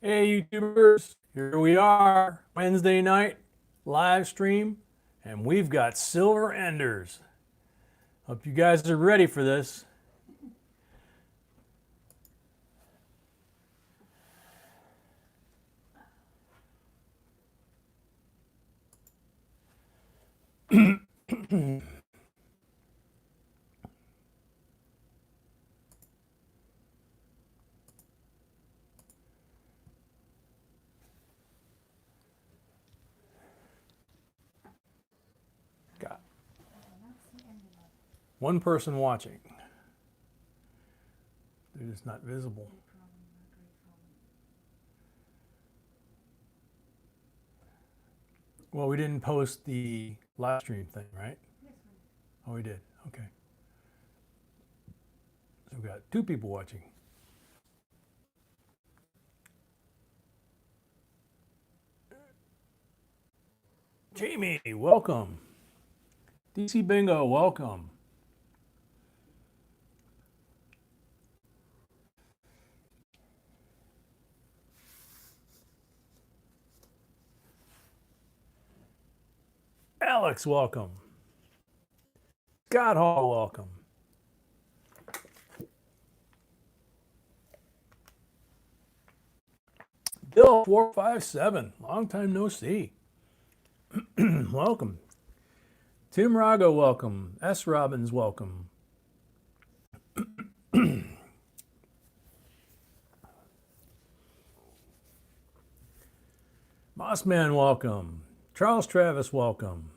Hey YouTubers, here we are, Wednesday night, live stream, and we've got silver enders. Hope you guys are ready for this. Got one person watching. They're just not visible. Well, we didn't post the live stream thing, right? Oh, we did. Okay. So we've got two people watching. Jamie, welcome. DC Bingo, welcome. Alex, welcome. Scott Hall, welcome. Bill 457, long time no see. Welcome. Tim Rago, welcome. S. Robbins, welcome. Mossman, welcome. Charles Travis, welcome.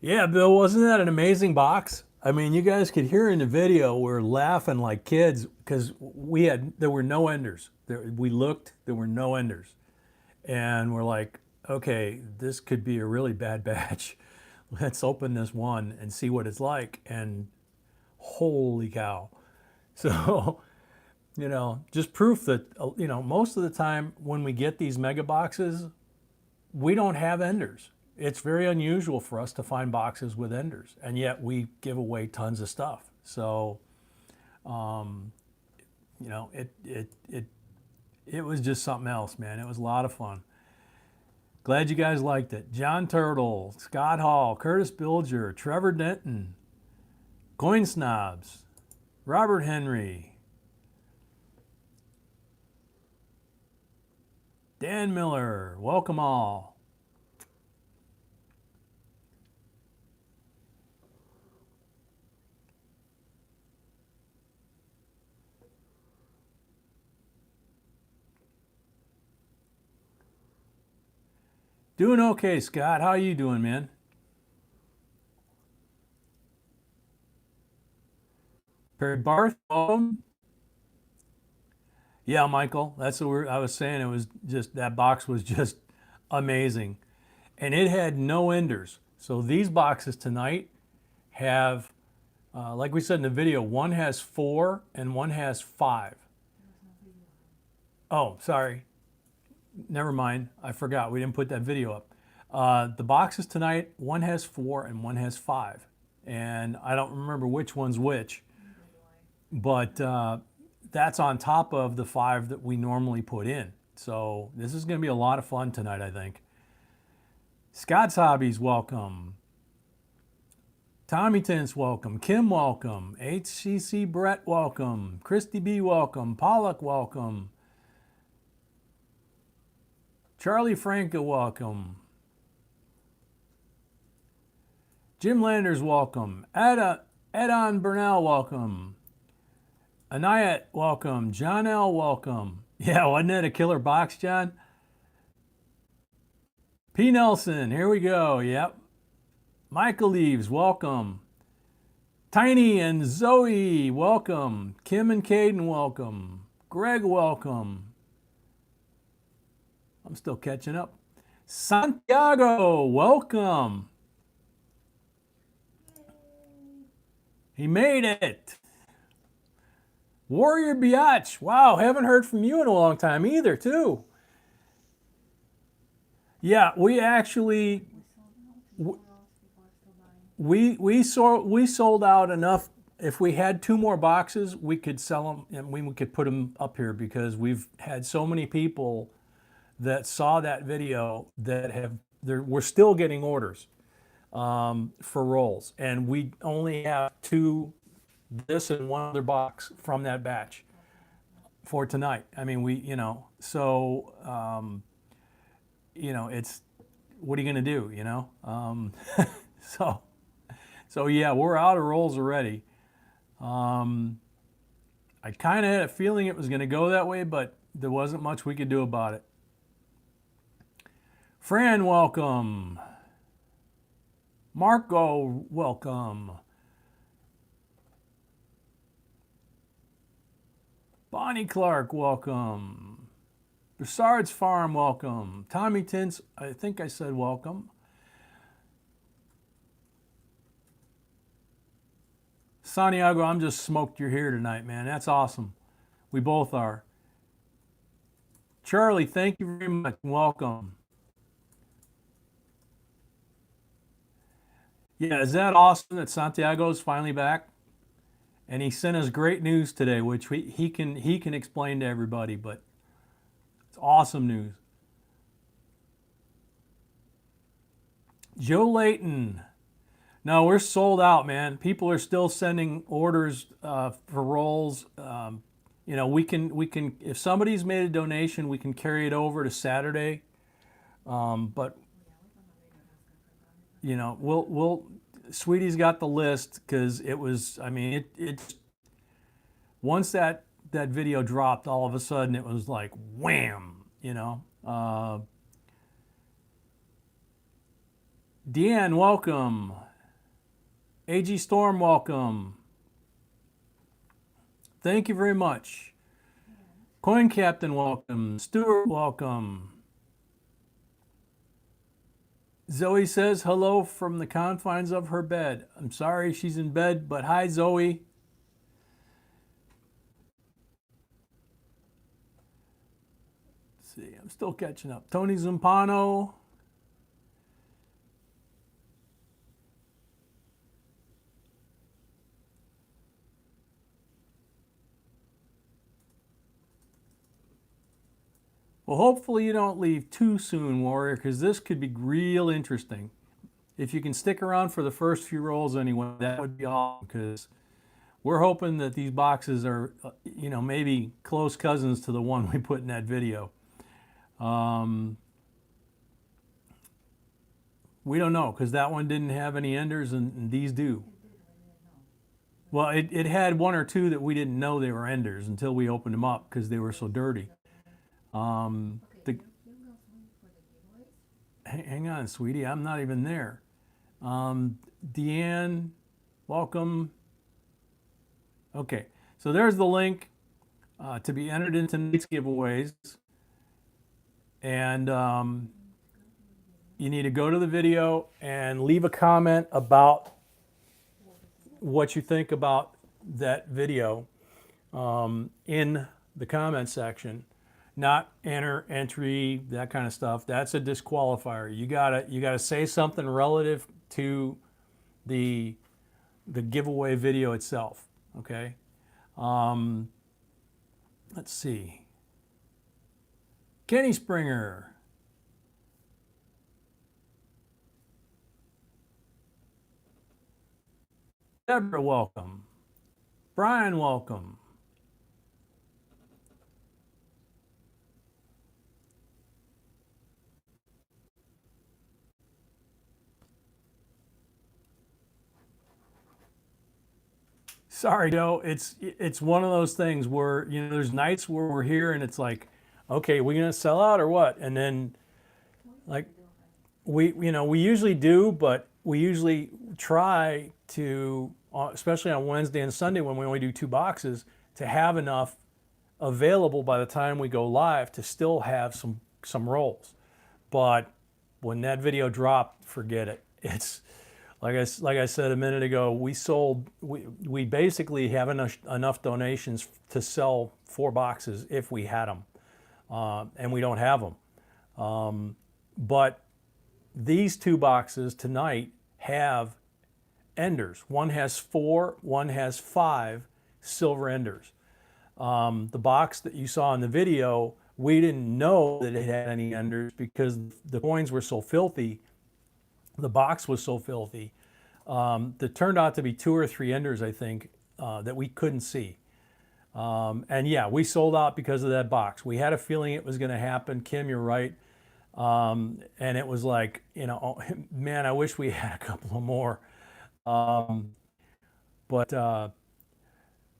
Yeah, Bill, wasn't that an amazing box? I mean, you guys could hear in the video we're laughing like kids because there were no enders. We looked, there were no enders. And we're like, okay, this could be a really bad batch. Let's open this one and see what it's like. And holy cow. So, just proof that, most of the time when we get these mega boxes, we don't have enders. It's very unusual for us to find boxes with enders, and yet we give away tons of stuff. So, it was just something else, man. It was a lot of fun. Glad you guys liked it. John Turtle, Scott Hall, Curtis Bilger, Trevor Denton, Coin Snobs, Robert Henry, Dan Miller, welcome all. Doing okay, Scott. How you doing, man? Perry Barth, welcome. Yeah, Michael, that's what I was saying. It was just, that box was just amazing. And it had no enders. So these boxes tonight have, like we said in the video, one has 4 and one has 5. Oh, sorry. Never mind. I forgot. We didn't put that video up. The boxes tonight, one has 4 and one has 5. And I don't remember which one's which. But that's on top of the 5 that we normally put in. So this is going to be a lot of fun tonight, I think. Scott's Hobbies, welcome. Tommy Tints, welcome. Kim, welcome. HCC Brett, welcome. Christy B, welcome. Pollock, welcome. Charlie Franca, welcome. Jim Landers, welcome. Edon Burnell, welcome. Anayat, welcome. John L, welcome. Yeah, wasn't that a killer box, John? P. Nelson, here we go. Yep. Michael Leaves, welcome. Tiny and Zoe, welcome. Kim and Caden, welcome. Greg, welcome. I'm still catching up. Santiago, welcome. He made it. Warrior Biatch, wow, haven't heard from you in a long time either, too. Yeah, we actually we sold out enough if we had 2 more boxes, we could sell them and we could put them up here because we've had so many people that saw that video that we're still getting orders for rolls, and we only have 2, this and 1 other box from that batch for tonight. I mean, it's, what are you going to do, so yeah, we're out of rolls already. I kind of had a feeling it was going to go that way, but there wasn't much we could do about it. Fran, welcome. Marco, welcome. Bonnie Clark, welcome. Broussard's Farm, welcome. Tommy Tins, I think I said welcome. Santiago, I'm just smoked you're here tonight, man. That's awesome. We both are. Charlie, thank you very much. Welcome. Yeah, is that awesome that Santiago's finally back? And he sent us great news today, which he can explain to everybody, but it's awesome news. Joe Layton. No, we're sold out, man. People are still sending orders for rolls. We can if somebody's made a donation, we can carry it over to Saturday. But Sweetie's got the list because it was. I mean, it once that video dropped, all of a sudden it was like wham. Deanne, welcome. AG Storm, welcome. Thank you very much. Coin Captain, welcome. Stuart, welcome. Zoe says hello from the confines of her bed. I'm sorry she's in bed, but hi, Zoe. Let's see, I'm still catching up. Tony Zampano. Well, hopefully you don't leave too soon, Warrior, because this could be real interesting. If you can stick around for the first few rolls anyway, that would be awesome, because we're hoping that these boxes are, maybe close cousins to the one we put in that video. We don't know, because that one didn't have any enders, and these do. Well, it had 1 or 2 that we didn't know they were enders until we opened them up because they were so dirty. Hang on, sweetie, I'm not even there. Deanne, welcome. Okay, so there's the link to be entered into tonight's giveaways. And you need to go to the video and leave a comment about what you think about that video in the comment section. Not entry, that kind of stuff. That's a disqualifier. You gotta say something relative to the giveaway video itself. Okay. Let's see. Kenny Springer. Deborah, welcome. Brian, welcome. Sorry, Joe. It's one of those things where there's nights where we're here and it's like, okay, we're gonna sell out or what? And then, like, we usually do, but we usually try to, especially on Wednesday and Sunday when we only do 2 boxes, to have enough available by the time we go live to still have some rolls. But when that video dropped, forget it. It's like I said a minute ago, we basically have enough donations to sell 4 boxes if we had them, and we don't have them. But these 2 boxes tonight have enders. One has 4, one has 5 silver enders. The box that you saw in the video, we didn't know that it had any enders because the coins were so filthy. The box was so filthy. There turned out to be 2 or 3 enders, I think, that we couldn't see. And yeah, we sold out because of that box. We had a feeling it was going to happen. Kim, you're right. And it was like, you know, man, I wish we had a couple of more. But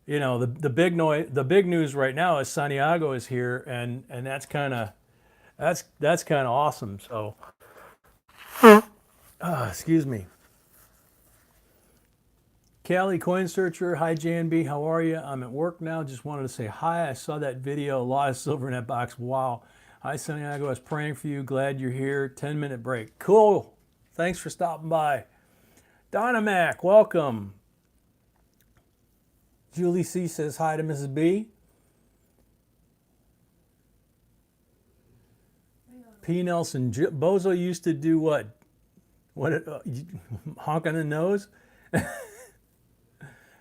you know, the big news right now is Santiago is here, and that's kind of awesome. So, excuse me. Callie Coin Searcher, hi JNB, how are you? I'm at work now. Just wanted to say hi. I saw that video, a lot of silver in that box. Wow. Hi Santiago, I was praying for you. Glad you're here. 10-minute break. Cool. Thanks for stopping by. Donna Mac, welcome. Julie C says hi to Mrs. B. P. Nelson, Bozo used to do what? Honk on the nose?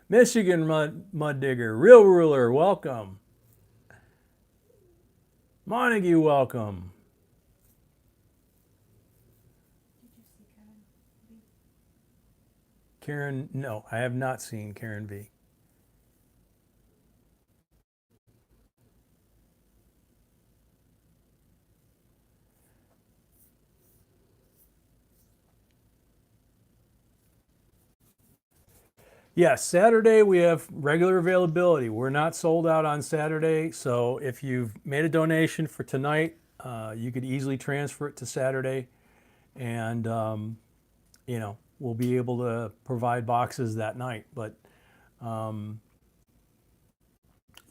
Michigan mud digger, real ruler, welcome. Montague, welcome. Karen, no, I have not seen Karen V. Yes, Saturday we have regular availability. We're not sold out on Saturday, so if you've made a donation for tonight, you could easily transfer it to Saturday, and you know, we'll be able to provide boxes that night. But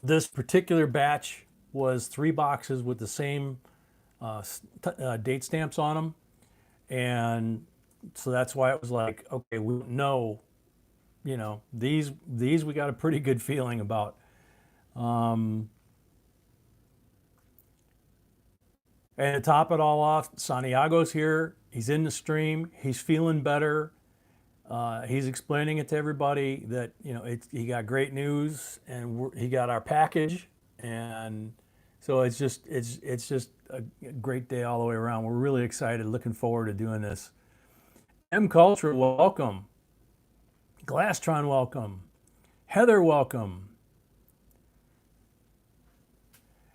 this particular batch was 3 boxes with the same date stamps on them, and so that's why it was like, okay, we don't know. You know, these we got a pretty good feeling about. And to top it all off, Santiago's here. He's in the stream. He's feeling better. He's explaining it to everybody that, you know, he got great news, and he got our package, and so it's just a great day all the way around. We're really excited, looking forward to doing this. M Culture, welcome. Glasstron, welcome. Heather, welcome.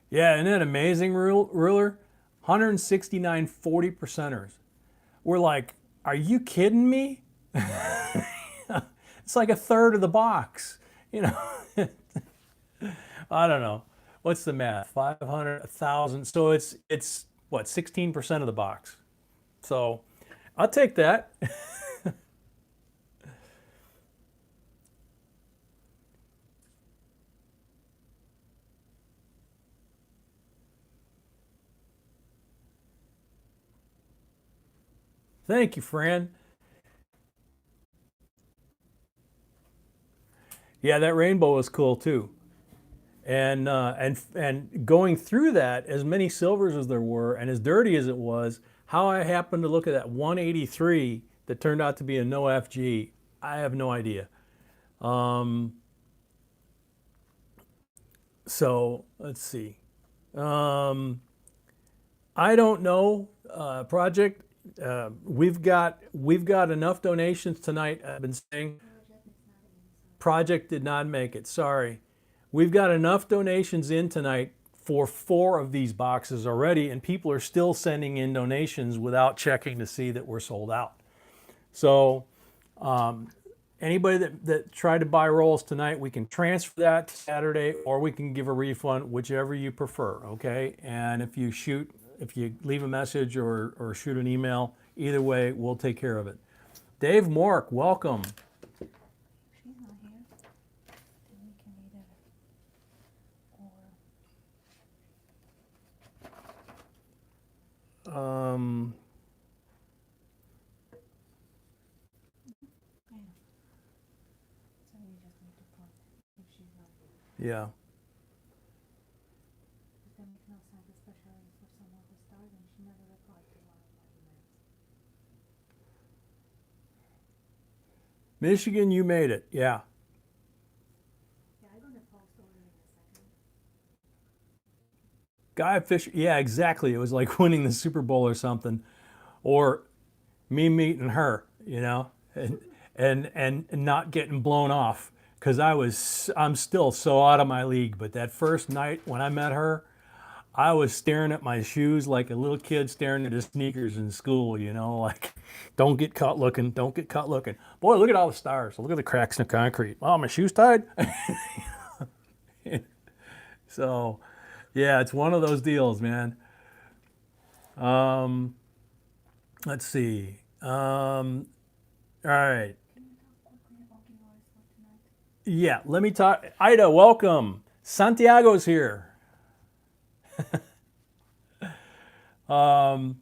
Yeah, isn't it amazing, Ruler? 169 40 percenters. We're like, are you kidding me? It's like a third of the box, you know. I don't know. What's the math? 500, 1,000. So it's what, 16% of the box. So I'll take that. Thank you, Fran. Yeah, that rainbow was cool too. And going through that, as many silvers as there were, and as dirty as it was, how I happened to look at that 183 that turned out to be a no FG, I have no idea. So let's see. I don't know, project. We've got enough donations tonight. I've been saying. Project did not make it. Sorry. We've got enough donations in tonight for 4 of these boxes already, and people are still sending in donations without checking to see that we're sold out. So anybody that tried to buy rolls tonight, we can transfer that to Saturday, or we can give a refund, whichever you prefer, okay? And if you leave a message or shoot an email, either way, we'll take care of it. Dave Mork, welcome. Yeah. Michigan, you made it. Yeah. Yeah, I'm gonna post over in a second. Guy Fisher. Yeah, exactly. It was like winning the Super Bowl or something, or me meeting her, and not getting blown off because I'm still so out of my league. But that first night when I met her, I was staring at my shoes like a little kid staring at his sneakers in school, like, don't get caught looking, don't get caught looking. Boy, look at all the stars. Look at the cracks in the concrete. Oh, my shoes tied? So, yeah, it's one of those deals, man. Um, let's see. All right. Can you talk quickly about giveaways for tonight? Yeah, let me talk. Ida, welcome. Santiago's here. Um,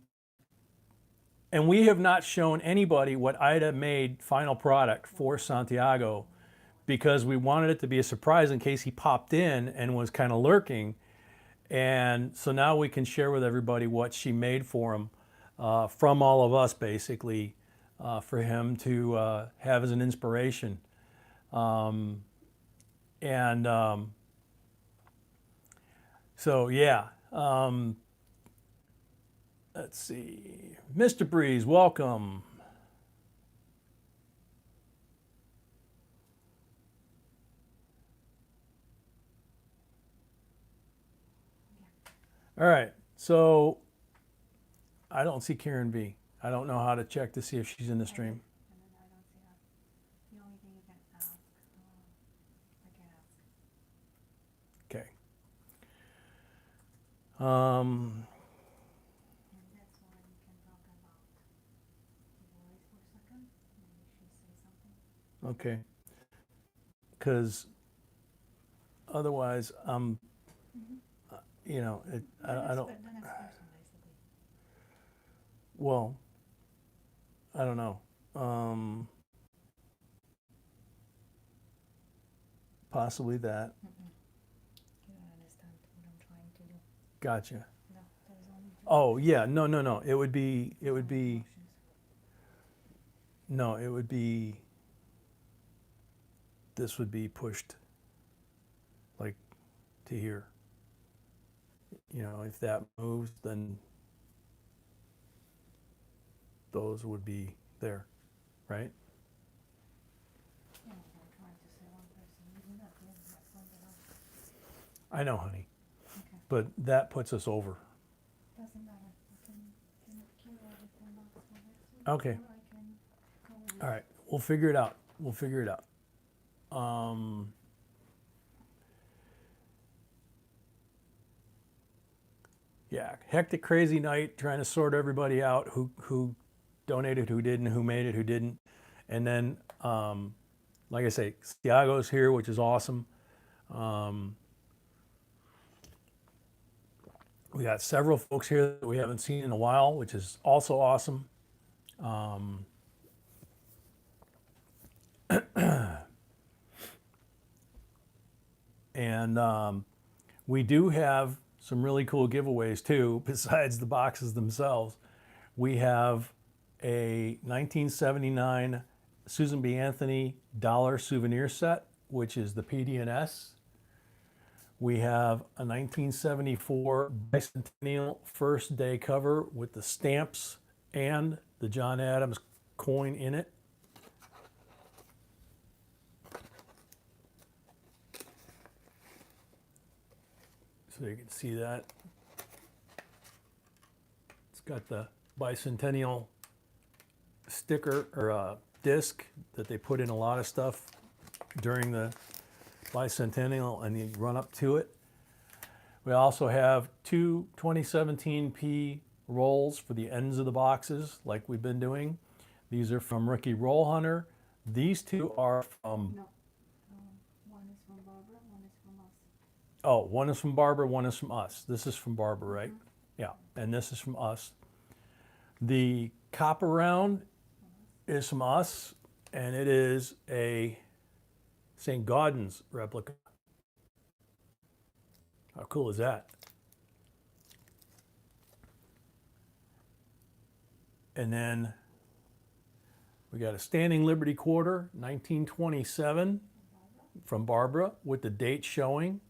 and we have not shown anybody what Ida made final product for Santiago because we wanted it to be a surprise in case he popped in and was kind of lurking. And so now we can share with everybody what she made for him from all of us, basically, for him to have as an inspiration. And so, yeah. Let's see. Mr. Breeze, welcome. All right. So I don't see Karen V. I don't know how to check to see if she's in the stream. And then I don't see her. The only thing you can ask, I can ask. Okay. And that's why we can talk about giveaways for a second. Maybe she say something. Okay. Because otherwise, Mm-hmm. I don't. The next person, basically. Well, I don't know. Possibly that. You don't understand what I'm trying to do. Gotcha. No, there's only two Oh yeah, no. It would be. options. No, it would be. This would be pushed, like, to here. If that moves, then those would be there, right? Yeah, I'm trying to say one person. You do not do that something else. I know, honey, Okay. but that puts us over. Doesn't matter. I can kill everything else for next week. Okay. Or I can cover this. All right, we'll figure it out. Yeah, hectic, crazy night trying to sort everybody out who donated, who didn't, who made it, who didn't, and then like I say, Thiago's here, which is awesome. We got several folks here that we haven't seen in a while, which is also awesome. And we do have some really cool giveaways too, besides the boxes themselves. We have a 1979 Susan B. Anthony dollar souvenir set, which is the PD&S. We have a 1974 bicentennial first day cover with the stamps and the John Adams coin in it. So you can see that. It's got the bicentennial sticker or disc that they put in a lot of stuff during the bicentennial and the run up to it. We also have two 2017P rolls for the ends of the boxes like we've been doing. These are from Ricky Roll Hunter. These two are from... No. One is from Barbara, one is from us. Oh, one is from Barbara, one is from us. This is from Barbara, right? Yeah, and this is from us. The copper round is from us, and it is a St. Gaudens replica. How cool is that? And then We got a Standing Liberty Quarter, 1927, from Barbara, with the date showing.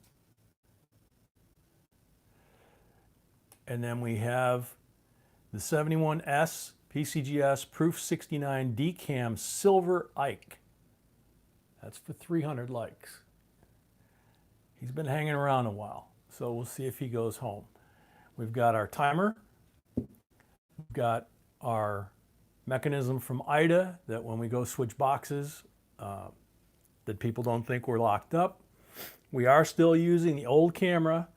And then we have the 71S PCGS Proof 69 Decam Silver Ike. That's for 300 likes. He's been hanging around a while, so we'll see if he goes home. We've got our timer. We've got our mechanism from Ida that when we go switch boxes, that people don't think we're locked up. We are still using the old camera.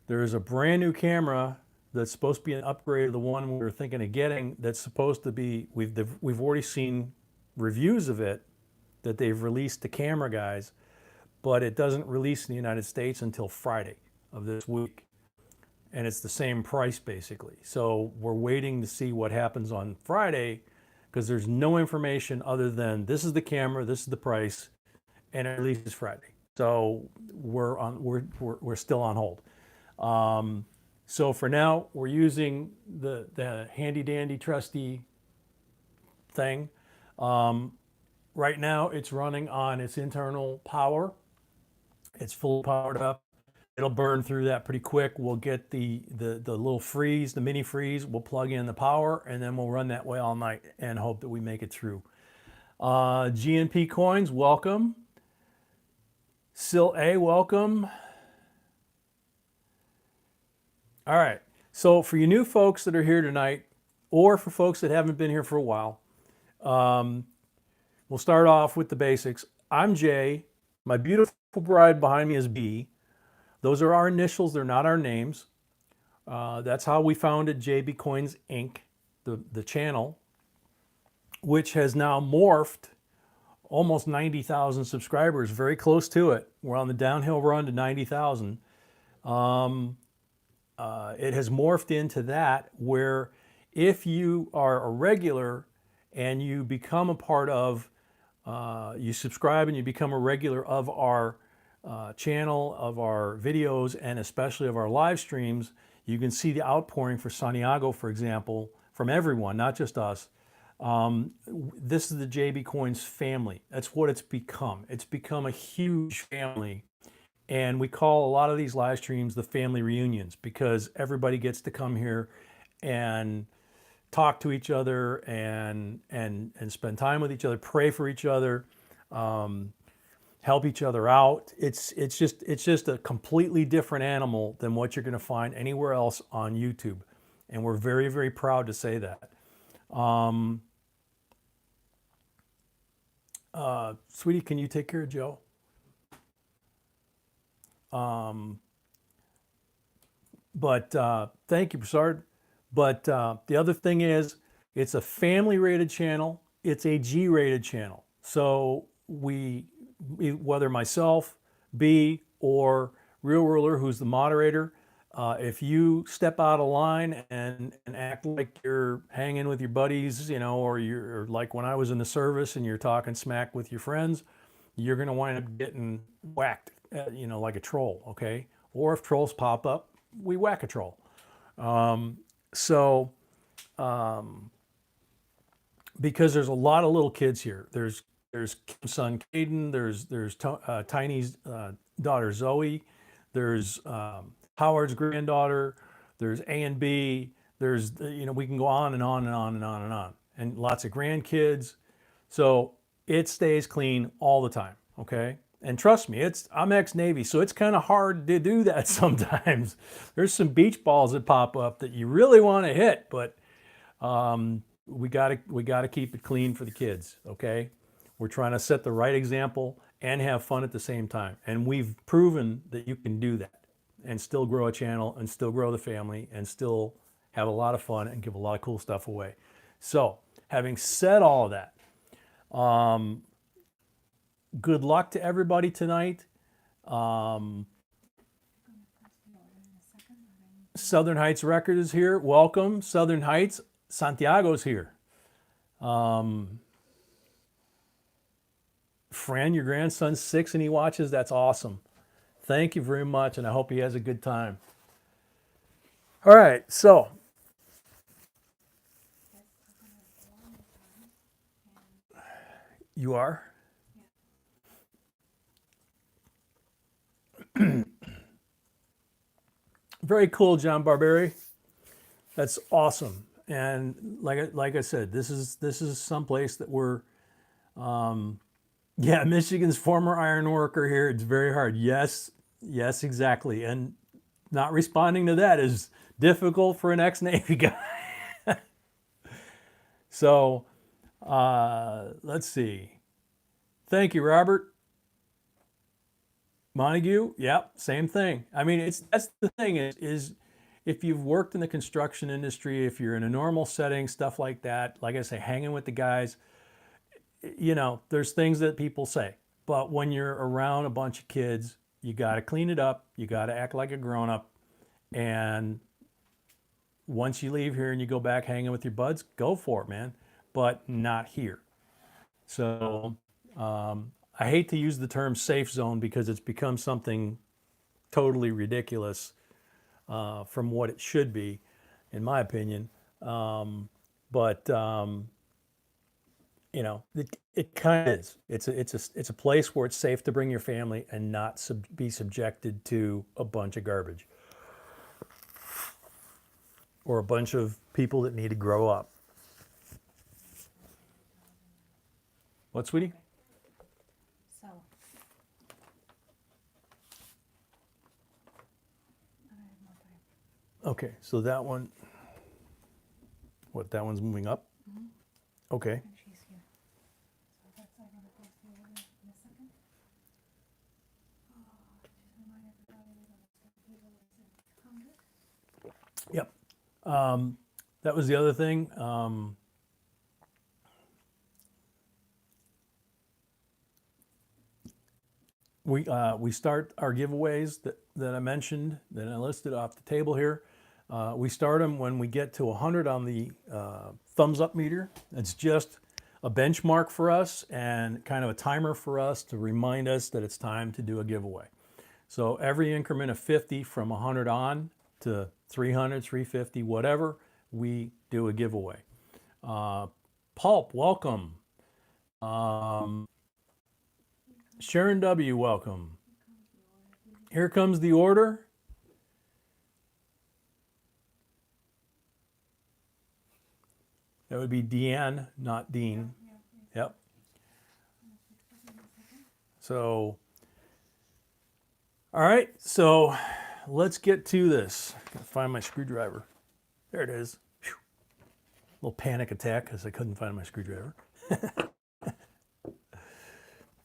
There is a brand new camera that's supposed to be an upgrade of the one we were thinking of getting. That's supposed to be, we've already seen reviews of it, that they've released to camera guys, but it doesn't release in the United States until Friday of this week. And it's the same price basically. So we're waiting to see what happens on Friday, because there's no information other than this is the camera, this is the price, and it releases Friday. So we're still on hold. So for now, we're using the handy dandy trusty thing. Right now, it's running on its internal power. It's full powered up. It'll burn through that pretty quick. We'll get the little freeze, the mini freeze. We'll plug in the power, and then we'll run that way all night and hope that we make it through. GNP Coins, welcome. Sil A, welcome. All right. So for you new folks that are here tonight, or for folks that haven't been here for a while, we'll start off with the basics. I'm Jay. My beautiful bride behind me is B. Those are our initials. They're not our names. That's how we founded JBCOINSINC, the channel, which has now morphed almost 90,000 subscribers, very close to it. We're on the downhill run to 90,000. It has morphed into that, where if you are a regular and you become a part of, you subscribe and you become a regular of our channel, of our videos, and especially of our live streams, you can see the outpouring for Santiago, for example, from everyone, not just us. This is the JB Coins family. That's what it's become. It's become a huge family. And we call a lot of these live streams the family reunions, because everybody gets to come here and talk to each other and spend time with each other, pray for each other, help each other out. It's just a completely different animal than what you're going to find anywhere else on YouTube. And we're very, very proud to say that. Sweetie, can you take care of Joe? Thank you, Broussard. But the other thing is, it's a family-rated channel. It's a G-rated channel. So whether myself, B, or Real Ruler, who's the moderator, if you step out of line and act like you're hanging with your buddies, you know, or you're like when I was in the service and you're talking smack with your friends, you're going to wind up getting whacked, you know, like a troll, okay? Or if trolls pop up, we whack a troll. Because there's a lot of little kids here. There's Kim's son Caden. There's Tiny's daughter Zoe. There's Howard's granddaughter. There's A and B. There's, you know, we can go on and on and on and on and on. And lots of grandkids. So it stays clean all the time, okay? And trust me, I'm ex-Navy, so it's kind of hard to do that sometimes. There's some beach balls that pop up that you really want to hit, but we gotta keep it clean for the kids, okay? We're trying to set the right example and have fun at the same time. And we've proven that you can do that and still grow a channel and still grow the family and still have a lot of fun and give a lot of cool stuff away. So having said all of that, good luck to everybody tonight. Southern Heights Record is here. Welcome, Southern Heights. Santiago's here. Fran, your grandson's 6 and he watches. That's awesome. Thank you very much, and I hope he has a good time. All right, so You are? Very cool, John Barberi. That's awesome. And like I said, this is someplace that we're yeah, Michigan's former iron worker here. It's very hard. Yes, yes, exactly. And not responding to that is difficult for an ex-Navy guy. So let's see. Thank you, Robert. Montague, yep, same thing. I mean, that's the thing is if you've worked in the construction industry, if you're in a normal setting, stuff like that, like I say, hanging with the guys, you know, there's things that people say. But when you're around a bunch of kids, you got to clean it up. You got to act like a grown up. And once you leave here and you go back hanging with your buds, go for it, man. But not here. So I hate to use the term safe zone because it's become something totally ridiculous from what it should be, in my opinion. But you know, it kind of is. It's a place where it's safe to bring your family and not be subjected to a bunch of garbage or a bunch of people that need to grow up. What, sweetie? So, I have no time. Okay, so that one, what, that one's moving up? Okay. And she's here. So that's, I'm gonna go through it in a second. Oh, just remind everybody that it's 100. Yep. That was the other thing. We start our giveaways that I mentioned, that I listed off the table here. We start them when we get to 100 on the thumbs up meter. It's just a benchmark for us and kind of a timer for us to remind us that it's time to do a giveaway. So every increment of 50 from 100 on to 300, 350, whatever, we do a giveaway. Pulp, welcome. Sharon W., welcome. Here comes the order. That would be Deanne, not Dean. Yep. So, all right, so let's get to this. Gotta find my screwdriver. There it is. Whew. Little panic attack because I couldn't find my screwdriver.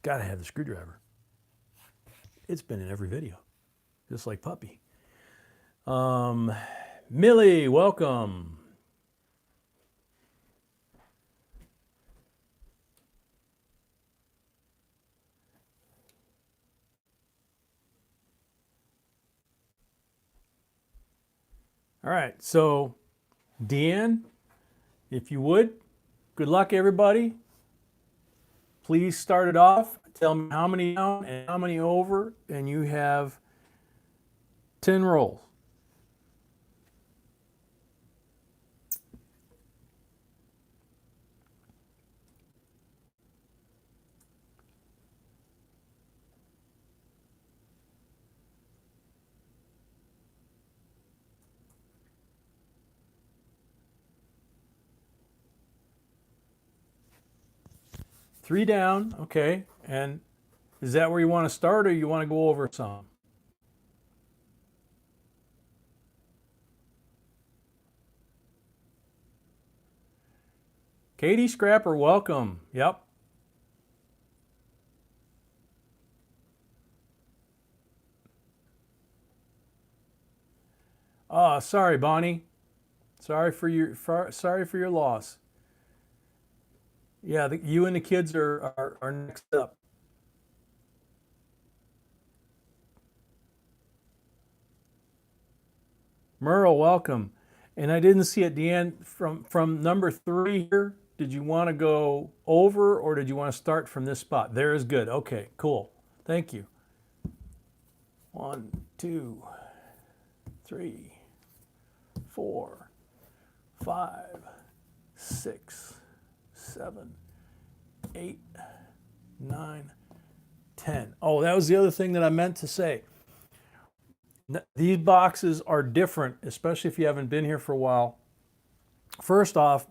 Gotta have the screwdriver. It's been in every video, just like Puppy. Millie, welcome. All right, so Deanne, if you would, good luck everybody. Please start it off. Tell me how many down and how many over, and you have 10 rolls. Three down, okay. And is that where you want to start or you want to go over some? Katie Scrapper, welcome. Yep. Oh, sorry, Bonnie. Sorry for your loss. Yeah, you and the kids are next up. Merle, welcome. And I didn't see it, Deanne, from number 3 here. Did you want to go over or did you want to start from this spot? There is good. Okay, cool. Thank you. 1, 2, 3, 4, 5, 6, 7, 8, 9, 10. Oh, that was the other thing that I meant to say. These boxes are different, especially if you haven't been here for a while. First off,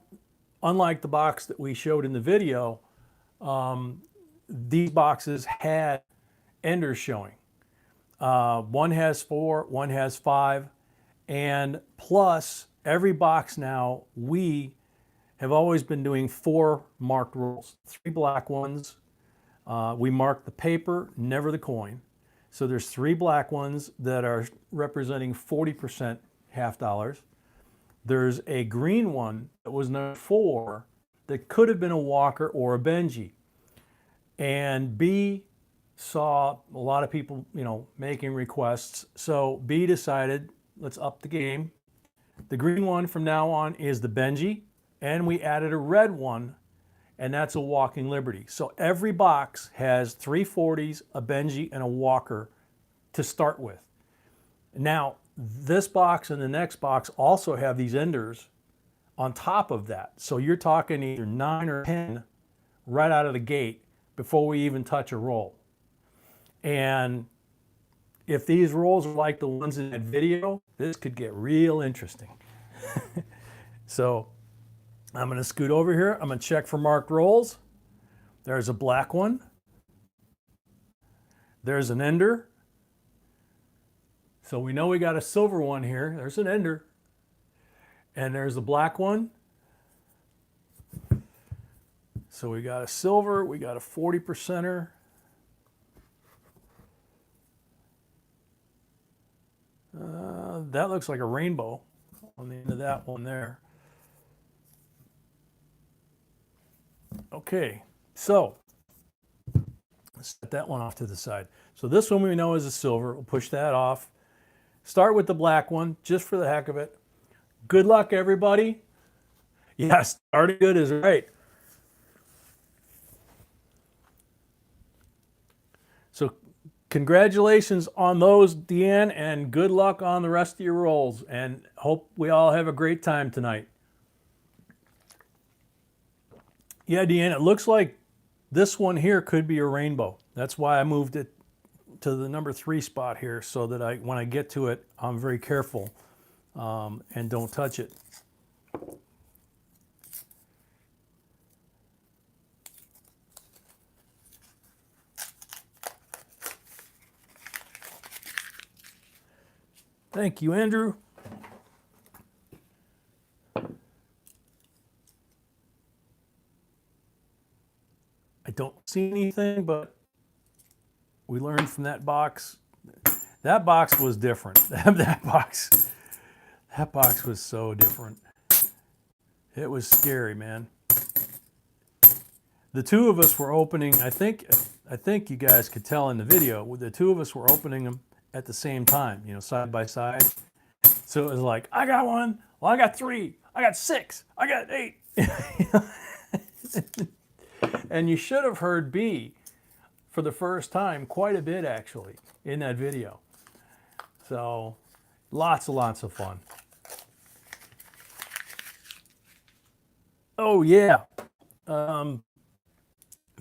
unlike the box that we showed in the video, these boxes had enders showing. One has 4, one has 5, and plus every box now, we have always been doing 4 marked rolls, 3 black ones. We mark the paper, never the coin. So there's 3 black ones that are representing 40% half dollars. There's a green one that was number 4 that could have been a Walker or a Benji. And B saw a lot of people, making requests. So B decided, let's up the game. The green one from now on is the Benji, and we added a red one, and that's a Walking Liberty. So every box has 3 40s, a Benji, and a Walker to start with. Now, this box and the next box also have these enders on top of that. So you're talking either 9 or 10 right out of the gate before we even touch a roll. And if these rolls are like the ones in that video, this could get real interesting. So I'm going to scoot over here. I'm going to check for marked rolls. There's a black one. There's an ender. So we know we got a silver one here. There's an ender. And there's a black one. So we got a silver. We got a 40%er. That looks like a rainbow on the end of that one there. Okay, so let's set that one off to the side. So this one we know is a silver. We'll push that off. Start with the black one, just for the heck of it. Good luck, everybody. Yeah, starting good is right. So congratulations on those, Deanne, and good luck on the rest of your rolls. And hope we all have a great time tonight. Yeah, Deanne, it looks like this one here could be a rainbow. That's why I moved it to the number 3 spot here, so that when I get to it, I'm very careful and don't touch it. Thank you, Andrew. I don't see anything, but we learned from that box. That box was different. That box was so different. It was scary, man. The two of us were opening, I think you guys could tell in the video, the two of us were opening them at the same time, side by side. So it was like, I got 1, well, I got 3, I got 6, I got 8. And you should have heard B for the first time quite a bit, actually, in that video. So lots of fun. Oh, yeah.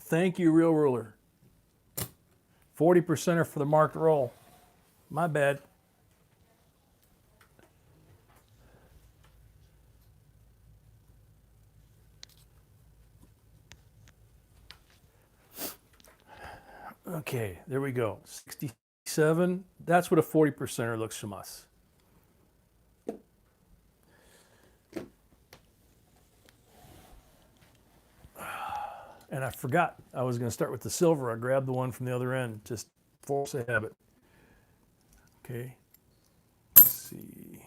Thank you, Real Ruler. 40%er for the marked roll. My bad. Okay, there we go. 67. That's what a 40%er looks from us. And I forgot I was going to start with the silver. I grabbed the one from the other end, just force a habit. Okay, let's see.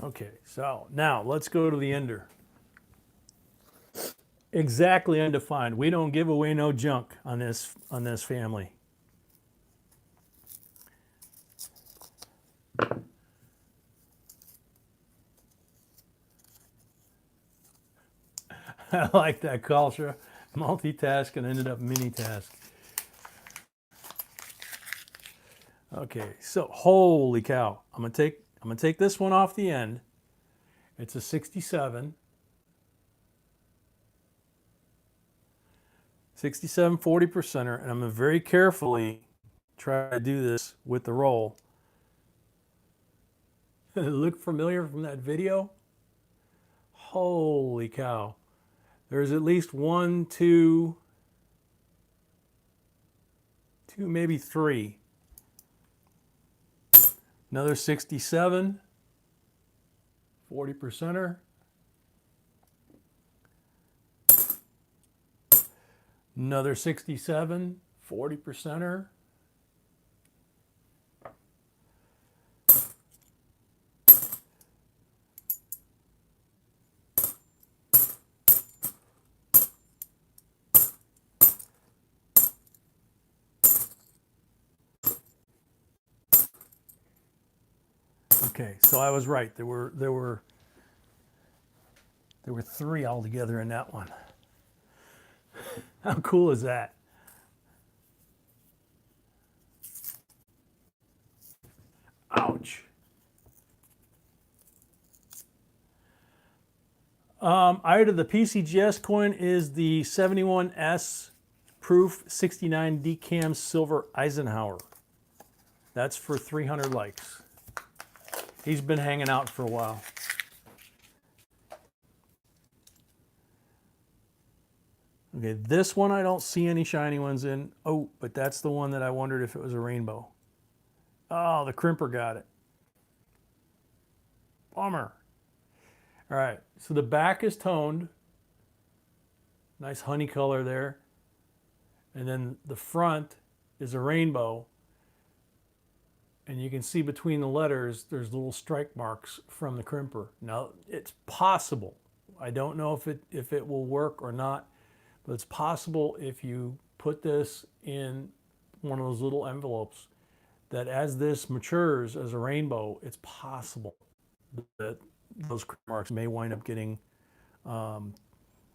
Okay, so now let's go to the ender. Exactly undefined. We don't give away no junk on this family. I like that culture. multitask and ended up mini task. Okay, so holy cow. I'm gonna take this one off the end. It's a 67. 67 40%er, and I'm gonna very carefully try to do this with the roll. Look familiar from that video? Holy cow. There's at least one, two, maybe three. Another 67, 40%er. Another 67, 40%er. Okay, so I was right. There were three altogether in that one. How cool is that? Ouch. Item of the PCGS coin is the 71S proof 69 decam silver Eisenhower. That's for 300 likes. He's been hanging out for a while. Okay, this one I don't see any shiny ones in. Oh, but that's the one that I wondered if it was a rainbow. Oh, the crimper got it. Bummer. All right, so the back is toned. Nice honey color there. And then the front is a rainbow. And you can see between the letters, there's little strike marks from the crimper. Now, it's possible. I don't know if it will work or not, but it's possible if you put this in one of those little envelopes that as this matures as a rainbow, it's possible that those marks may wind up getting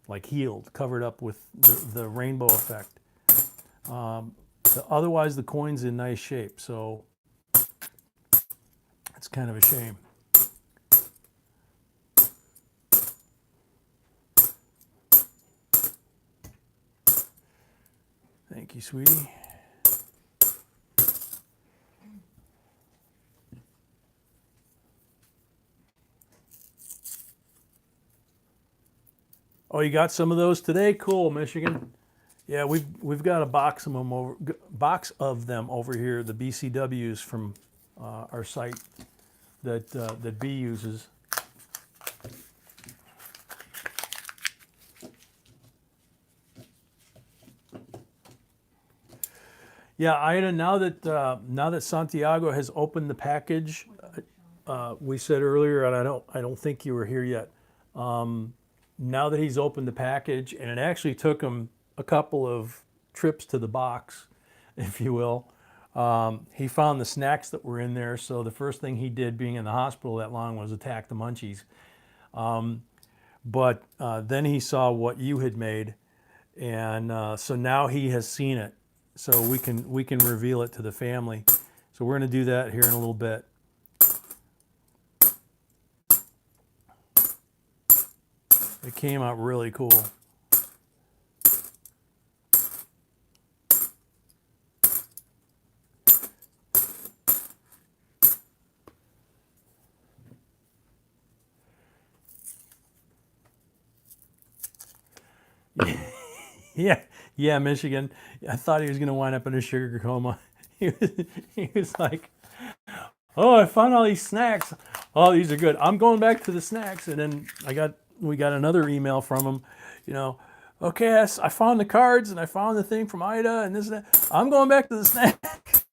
like healed, covered up with the rainbow effect. Otherwise, the coin's in nice shape, so it's kind of a shame. Thank you, sweetie. Oh, you got some of those today? Cool, Michigan. Yeah, we've got a box of them over here. The BCWs from our site that B uses. Yeah, Ida. Now that Santiago has opened the package, we said earlier, and I don't think you were here yet. Now that he's opened the package, and it actually took him a couple of trips to the box, if you will. He found the snacks that were in there, so the first thing he did, being in the hospital that long, was attack the munchies. But then he saw what you had made, and so now he has seen it. So we can reveal it to the family. So we're going to do that here in a little bit. It came out really cool. Yeah, Michigan. I thought he was going to wind up in a sugar coma. He was like, "Oh, I found all these snacks. Oh, these are good. I'm going back to the snacks." And then we got another email from him. You know, okay, I found the cards and I found the thing from Ida and this and that. I'm going back to the snacks.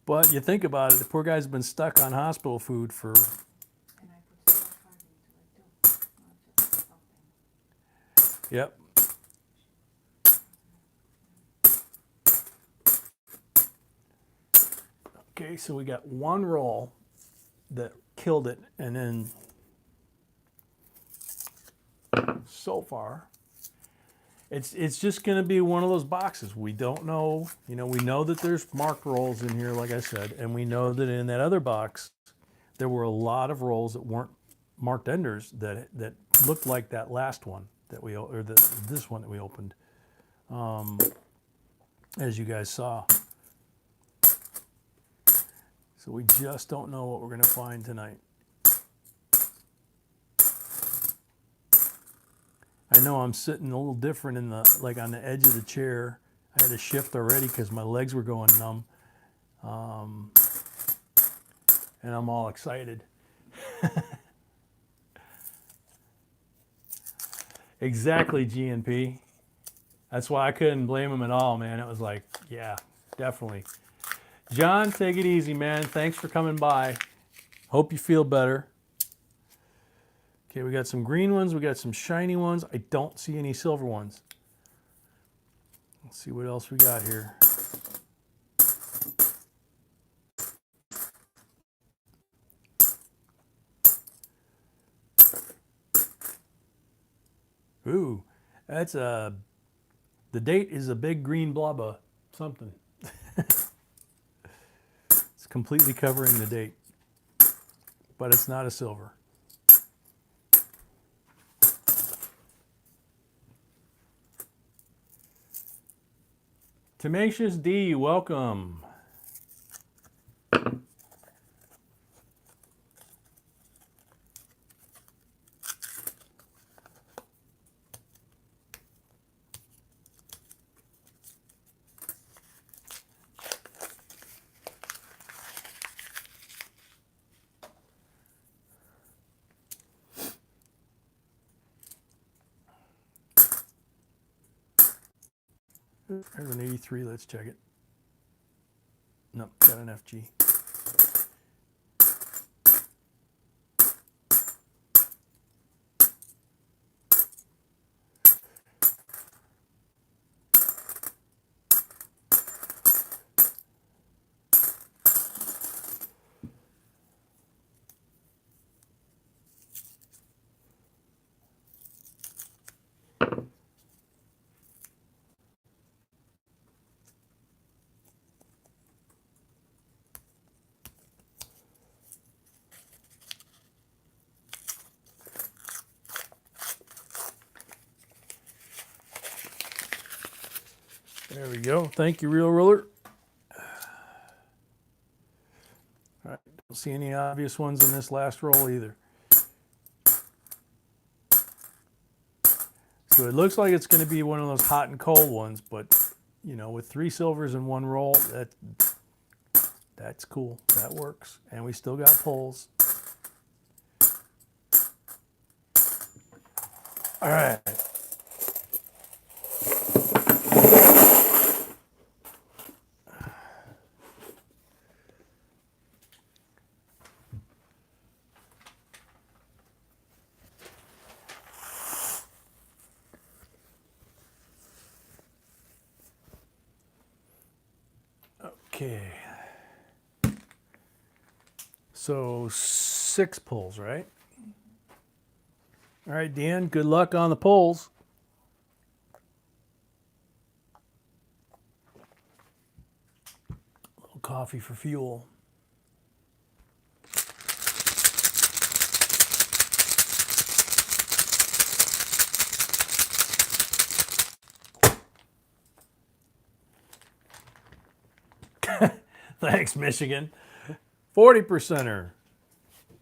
But you think about it, the poor guy's been stuck on hospital food for. And I put scorecard into it too, not just something. Yep. Okay, so we got one roll that killed it, and then so so far. It's just going to be one of those boxes. We don't know. You know, we know that there's marked rolls in here, like I said, and we know that in that other box there were a lot of rolls that weren't marked enders that looked like that last one that we or this one that we opened, as you guys saw. So we just don't know what we're going to find tonight. I know I'm sitting a little different in the, like on the edge of the chair. I had to shift already because my legs were going numb. And I'm all excited. Exactly, GNP. That's why I couldn't blame him at all, man. It was like, yeah, definitely. John, take it easy, man. Thanks for coming by. Hope you feel better. Okay, we got some green ones. We got some shiny ones. I don't see any silver ones. Let's see what else we got here. Ooh, that's the date is a big green blob of something. It's completely covering the date, but it's not a silver. Tenacious D, welcome. There's an 83, let's check it. Nope, got an FG. There we go. Thank you, Real Roller. All right, don't see any obvious ones in this last roll either. So it looks like it's going to be one of those hot and cold ones, but you know, with 3 silvers in one roll, that's cool. That works. And we still got pulls. All right. Okay. So 6 pulls, right? All right, Dan, good luck on the pulls. A little coffee for fuel. Thanks, Michigan. 40%er. We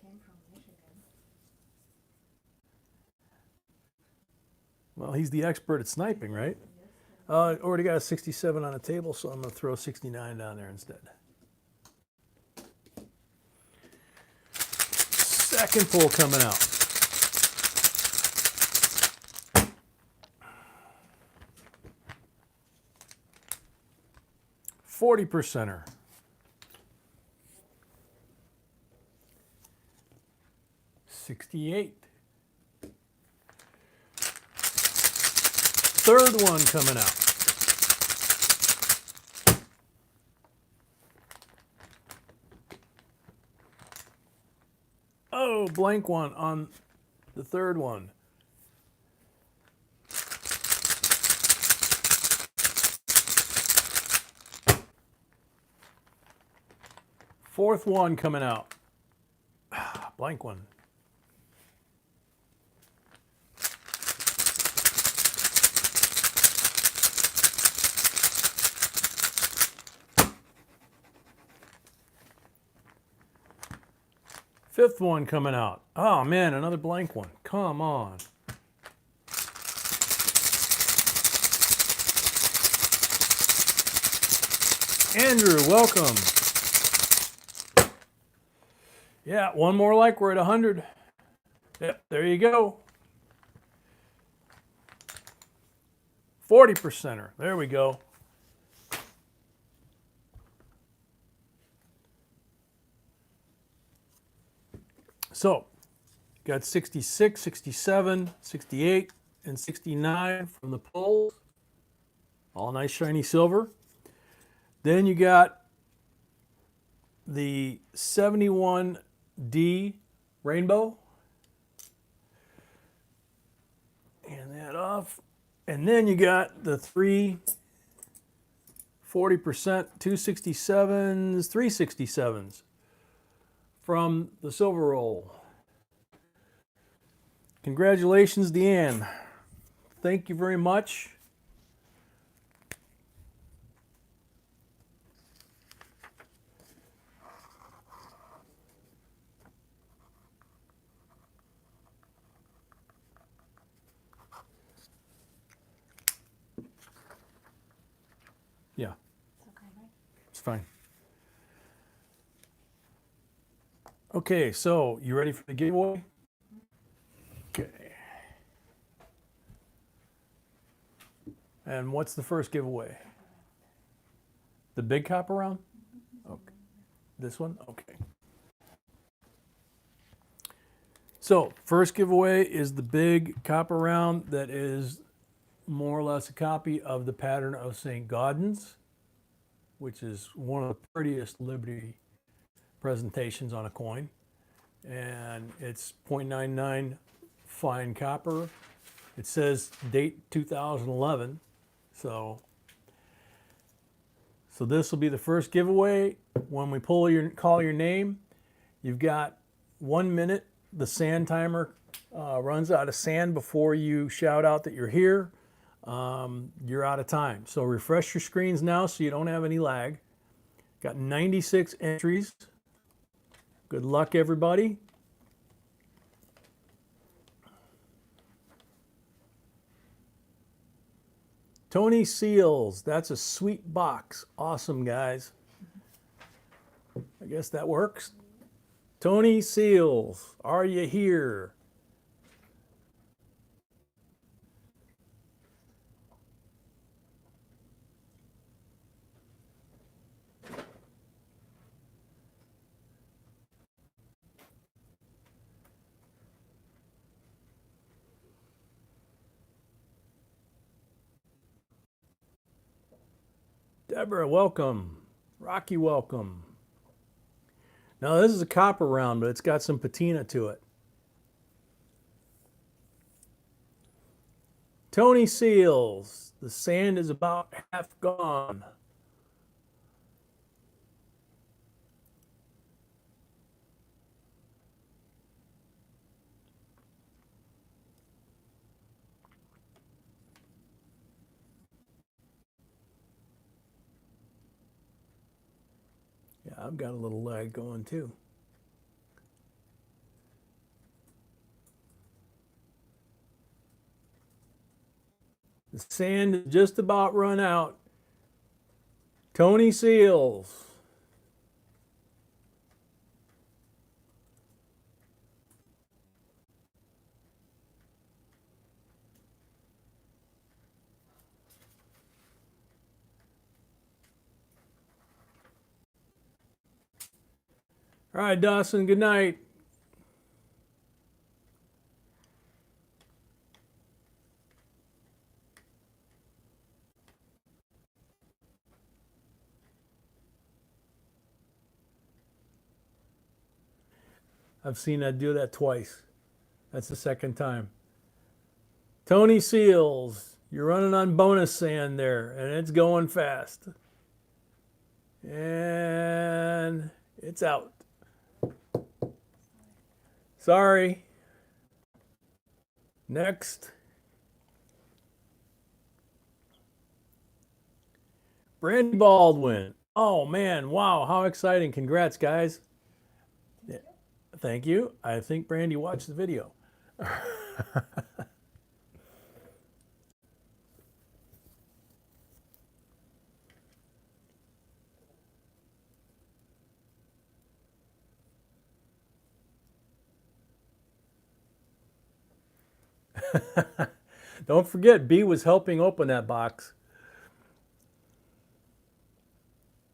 came from Michigan. Well, he's the expert at sniping, right? Already got a 67 on the table, so I'm going to throw 69 down there instead. Second pull coming out. %er. 68. Third one coming out. Oh, blank one on The third one. Fourth one coming out. Blank one. Fifth one coming out. Oh man, another blank one. Come on. Andrew, welcome. Yeah, one more like we're at 100. Yep, there you go. 40%er. There we go. So, got 66, 67, 68, and 69 from the polls. All nice shiny silver. Then you got the 71D rainbow. And that off. And then you got the 3 40%, 267s, 367s from the silver roll. Congratulations, Deanne. Thank you very much. Yeah, It's okay, right? it's fine. Okay, so you ready for the giveaway? Okay. And what's the first giveaway? The big copper round? Okay. This one? Okay. So, first giveaway is the big copper round that is more or less a copy of the pattern of St. Gaudens, which is one of the prettiest Liberty presentations on a coin. And it's 0.99 fine copper. It says date 2011. So this will be the first giveaway. When we call your name, you've got 1 minute. The sand timer runs out of sand before you shout out that you're here. You're out of time. So refresh your screens now so you don't have any lag. Got 96 entries. Good luck, everybody. Tony Seals, that's a sweet box. Awesome, guys. I guess that works. Tony Seals, are you here? Deborah, welcome. Rocky, welcome. Now, this is a copper round, but it's got some patina to it. Tony Seals, the sand is about half gone. Yeah, I've got a little lag going too. The sand is just about run out. Tony Seals. All right, Dawson, good night. I've seen that do that twice. That's the second time. Tony Seals, you're running on bonus sand there, and it's going fast. And it's out. Sorry. Next. Brandy Baldwin. Oh man, wow, how exciting. Congrats, guys. Yeah, thank you. I think Brandy watched the video. Don't forget, B was helping open that box.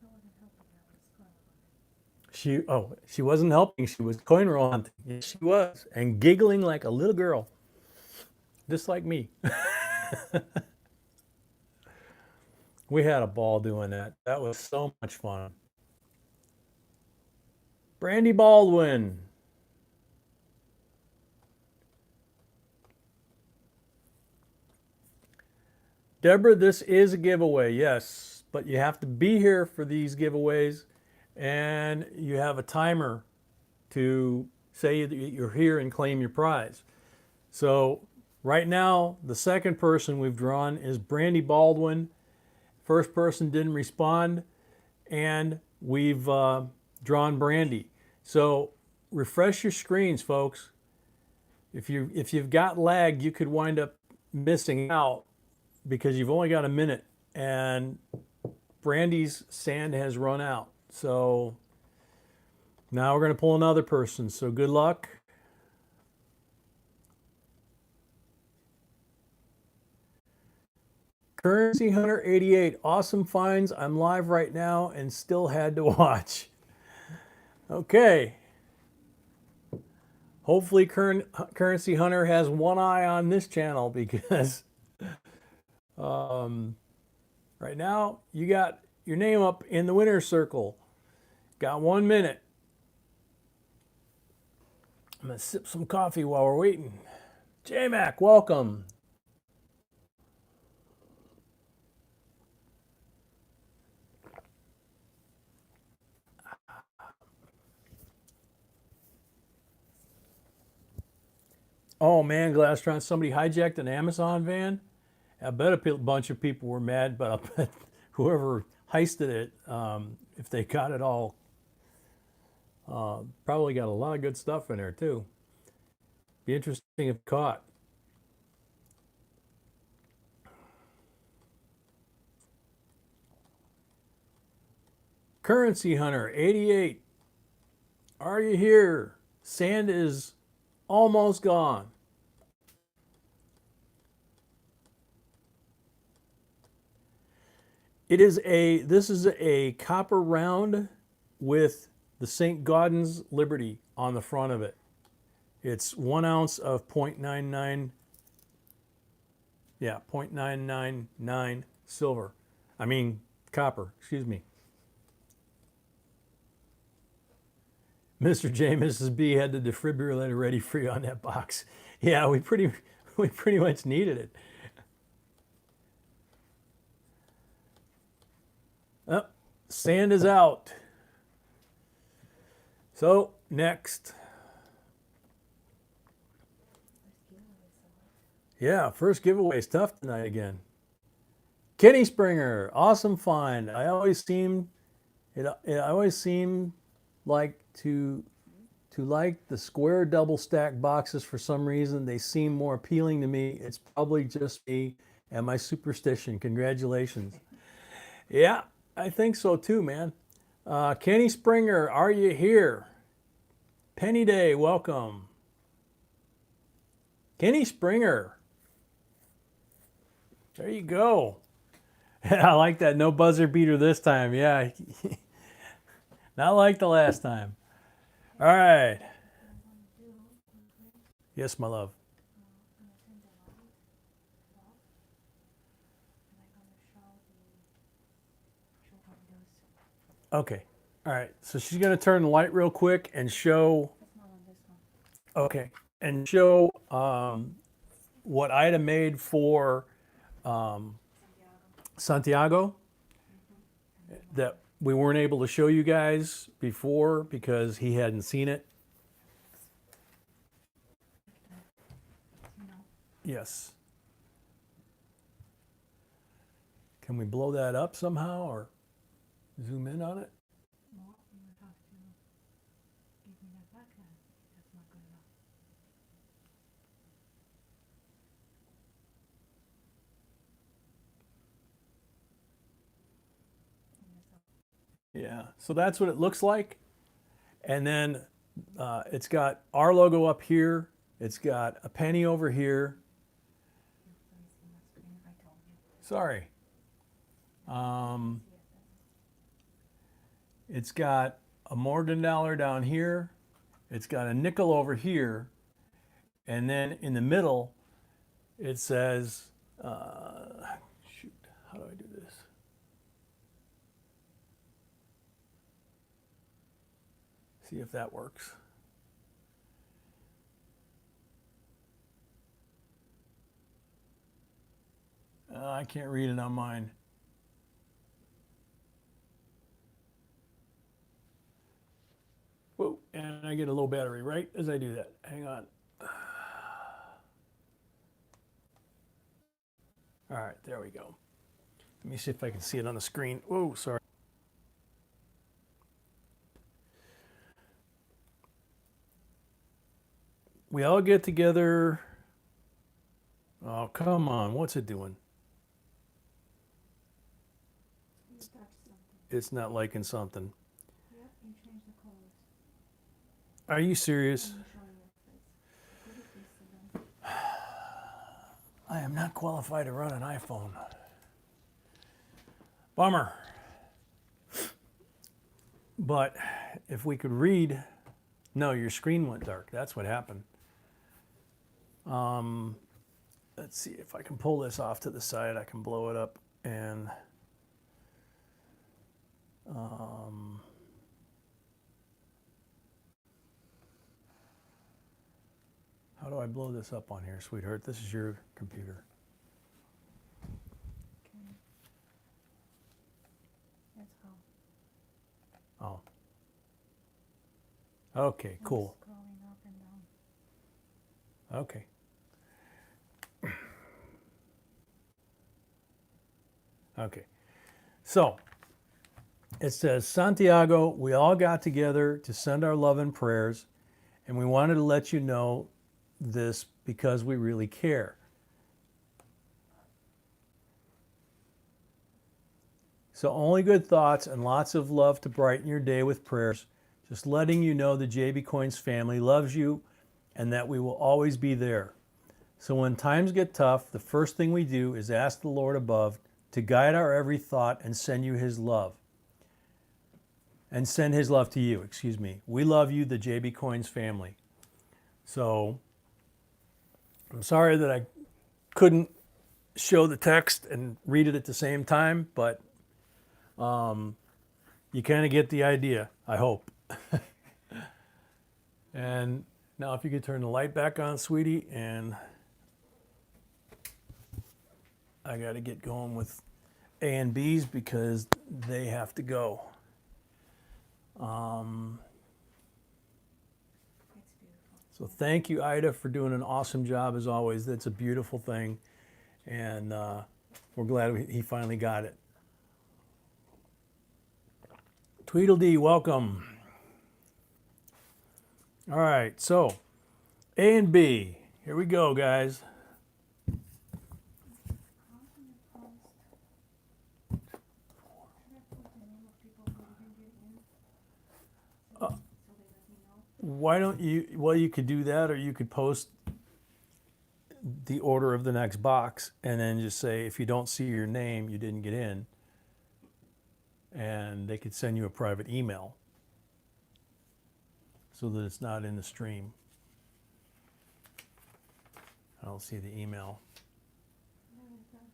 I wasn't helping her, I was going on it. She wasn't helping. She was coin roll hunting. Yes, she was, and giggling like a little girl, just like me. We had a ball doing that. That was so much fun. Brandy Baldwin. Deborah, this is a giveaway, yes, but you have to be here for these giveaways, and you have a timer to say that you're here and claim your prize. So right now, the second person we've drawn is Brandy Baldwin. First person didn't respond, and we've drawn Brandy. So refresh your screens, folks. If you've got lag, you could wind up missing out because you've only got a minute, and Brandy's sand has run out. So now we're going to pull another person. So good luck. Currency Hunter 88, awesome finds. I'm live right now and still had to watch. Okay. Hopefully Currency Hunter has one eye on this channel because right now you got your name up in the winner's circle. Got 1 minute. I'm going to sip some coffee while we're waiting. J-Mac, welcome. Oh man, Glastron, somebody hijacked an Amazon van. I bet a bunch of people were mad, but I bet whoever heisted it, if they got it all, probably got a lot of good stuff in there too. Be interesting if caught. Currency Hunter 88, are you here? Sand is almost gone. This is a copper round with the St. Gaudens Liberty on the front of it. It's 1 ounce of 0.99, yeah, 0.999 silver. I mean, copper, excuse me. Mr. J, Mrs. B had the defibrillator ready for you on that box. Yeah, we pretty much needed it. Oh, sand is out. So, next. Yeah, first giveaway is tough tonight again. Kenny Springer, awesome find. I always seem like to like the square double stack boxes for some reason. They seem more appealing to me. It's probably just me and my superstition. Congratulations. Yeah, I think so too, man. Kenny Springer, are you here? Penny Day, welcome. Kenny Springer. There you go. I like that. No buzzer beater this time. Yeah. Not like the last time. All right. Yes, my love. Okay. All right. So she's going to turn the light real quick and show. Okay. and show what Ida made for Santiago that we weren't able to show you guys before because he hadn't seen it. Yes. Can we blow that up somehow or zoom in on it? Well, you would have to give me that back then. That's not good enough. Yeah, so that's what it looks like. And then it's got our logo up here. It's got a penny over here. Sorry. It's got a Morgan dollar down here. It's got a nickel over here. And then in the middle, it says, shoot, how do I do this? See if that works. I can't read it on mine. Whoa, and I get a low battery right as I do that. Hang on. All right, there we go. Let me see if I can see it on the screen. Whoa, sorry. We all get together. Oh, come on. What's it doing? You touched something. It's not liking something. Yep, you changed the colors. Are you serious? Let me show you your face. Could you please sit down? I am not qualified to run an iPhone. Bummer. But if we could read, no, your screen went dark. That's what happened. Let's see if I can pull this off to the side. I can blow it up and how do I blow this up on here, sweetheart? This is your computer. Okay. That's how. Oh. Okay, cool. I'm scrolling up and down. Okay. Okay. So it says, Santiago, we all got together to send our love and prayers, and we wanted to let you know this because we really care. So only good thoughts and lots of love to brighten your day with prayers. Just letting you know the JB Coins family loves you and that we will always be there. So when times get tough, the first thing we do is ask the Lord above to guide our every thought and send you his love. And send his love to you, excuse me. We love you, the JB Coins family. So I'm sorry that I couldn't show the text and read it at the same time, but you kind of get the idea, I hope. And now if you could turn the light back on, sweetie, and I got to get going with A and B's because they have to go. It's beautiful. So thank you, Ida, for doing an awesome job as always. That's a beautiful thing, and we're glad he finally got it. Tweedledee, welcome. All right, so A and B. Here we go, guys. How can you post? Should I put the name of people who didn't get in? So they let me know? Why don't you, well, you could do that, or you could post the order of the next box and then just say, if you don't see your name, you didn't get in. And they could send you a private email so that it's not in the stream. I don't see the email. Where is that?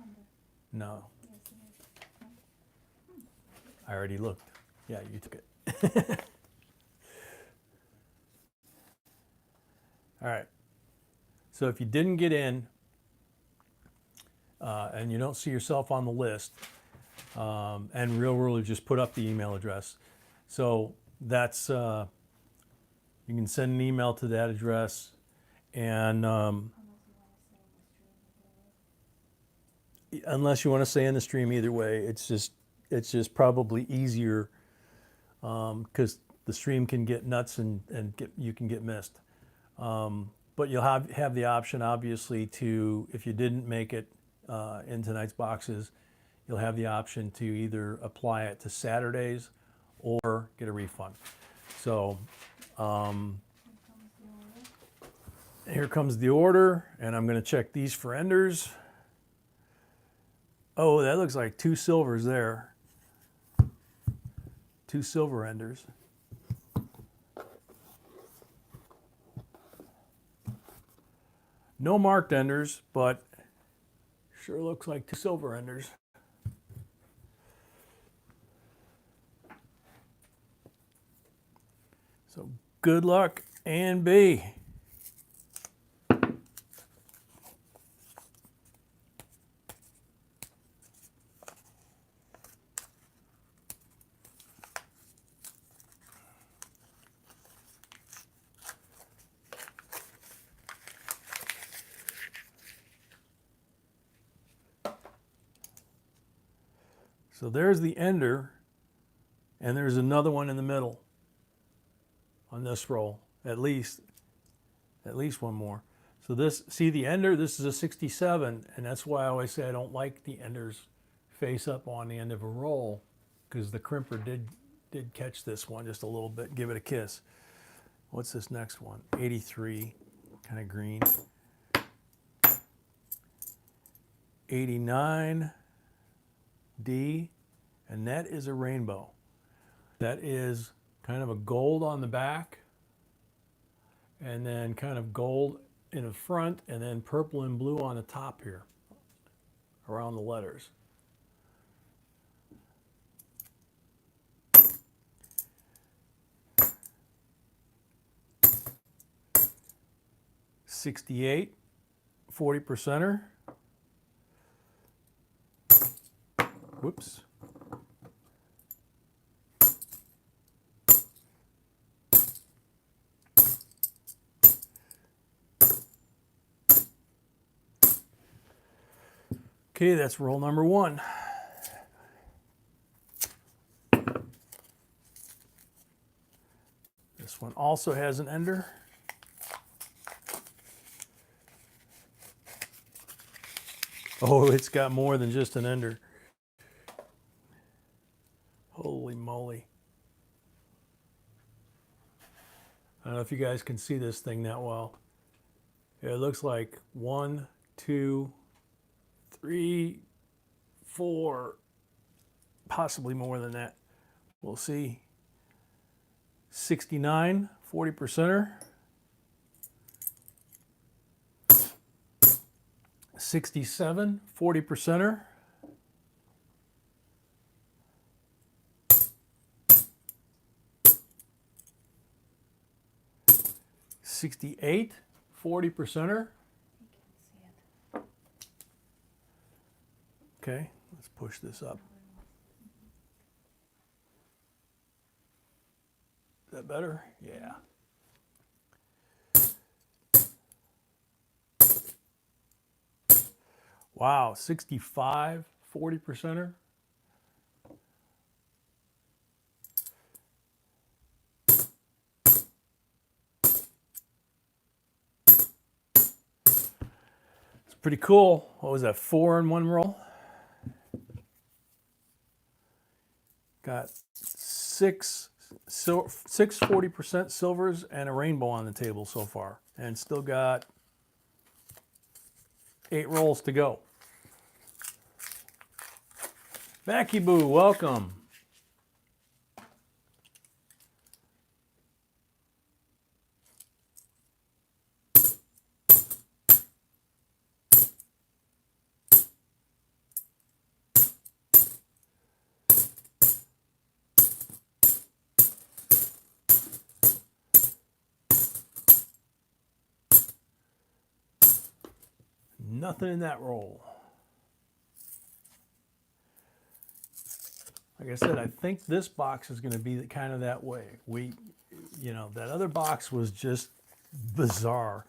Under. No, Yes, it is. I already looked. Yeah, you took it. So if you didn't get in and you don't see yourself on the list, and Real Ruler just put up the email address. So that's, you can send an email to that address, and unless you want to stay in the stream either way, it's just probably easier because the stream can get nuts and you can get missed. But you'll have the option, obviously, to, if you didn't make it in tonight's boxes, you'll have the option to either apply it to Saturdays or get a refund. So here comes the order, and I'm going to check these for enders. Oh, that looks like 2 silvers there. 2 silver enders. No marked enders, but sure looks like 2 silver enders. So good luck, and B. So there's the ender, and there's another one in the middle on this roll, at least one more. So this, see the ender, this is a 67, and that's why I always say I don't like the enders face up on the end of a roll, because the crimper did catch this one just a little bit, give it a kiss. What's this next one? 83, kind of green. 89. D, and that is a rainbow. That is kind of a gold on the back, and then kind of gold in the front, and then purple and blue on the top here, around the letters. $68, 40%er. Whoops. Okay, that's roll number 1. This one also has an ender. Oh, it's got more than just an ender. Holy moly. I don't know if you guys can see this thing that well. It looks like 1, 2, 3, 4, possibly more than that. We'll see. 69, 40%er. 67, 40%er. 68, 40%er. Okay, let's push this up. Is that better? Yeah. Wow, 65, 40%er. It's pretty cool. What was that, 4 in one roll? Got six 40% silvers and a rainbow on the table so far, and still got 8 rolls to go. Mackie Boo, welcome. Nothing in that roll. Like I said, I think this box is going to be kind of that way. You know, that other box was just bizarre.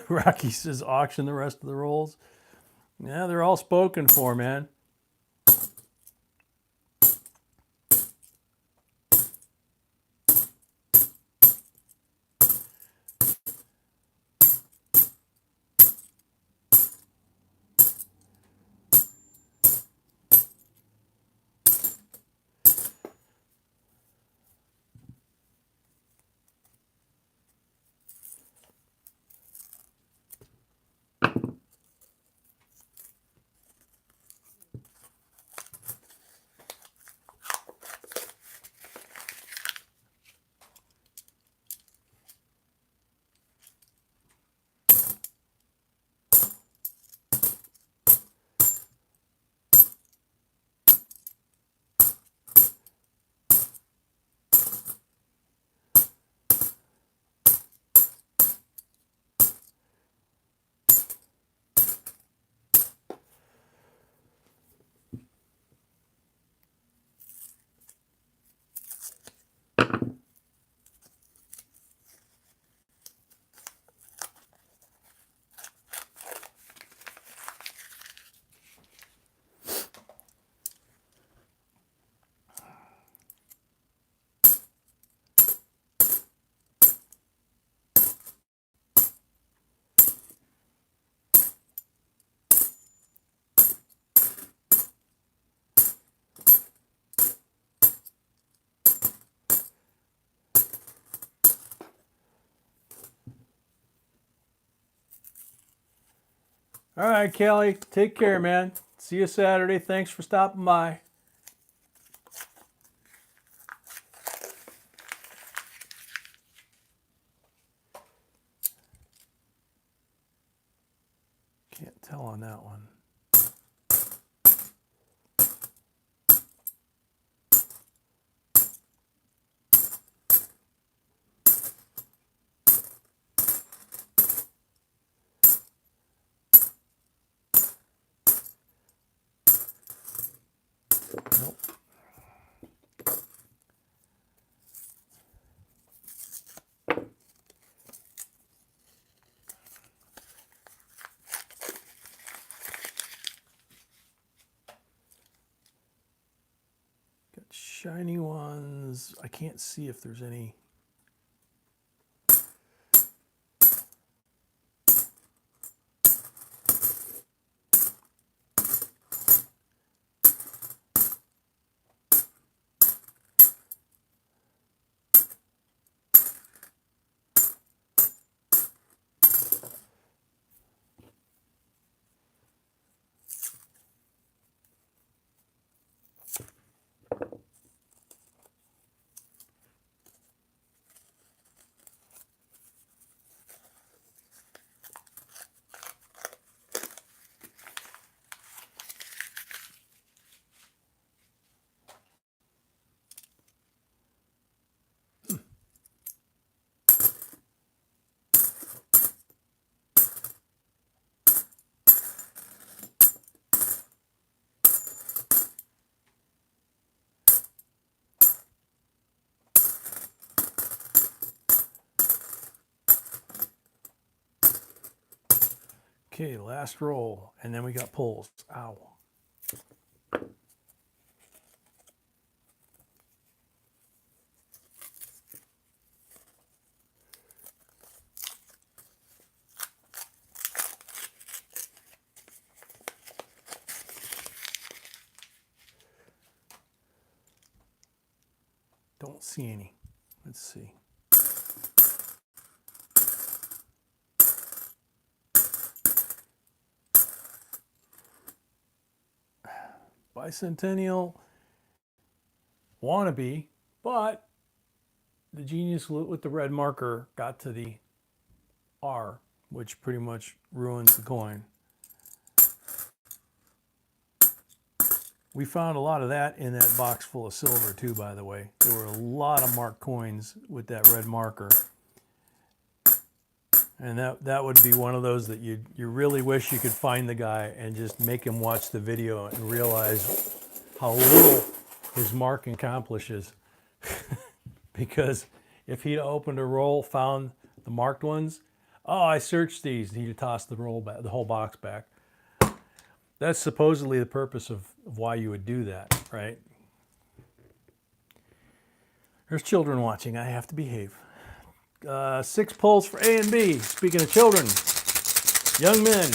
Rocky says auction the rest of the rolls. Yeah, they're all spoken for, man. All right, Kelly, take care, man. See you Saturday. Thanks for stopping by. Can't tell on that one. Nope. Got shiny ones. I can't see if there's any. Okay, last roll, and then we got pulls. Ow. Don't see any. Let's see. Bicentennial wannabe, but the genius with the red marker got to the R, which pretty much ruins the coin. We found a lot of that in that box full of silver too, by the way. There were a lot of marked coins with that red marker. And that would be one of those that you really wish you could find the guy and just make him watch the video and realize how little his marking accomplishes. Because if he'd opened a roll, found the marked ones, oh, I searched these, and he'd toss the roll back, the whole box back. That's supposedly the purpose of why you would do that, right? There's children watching. I have to behave. 6 pulls for A and B. Speaking of children, young men.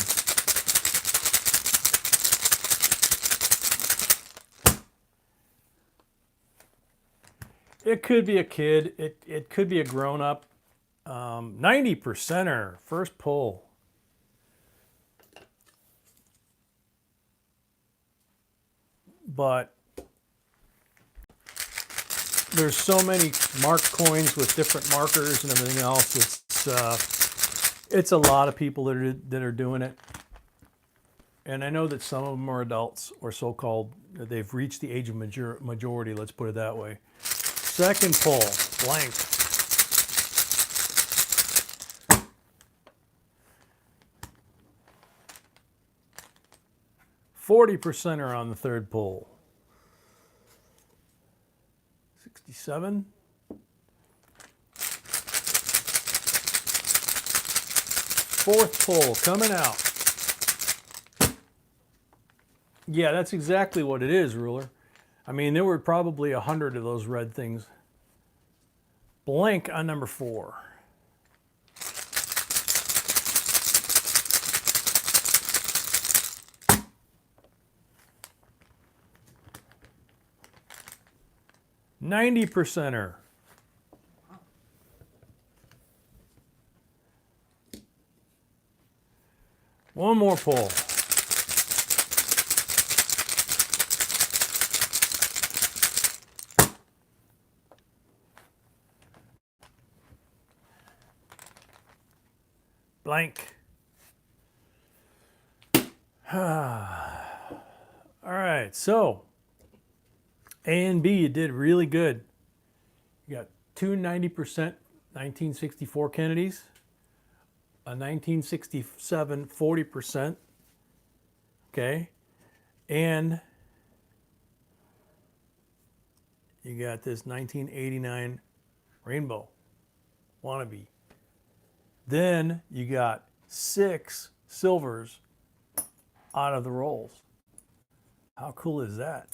It could be a kid. It could be a grown-up. 90%er, first pull. But there's so many marked coins with different markers and everything else. It's a lot of people that are doing it. And I know that some of them are adults or so-called, they've reached the age of majority, let's put it that way. Second pull, blank. %er on the third pull. 67. Fourth pull coming out. Yeah, that's exactly what it is, Ruler. I mean, there were probably 100 of those red things. Blank on number 4. %er. One more pull. Blank. All right, so A and B, you did really good. You got 2 90% 1964 Kennedys, a 1967 40%, okay, and you got this 1989 Rainbow Wannabe. Then you got 6 silvers out of the rolls. How cool is that?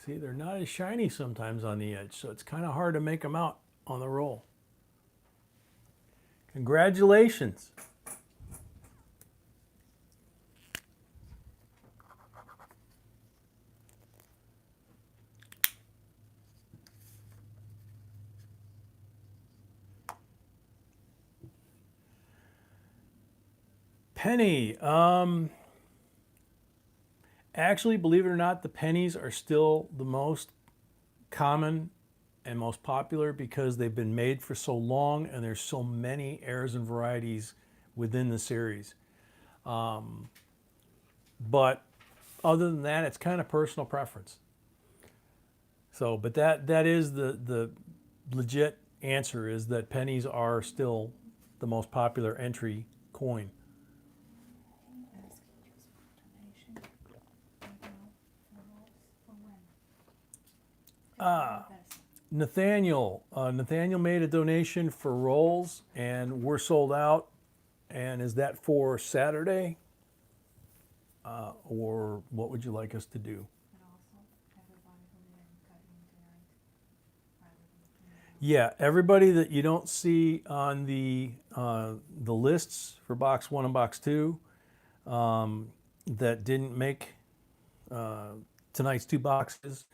See, they're not as shiny sometimes on the edge, so it's kind of hard to make them out on the roll. Congratulations. Penny. Actually, believe it or not, the pennies are still the most common and most popular because they've been made for so long and there's so many heirs and varieties within the series. But other than that, it's kind of personal preference. So, but that is the legit answer, is that pennies are still the most popular entry coin. Nathaniel made a donation for rolls and we're sold out. And is that for Saturday? Or what would you like us to do? Yeah, everybody that you don't see on the lists for box 1 and box 2 that didn't make tonight's 2 boxes,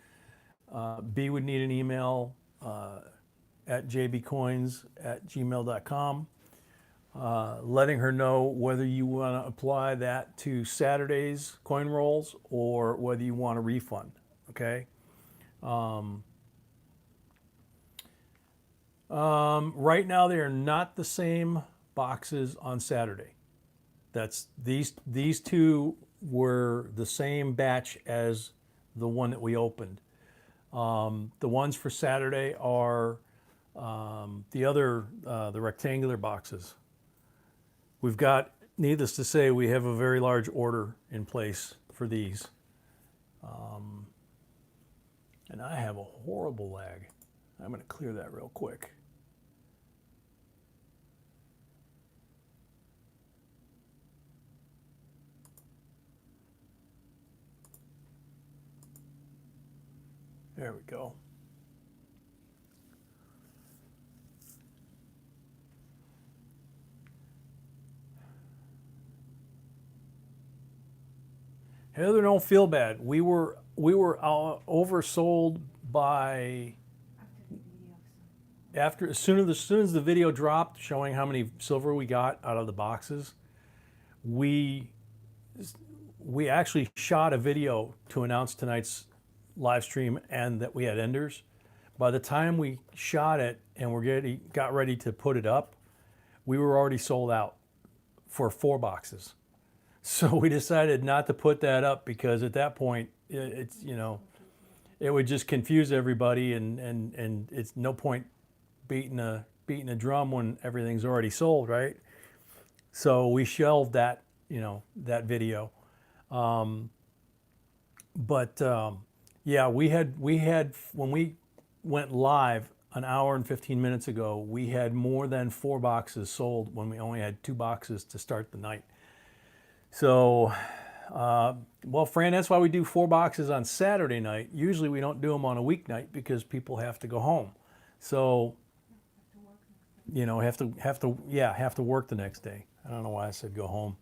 B would need an email at jbcoins@gmail.com letting her know whether you want to apply that to Saturday's coin rolls or whether you want a refund, okay? Right now they are not the same boxes on Saturday. That's these two were the same batch as the one that we opened. The ones for Saturday are the rectangular boxes. We've got, needless to say, we have a very large order in place for these. And I have a horrible lag. I'm going to clear that real quick. There we go. Heather, don't feel bad. We were oversold by as soon as the video dropped showing how many silver we got out of the boxes. We actually shot a video to announce tonight's live stream and that we had enders. By the time we shot it and got ready to put it up, we were already sold out for 4 boxes. So we decided not to put that up because at that point it would just confuse everybody and it's no point beating a drum when everything's already sold, right? So we shelved that that video. Yeah, we had when we went live an hour and 15 minutes ago, we had more than 4 boxes sold when we only had 2 boxes to start the night. So, well, Fran, that's why we do 4 boxes on Saturday night. Usually we don't do them on a weeknight because people have to go home. So, have to work the next day. I don't know why I said go home.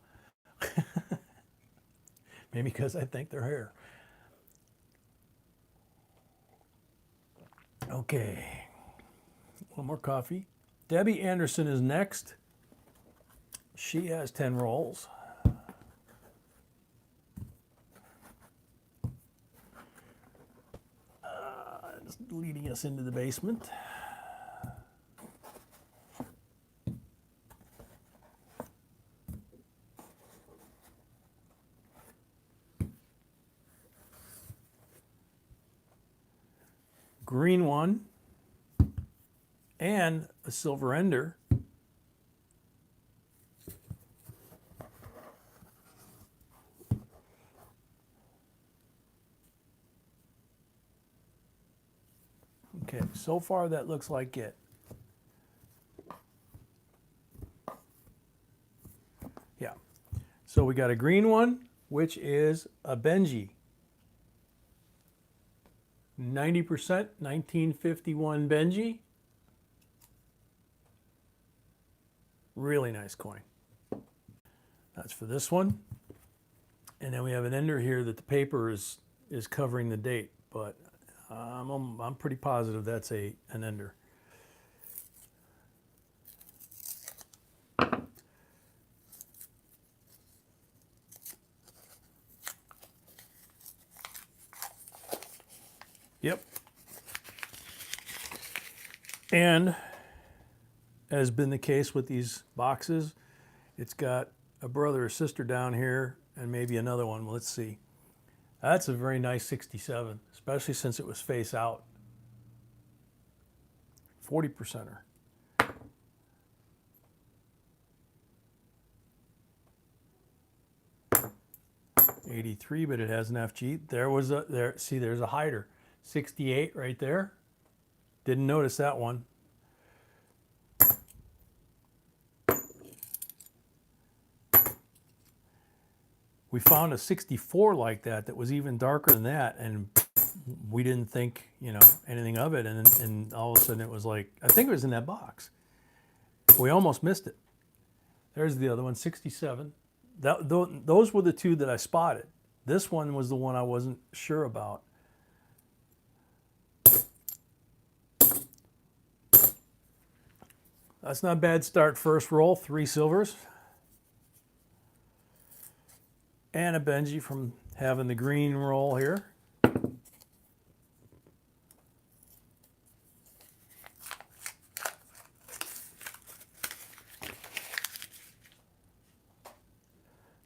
Maybe because I think they're here. Okay, one more coffee. Debbie Anderson is next. She has 10 rolls. Just leading us into the basement. Green one and a silver ender. Okay, so far that looks like it. Yeah, so we got a green one, which is a Benji. 90%, 1951 Benji. Really nice coin. That's for this one. And then we have an ender here that the paper is covering the date, but I'm pretty positive that's an ender. Yep. And as has been the case with these boxes, it's got a brother or sister down here and maybe another one. Let's see. That's a very nice 67, especially since it was face out. 40%er. 83, but it has an FG. There's a hider. 68 right there. Didn't notice that one. We found a 64 like that was even darker than that, and we didn't think, anything of it. And all of a sudden it was like, I think it was in that box. We almost missed it. There's the other one, 67. Those were the 2 that I spotted. This one was the one I wasn't sure about. That's not a bad start. First roll, 3 silvers. And a Benji from having the green roll here.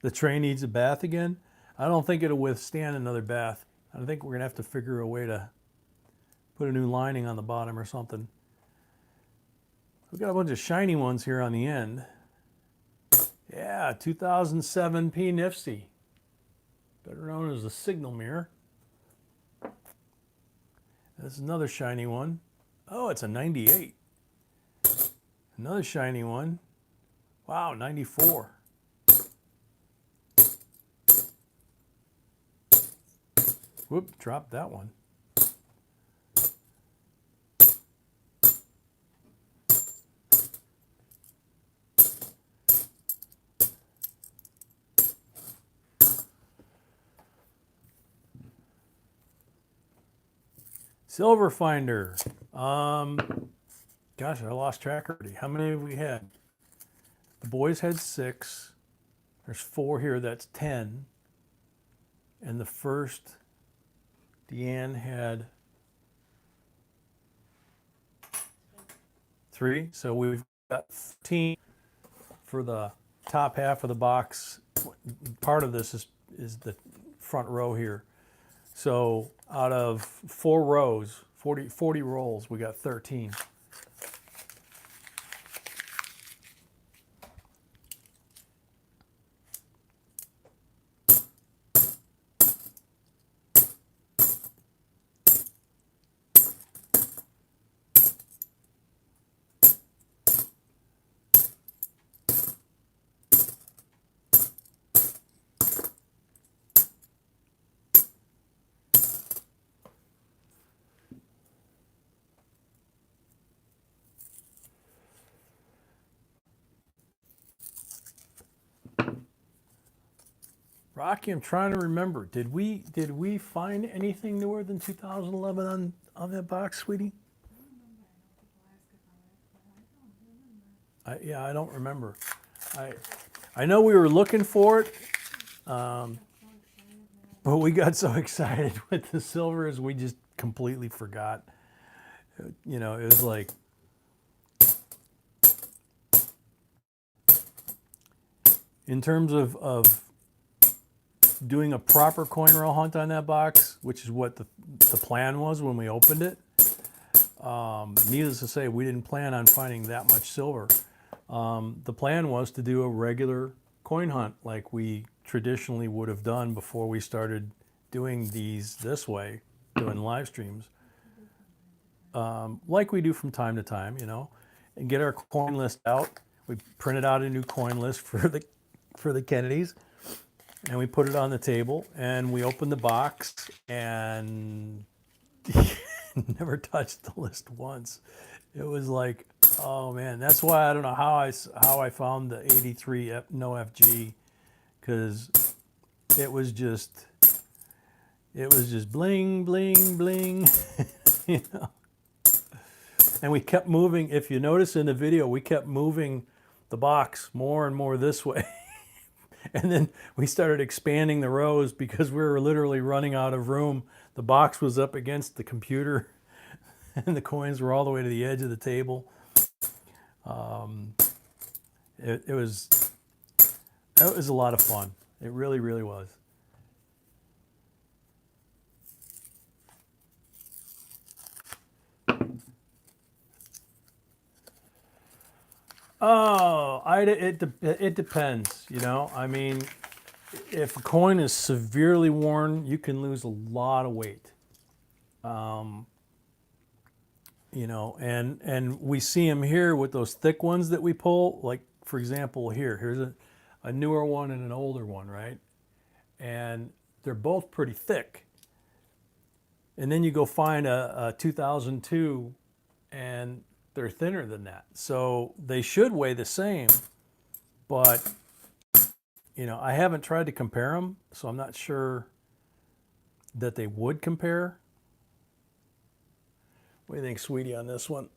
The tray needs a bath again. I don't think it'll withstand another bath. I think we're gonna have to figure a way to put a new lining on the bottom or something. We've got a bunch of shiny ones here on the end. Yeah, 2007 P Nifty, better known as the signal mirror. This is another shiny one. Oh, it's a 98. Another shiny one. Wow, 94. Whoop, dropped that one. Silver Finder. Gosh, I lost track already. How many have we had? The boys had 6. There's 4 here. That's 10. And the first, Deanne had 3. So we've got 15 for the top half of the box. Part of this is the front row here. So out of 4 rows, 40 rolls, we got 13. Rocky, I'm trying to remember. Did we find anything newer than 2011 on that box, sweetie? Yeah, I don't remember. I know we were looking for it, but we got so excited with the silvers we just completely forgot. You know, it was like in terms of doing a proper coin roll hunt on that box, which is what the plan was when we opened it. Needless to say, we didn't plan on finding that much silver. The plan was to do a regular coin hunt like we traditionally would have done before we started doing these this way, doing live streams. Like we do from time to time, you know, and get our coin list out. We printed out a new coin list for the Kennedys. And we put it on the table, and we opened the box, and never touched the list once. It was like, oh man, that's why I don't know how I found the 83 no FG, because it was just bling bling bling, you know. And we kept moving. If you notice in the video, we kept moving the box more and more this way. And then we started expanding the rows because we were literally running out of room. The box was up against the computer and the coins were all the way to the edge of the table. It was a lot of fun. It really, really was. Oh, it depends, you know. I mean, if a coin is severely worn, you can lose a lot of weight. You know, and we see them here with those thick ones that we pull. Like, for example, here's a newer one and an older one, right? And they're both pretty thick. And then you go find a 2002 and they're thinner than that. So they should weigh the same, but you know, I haven't tried to compare them, so I'm not sure that they would compare. What do you think, sweetie, on this one?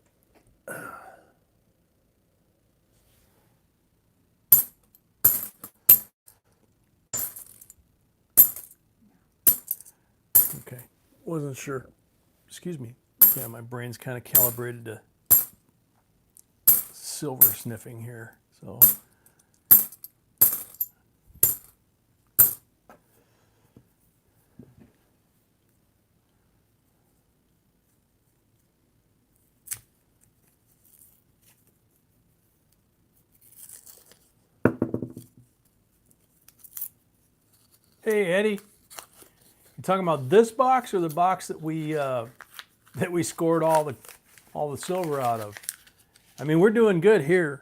Okay, wasn't sure. Excuse me. Yeah, my brain's kind of calibrated to silver sniffing here, so. Hey, Eddie, you talking about this box or the box that we scored all the silver out of? I mean, we're doing good here.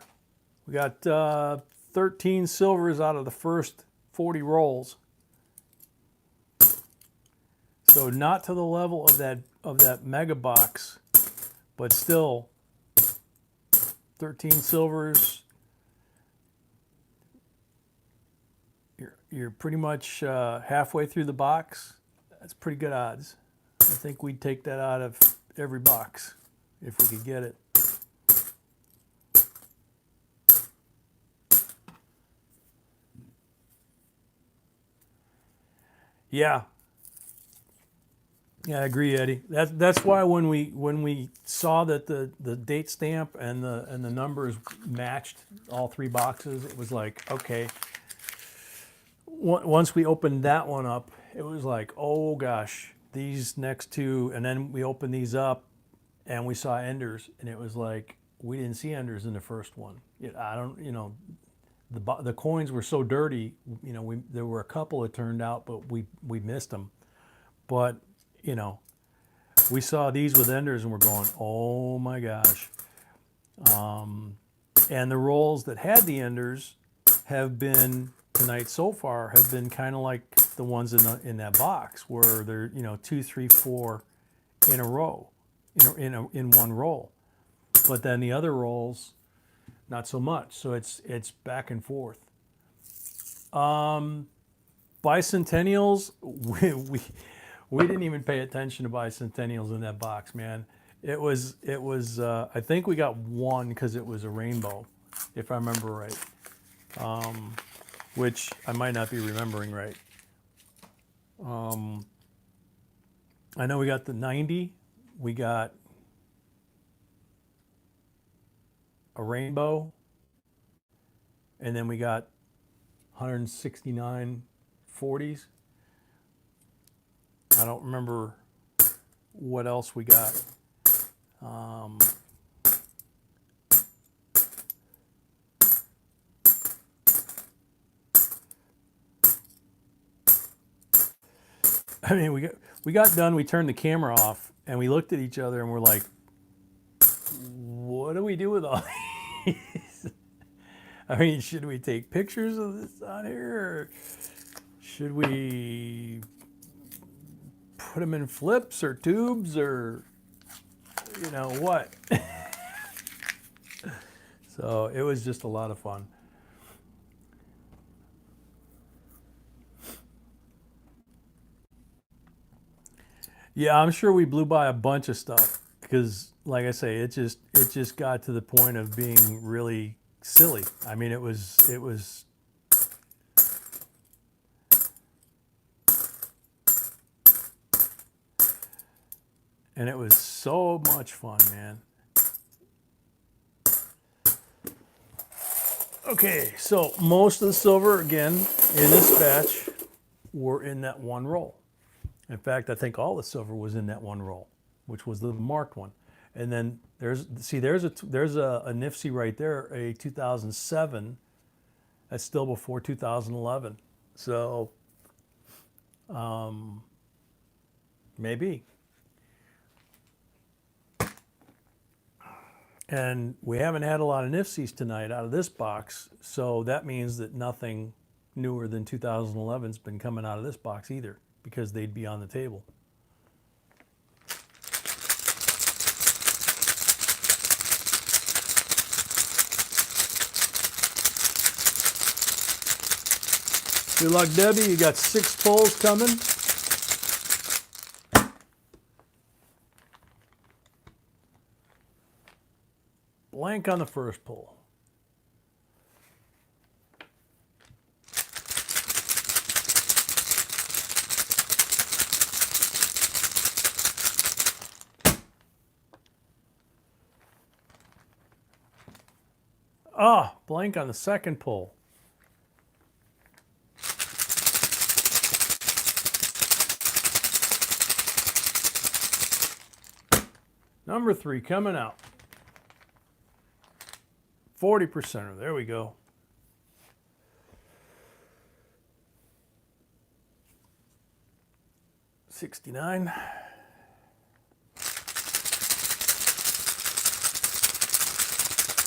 We got 13 silvers out of the first 40 rolls. So not to the level of that mega box, but still 13 silvers. You're pretty much halfway through the box. That's pretty good odds. I think we'd take that out of every box if we could get it. Yeah. Yeah, I agree, Eddie. That's why when we saw that the date stamp and the numbers matched all three boxes, it was like, okay. Once we opened that one up, it was like, oh gosh, these next two, and then we opened these up and we saw enders, and it was like, we didn't see enders in the first one. I don't, the coins were so dirty, there were a couple that turned out, but we missed them. But, we saw these with enders and we're going, oh my gosh. And the rolls that had the enders have been, tonight so far, have been kind of like the ones in that box where they're 2, 3, 4 in a row, in one roll. But then the other rolls, not so much. So it's back and forth. Bicentennials, we didn't even pay attention to bicentennials in that box, man. It was I think we got one because it was a rainbow, if I remember right. Which I might not be remembering right. I know we got the 90, we got a rainbow, and then we got 169 40s. I don't remember what else we got. I mean, we got done, we turned the camera off, and we looked at each other and we're like, what do we do with all these? I mean, should we take pictures of this on here, or should we put them in flips or tubes, or what? So it was just a lot of fun. Yeah, I'm sure we blew by a bunch of stuff because, like I say, it just got to the point of being really silly. I mean, it was and it was so much fun, man. Okay, so most of the silver, again, in this batch were in that one roll. In fact, I think all the silver was in that one roll, which was the marked one. And then there's a NIFC right there, a 2007. That's still before 2011. So maybe. And we haven't had a lot of NIFCs tonight out of this box, so that means that nothing newer than 2011's been coming out of this box either, because they'd be on the table. Good luck, Debbie. You got 6 pulls coming. Blank on the first pull. Ah, blank on the second pull. Number 3 coming out. 40%er, there we go. 69.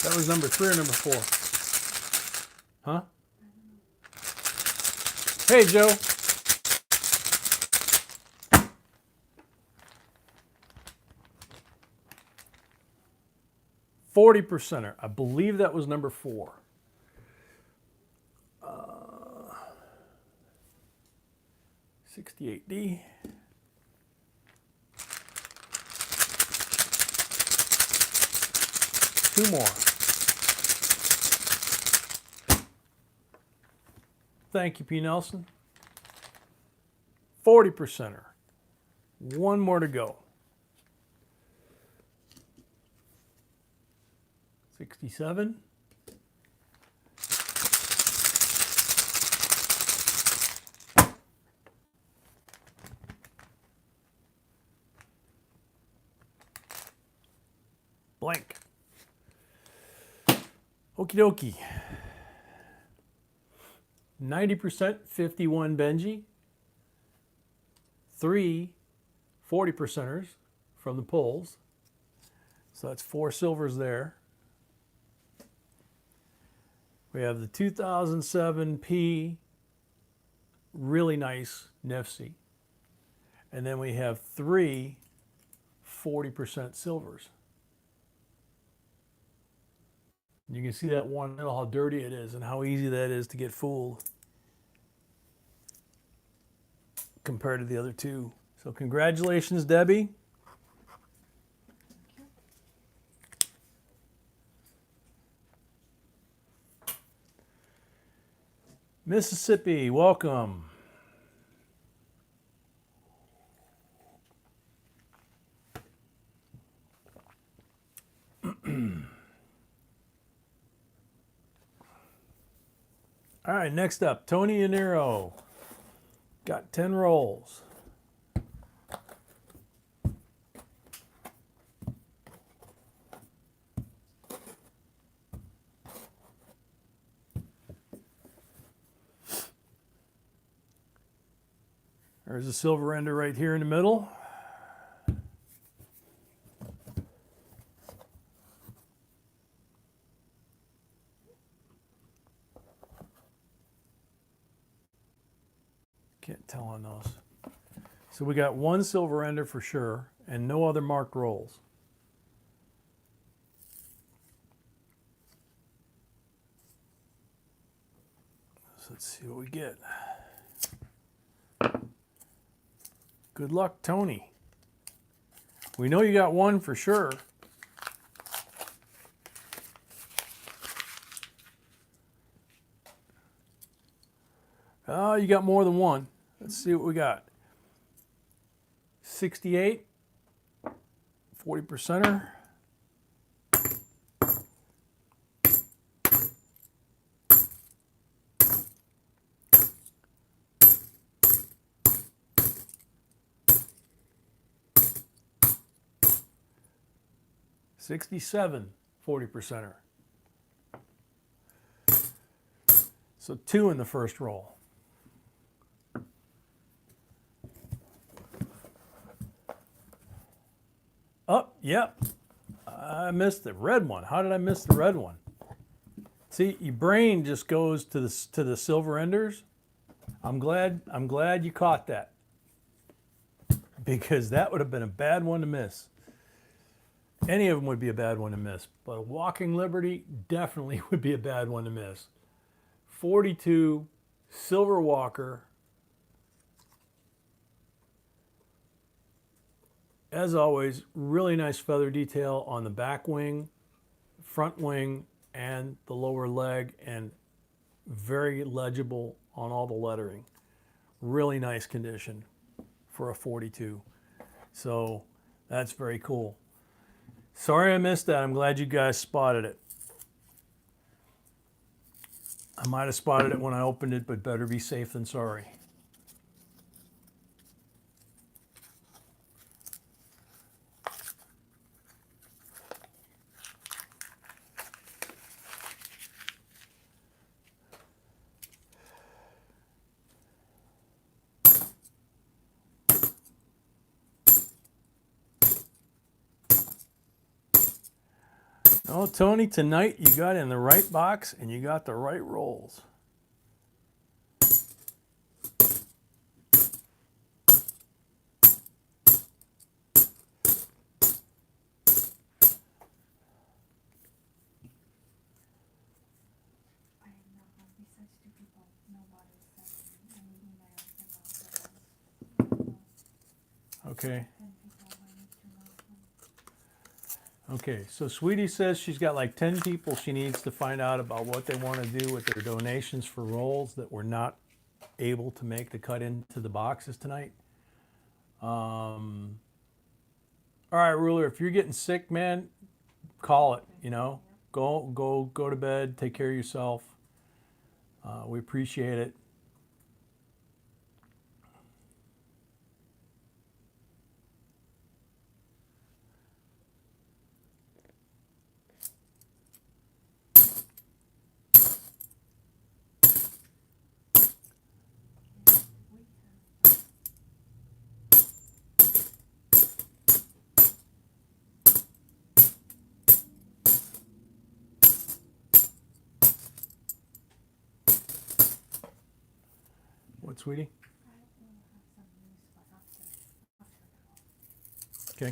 That was number 3 or number 4? Huh? Hey, Joe. $40%er. I believe that was number 4. 68D. Two more. Thank you, P. Nelson. 40%er. One more to go. 67. Blank. Okie dokie. 90%, 51 Benji. 3 40%ers from the pulls. So that's 4 silvers there. We have the 2007 P, really nice Nifty. And then we have 3 40% silvers. You can see that one middle, how dirty it is and how easy that is to get fooled compared to the other 2. So congratulations, Debbie. Mississippi, welcome. All right, next up, Tony Yaniro. Got 10 rolls. There's a silver ender right here in the middle. Can't tell on those. So we got 1 silver ender for sure and no other marked rolls. So let's see what we get. Good luck, Tony. We know you got 1 for sure. Oh, you got more than 1. Let's see what we got. 68, 40%er. $67, 40%er. So 2 in the first roll. Oh, yep. I missed the red one. How did I miss the red one? See, your brain just goes to the silver enders. I'm glad you caught that, because that would have been a bad one to miss. Any of them would be a bad one to miss, but a Walking Liberty definitely would be a bad one to miss. 42 Silver Walker. As always, really nice feather detail on the back wing, front wing, and the lower leg, and very legible on all the lettering. Really nice condition for a 42. So that's very cool. Sorry I missed that. I'm glad you guys spotted it. I might have spotted it when I opened it, but better be safe than sorry. Oh, Tony, tonight you got in the right box and you got the right rolls. I am not, besides two people, nobody is sending any emails about the ones. Okay. 10 people I need to know from. Okay, so Sweetie says she's got like 10 people she needs to find out about what they want to do with their donations for rolls that we're not able to make the cut into the boxes tonight. All right, Ruler, if you're getting sick, man, call it, you know. Go to bed, take care of yourself. We appreciate it. What, Sweetie? I will have some news, but after Okay.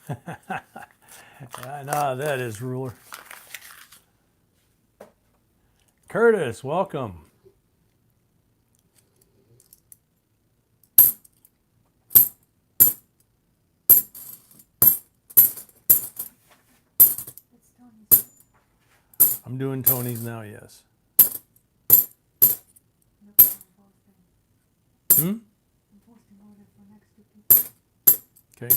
I know that is, Ruler. Curtis, welcome. it's Tony's. I'm doing Tony's now, yes. Look, I'm posting. Hmm? I'm posting order for next two people. Okay.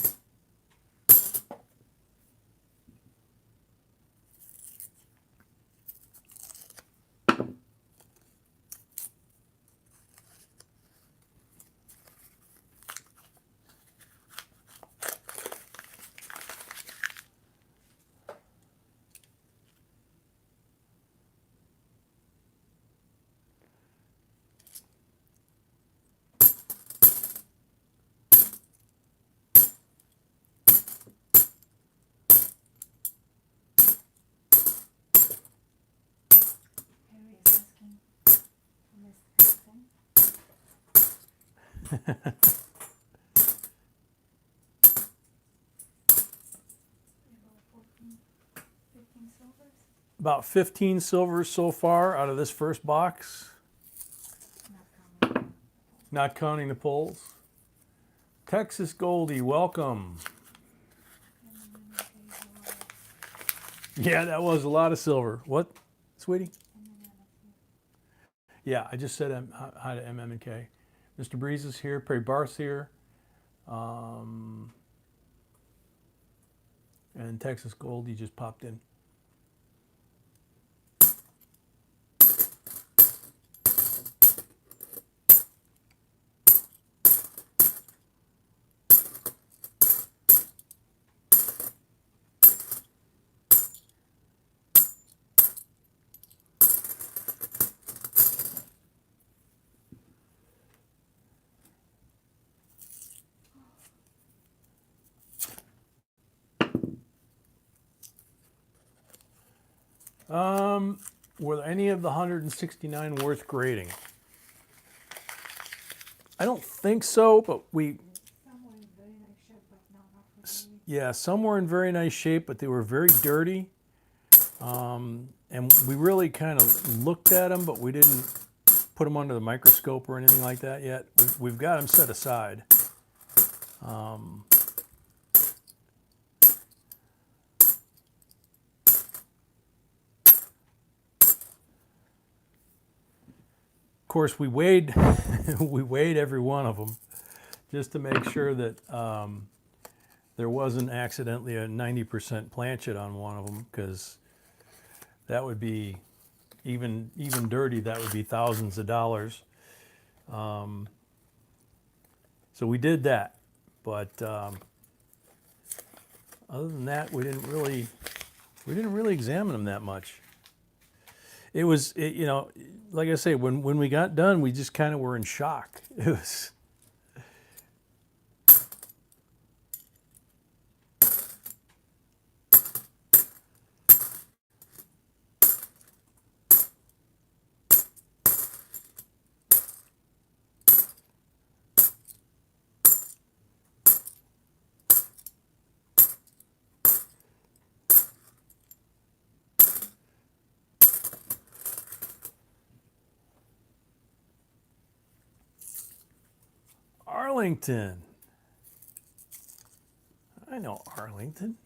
Harry is asking to list everything. About 14, 15 silvers. About 15 silvers so far out of this first box, Not counting. not counting the pulls. Texas Goldie, welcome. And then Yeah, that was a lot of silver. What, sweetie? and then Yeah, I just said hi to MM and K. Mr. Breeze is here. Perry Barth's here. And Texas Goldie just popped in. Were any of the 169 worth grading? I don't think so, but somewhere in very nice shape, but not for me. yeah, some were in very nice shape, but they were very dirty. And we really kind of looked at them, but we didn't put them under the microscope or anything like that yet. We've got them set aside. course, we weighed we weighed every one of them just to make sure that there wasn't accidentally a 90% planchet on one of them, because that would be even dirty. That would be thousands of dollars. So we did that, but other than that, we didn't really examine them that much. It was, you know, like I say, when we got done, we just kind of were in shock. It was. Arlington. I know Arlington.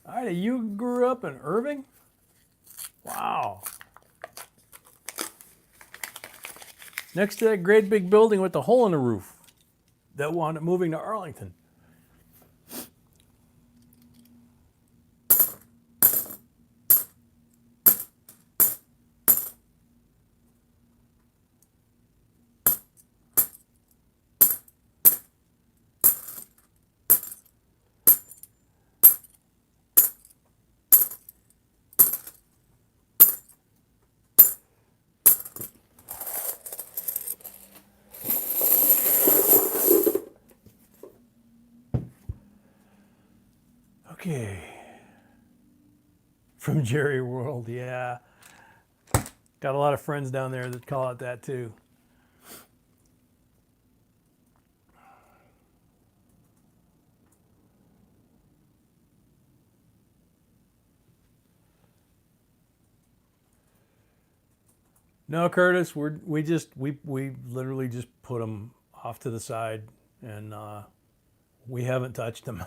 Ida, you grew up in Irving? Wow. Next to that great big building with the hole in the roof that wound up moving to Arlington. Okay. From Jerry World, yeah. Got a lot of friends down there that call it that too. No, Curtis, we literally just put them off to the side, and we haven't touched them.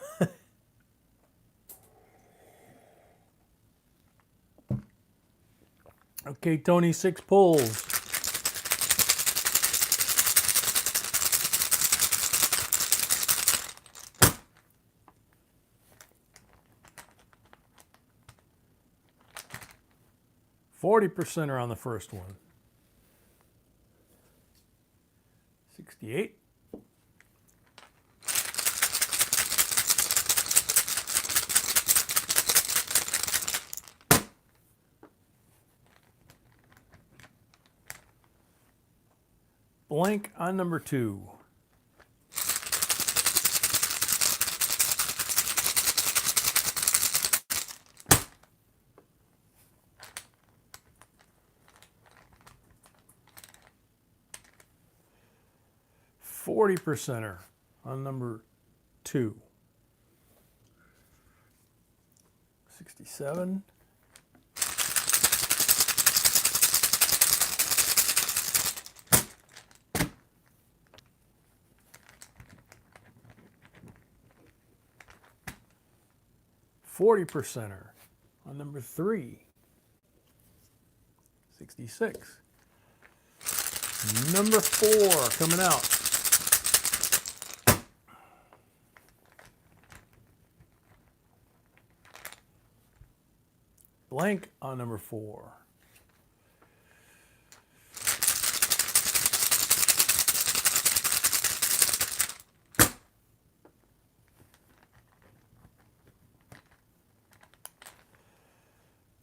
Okay, Tony, 6 pulls. %40 on the first one. 68. Blank on number 2. %40 on number 2. 67. %40 on number 3. 66. Number 4 coming out. Blank on number 4.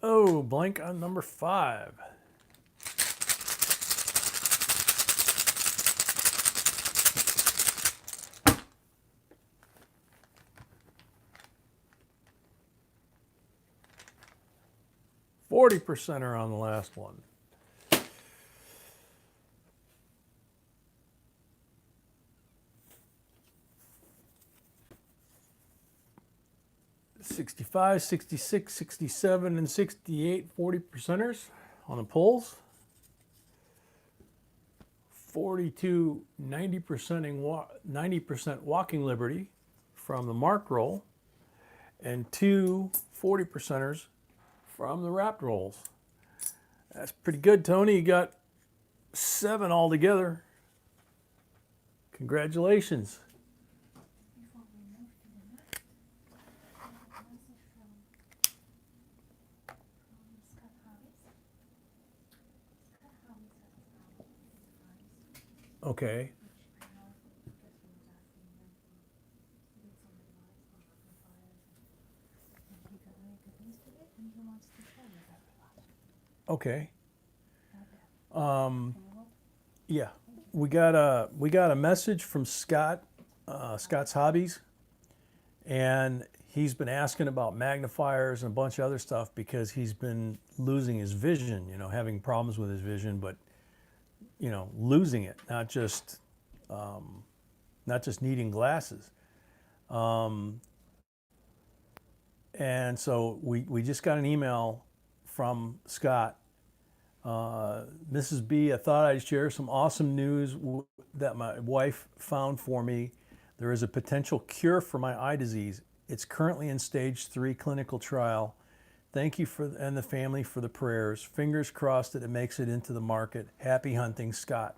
Oh, blank on number 5. %40 on the last one. $65, $66, $67, and $68, 40%ers on the pulls. 42, 90% walking liberty from the mark roll. and 2 40%ers from the wrapped rolls. That's pretty good, Tony. You got 7 altogether. Congratulations. Before we move to the next, I have a message from Scott Harris. Scott Harris has advice, Okay. which I know because he was asking when he did some advice on amplifiers, and he got very good news to it, and he wants to share with everyone. Okay. Okay. Um, Can you hold? yeah. We got a message from Scott, Scott's Hobbies, and he's been asking about magnifiers and a bunch of other stuff because he's been losing his vision, you know, having problems with his vision, but you know, losing it, not just needing glasses. And so we just got an email from Scott. Mrs. B, I thought I'd share some awesome news that my wife found for me. There is a potential cure for my eye disease. It's currently in stage 3 clinical trial. Thank you and the family for the prayers. Fingers crossed that it makes it into the market. Happy hunting, Scott.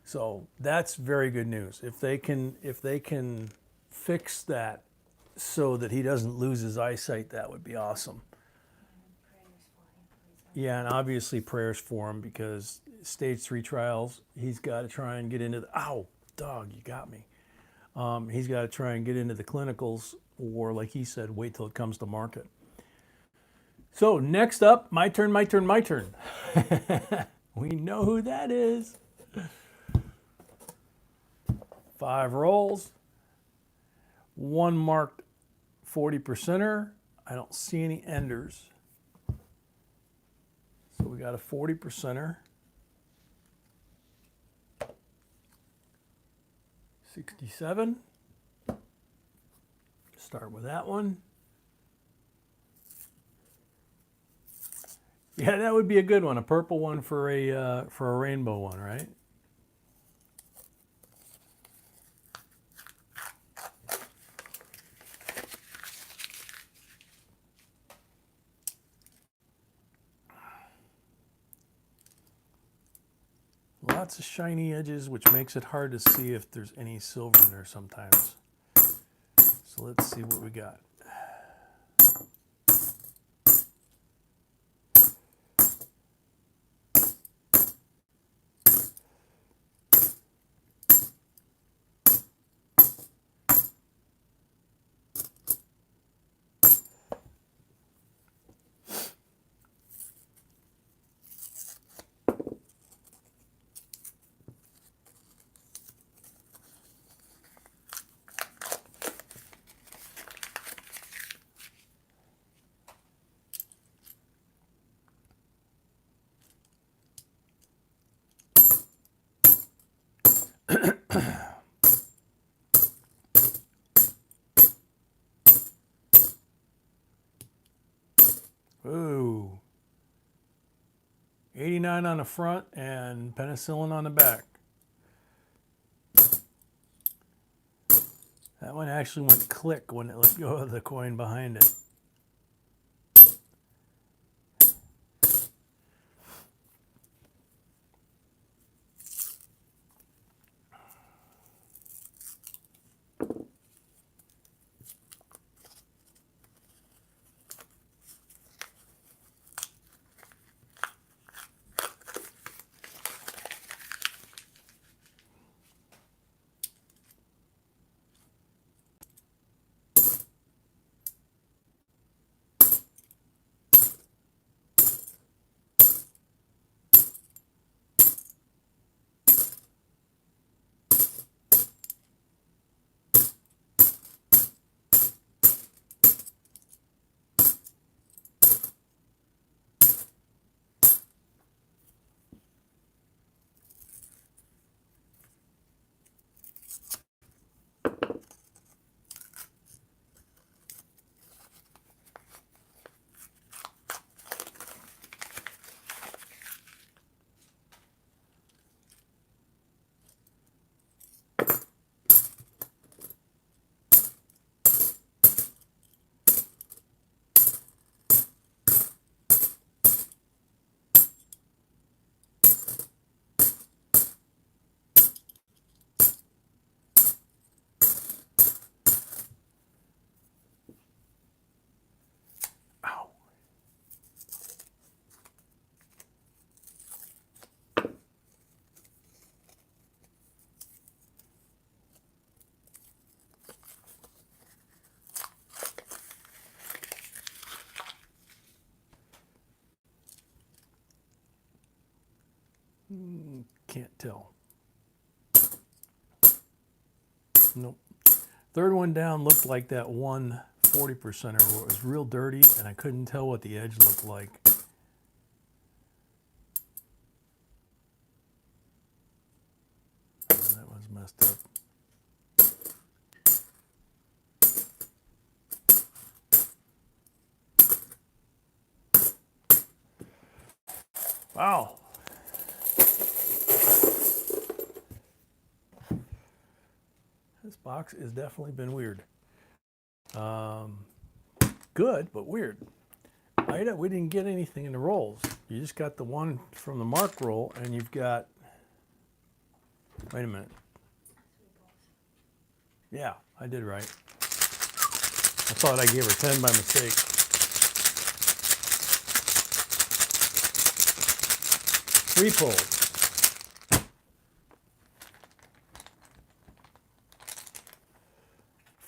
So that's very good news. If they can fix that so that he doesn't lose his eyesight, that would be awesome. Yeah, and obviously prayers for him because stage 3 trials, he's got to try and get into the, ow, dog, you got me. He's got to try and get into the clinicals, or like he said, wait till it comes to market. So next up, my turn. We know who that is. 5 rolls, 1 marked 40%er. I don't see any enders. So we got a 40%er. 67. Start with that one. Yeah, that would be a good one. A purple one for a rainbow one, right? Lots of shiny edges, which makes it hard to see if there's any silver in there sometimes. So let's see what we got. Ooh. 89 on the front and penicillin on the back. That one actually went click when it let go of the coin behind it. Can't tell. Nope. Third one down looked like that one 40%er where it was real dirty and I couldn't tell what the edge looked like. Oh, that one's messed up. Wow. This box has definitely been weird. Good, but weird. Ida, we didn't get anything in the rolls. You just got the one from the mark roll, and you've got, wait a minute. Yeah, I did right. I thought I gave her 10 by mistake. Three pulls.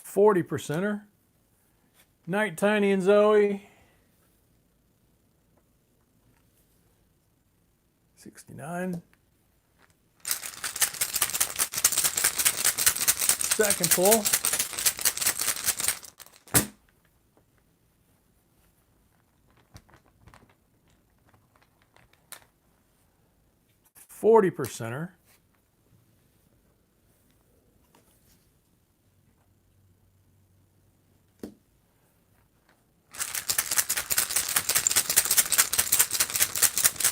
$40%er. Night Tiny and Zoe. 69. Second pull. $40%er.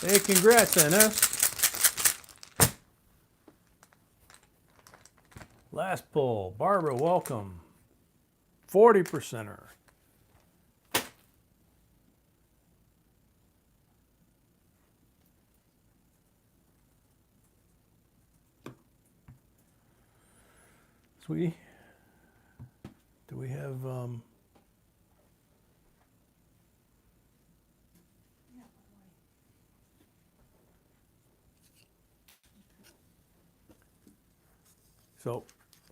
Hey, congrats, NS. Last pull. Barbara, welcome. 40%er. Sweetie, do we have so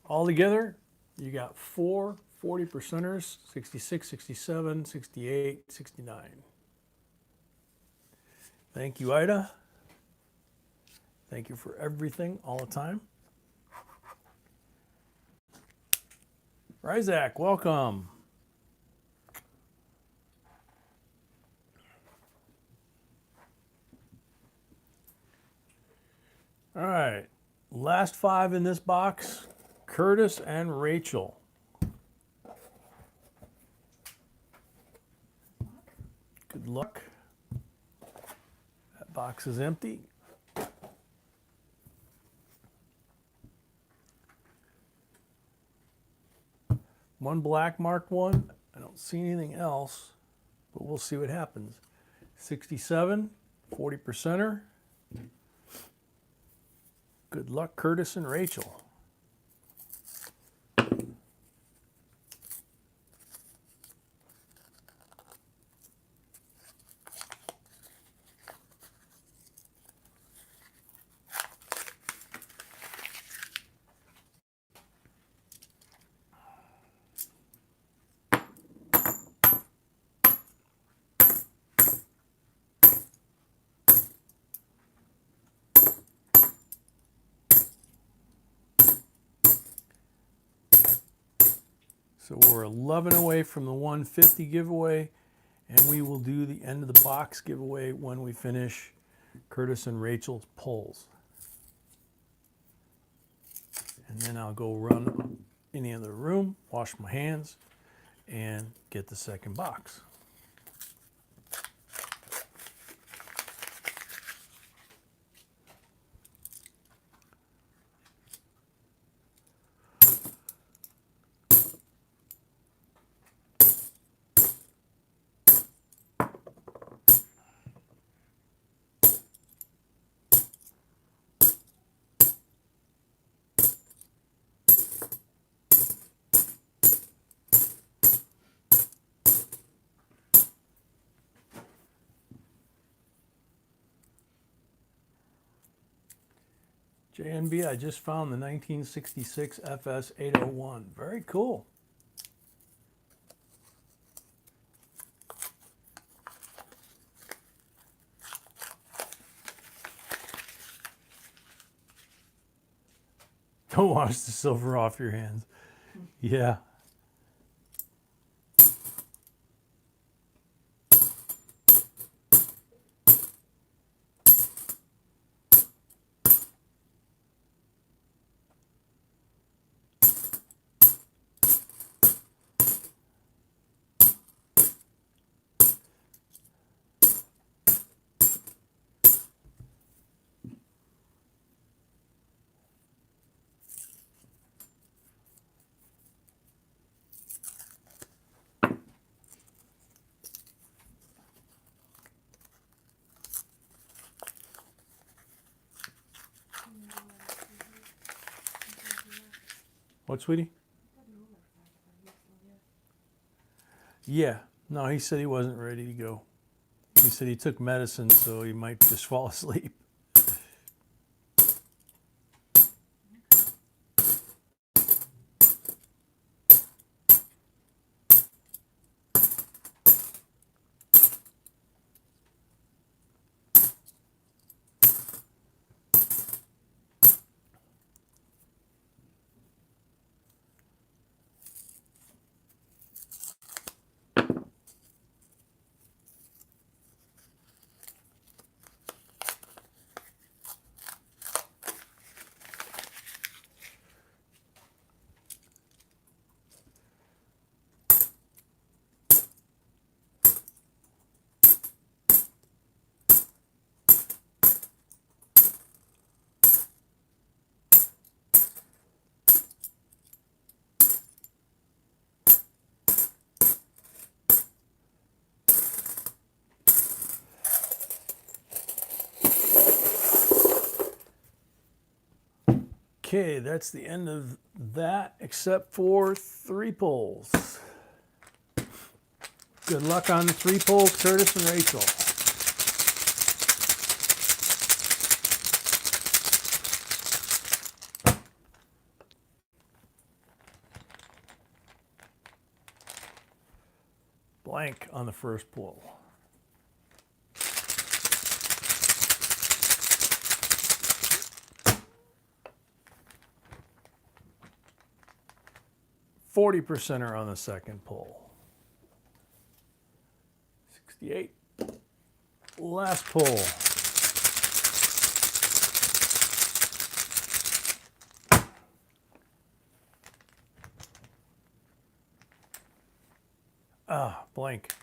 all together, you got 4 40%ers, 66, 67, 68, 69. Thank you, Ida. Thank you for everything all the time. Ryzak, welcome. All right, last 5 in this box, Curtis and Rachel. Good luck. That box is empty. One black marked one. I don't see anything else, but we'll see what happens. 67, 40%er. Good luck, Curtis and Rachel. So we're 11 away from the 150 giveaway, and we will do the end of the box giveaway when we finish Curtis and Rachel's pulls. And then I'll go run in the other room, wash my hands, and get the second box. JNB, I just found the 1966 FS 801. Very cool. Don't wash the silver off your hands. Yeah. What, sweetie? Yeah. No, he said he wasn't ready to go. He said he took medicine, so he might just fall asleep. Okay, that's the end of that, except for 3-pulls. Good luck on the 3-pull, Curtis and Rachel. Blank on the first pull. %er on the second pull. 68. Last pull. Blank.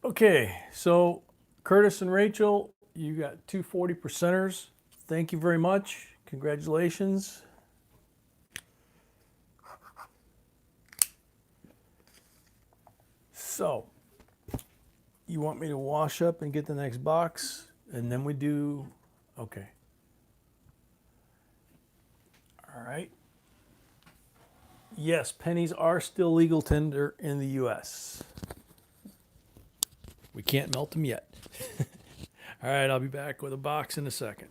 Okay, so Curtis and Rachel, you got 2 40%ers. Thank you very much. Congratulations. So, you want me to wash up and get the next box, and then we do, okay. All right. Yes, pennies are still legal tender in the US. We can't melt them yet. All right, I'll be back with a box in a second.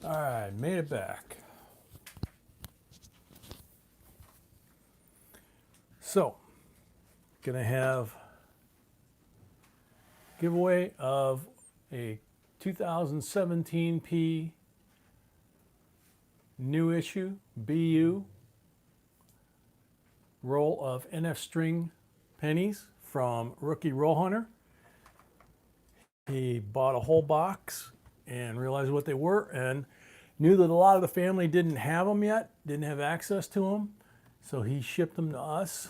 All right, made it back. So, gonna have giveaway of a 2017 P new issue BU roll of NF string pennies from Rookie Roll Hunter. He bought a whole box and realized what they were and knew that a lot of the family didn't have them yet, didn't have access to them. So he shipped them to us.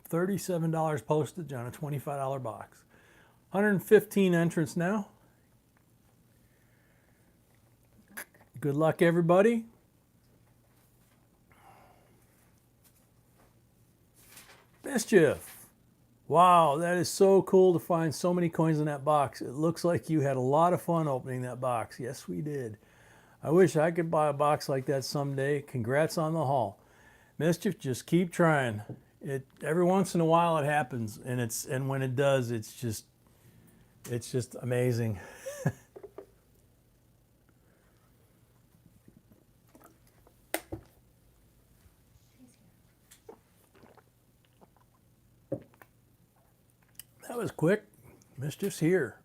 $37 postage on a $25 box. 115 entrants now. Good luck, everybody. Mischief. Wow, that is so cool to find so many coins in that box. It looks like you had a lot of fun opening that box. Yes, we did. I wish I could buy a box like that someday. Congrats on the haul. Mischief, just keep trying. Every once in a while it happens, and when it does, it's just amazing. That was quick. Mischief's here.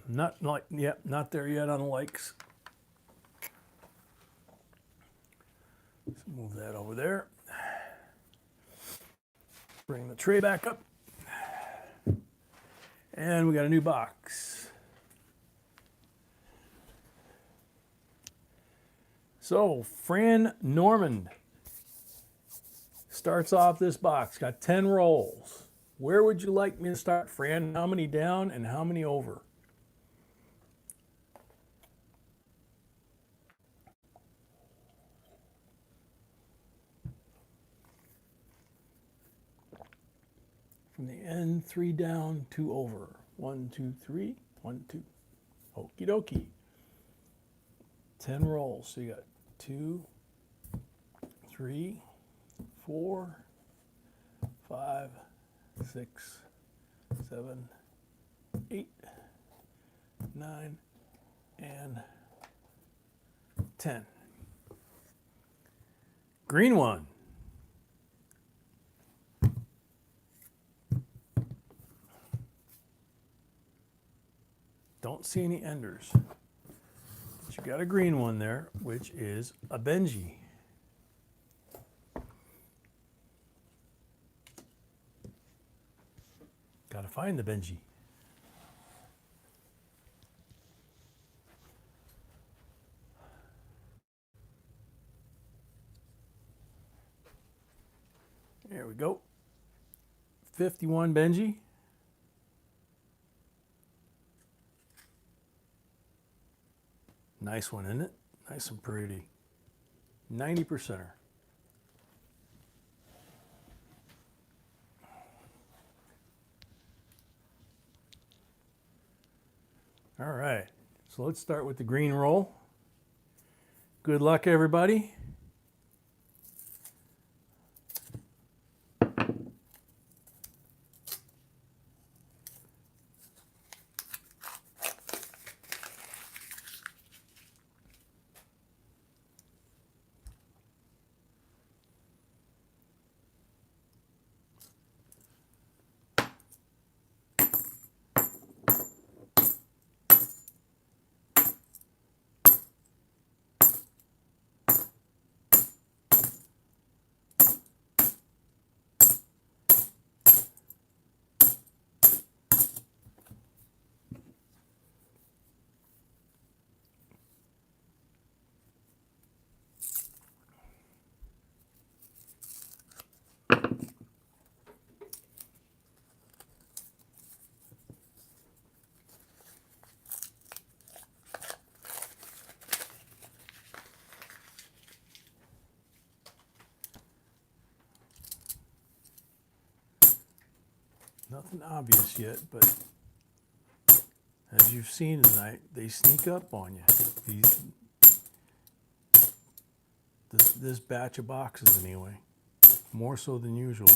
Not there yet on the likes. Let's move that over there. Bring the tray back up. And we got a new box. So, Fran Normand starts off this box. Got 10 rolls. Where would you like me to start, Fran? How many down and how many over? From the end, 3 down, 2 over. 1, 2, 3, 1, 2. Okie dokie. 10 rolls. So you got 2, 3, 4, 5, 6, 7, 8, 9, and 10. Green one. Don't see any enders. But you got a green one there, which is a Benji. Gotta find the Benji. There we go. 51 Benji. Nice one, isn't it? Nice and pretty. 90%er. All right, so let's start with the green roll. Good luck, everybody. Nothing obvious yet, but as you've seen tonight, they sneak up on you. This batch of boxes anyway, more so than usual.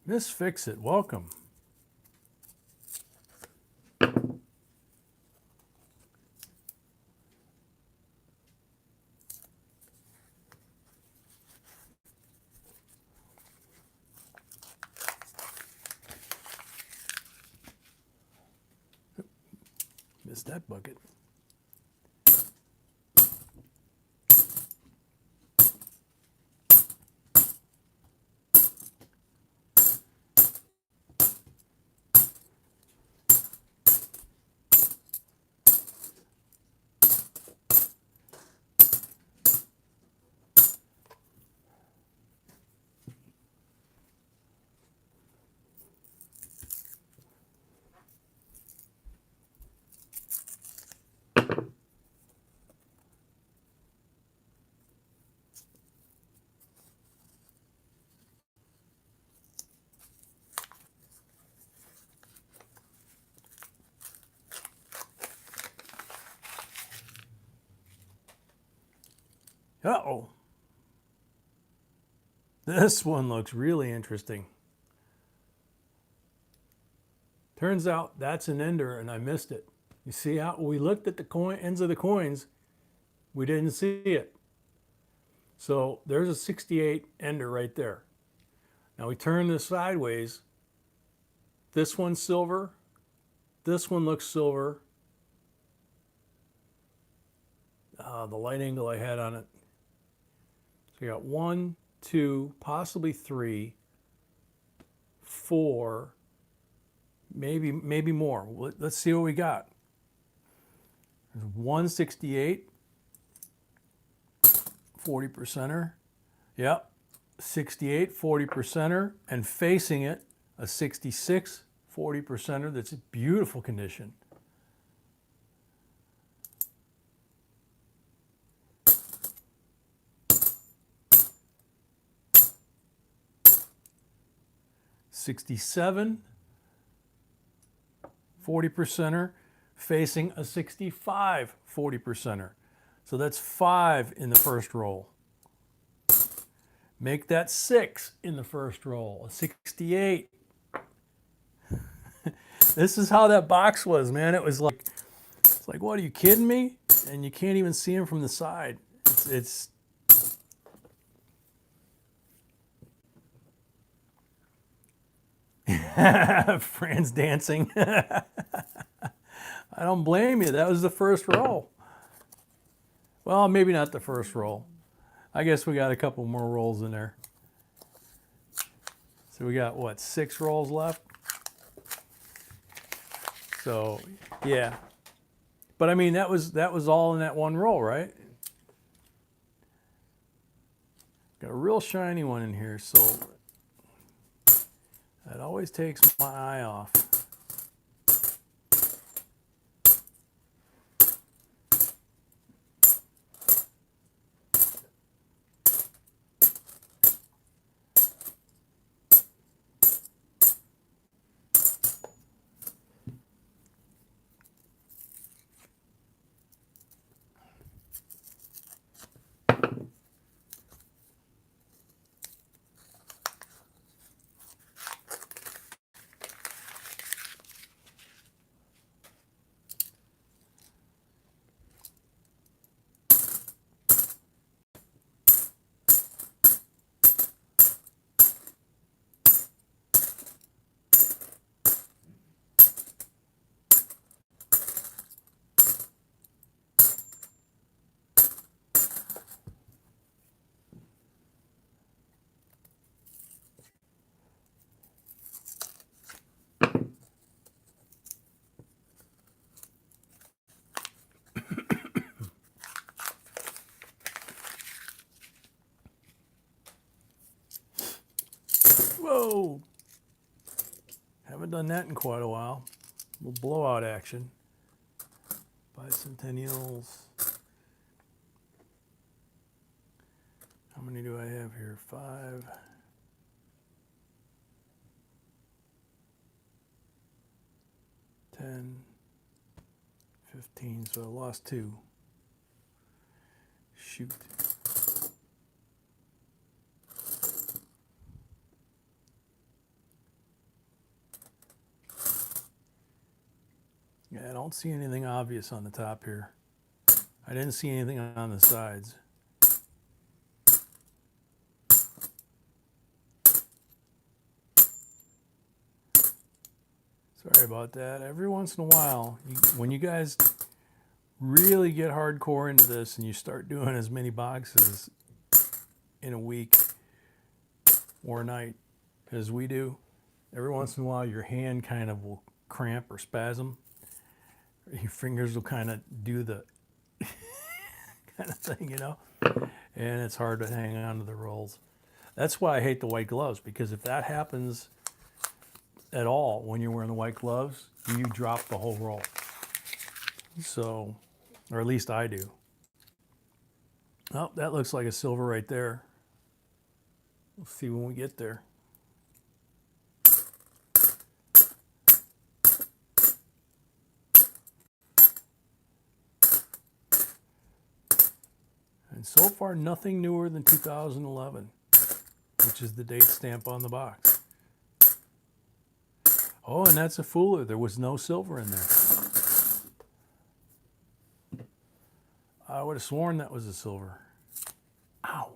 Miss Fix It, welcome. Missed that bucket. Uh-oh. This one looks really interesting. Turns out that's an ender and I missed it. You see how we looked at the ends of the coins, we didn't see it. So there's a 68 ender right there. Now we turn this sideways. This one's silver. This one looks silver. The light angle I had on it. So you got 1, 2, possibly 3, 4, maybe more. Let's see what we got. There's 168, 40%er. Yep, 68, 40%er, and facing it, a 66, 40%er that's in beautiful condition. '67, 40%er, facing a 65, 40%er. So that's 5 in the first roll. Make that 6 in the first roll, a 68. This is how that box was, man. It's like, what, are you kidding me? And you can't even see him from the side. It's Fran's dancing. I don't blame you. That was the first roll. Well, maybe not the first roll. I guess we got a couple more rolls in there. So we got, what, 6 rolls left? So, yeah. But I mean, that was all in that one roll, right? Got a real shiny one in here, so that always takes my eye off. Whoa! Haven't done that in quite a while. A little blowout action. Bicentennials. How many do I have here? 5. 10. 15. So I lost 2. Shoot. Yeah, I don't see anything obvious on the top here. I didn't see anything on the sides. Sorry about that. Every once in a while, when you guys really get hardcore into this and you start doing as many boxes in a week or a night as we do, every once in a while your hand kind of will cramp or spasm. Your fingers will kind of do the kind of thing, you know, and it's hard to hang on to the rolls. That's why I hate the white gloves, because if that happens at all when you're wearing the white gloves, you drop the whole roll. So, or at least I do. Oh, that looks like a silver right there. We'll see when we get there. And so far, nothing newer than 2011, which is the date stamp on the box. Oh, and that's a fooler. There was no silver in there. I would have sworn that was a silver. Ow.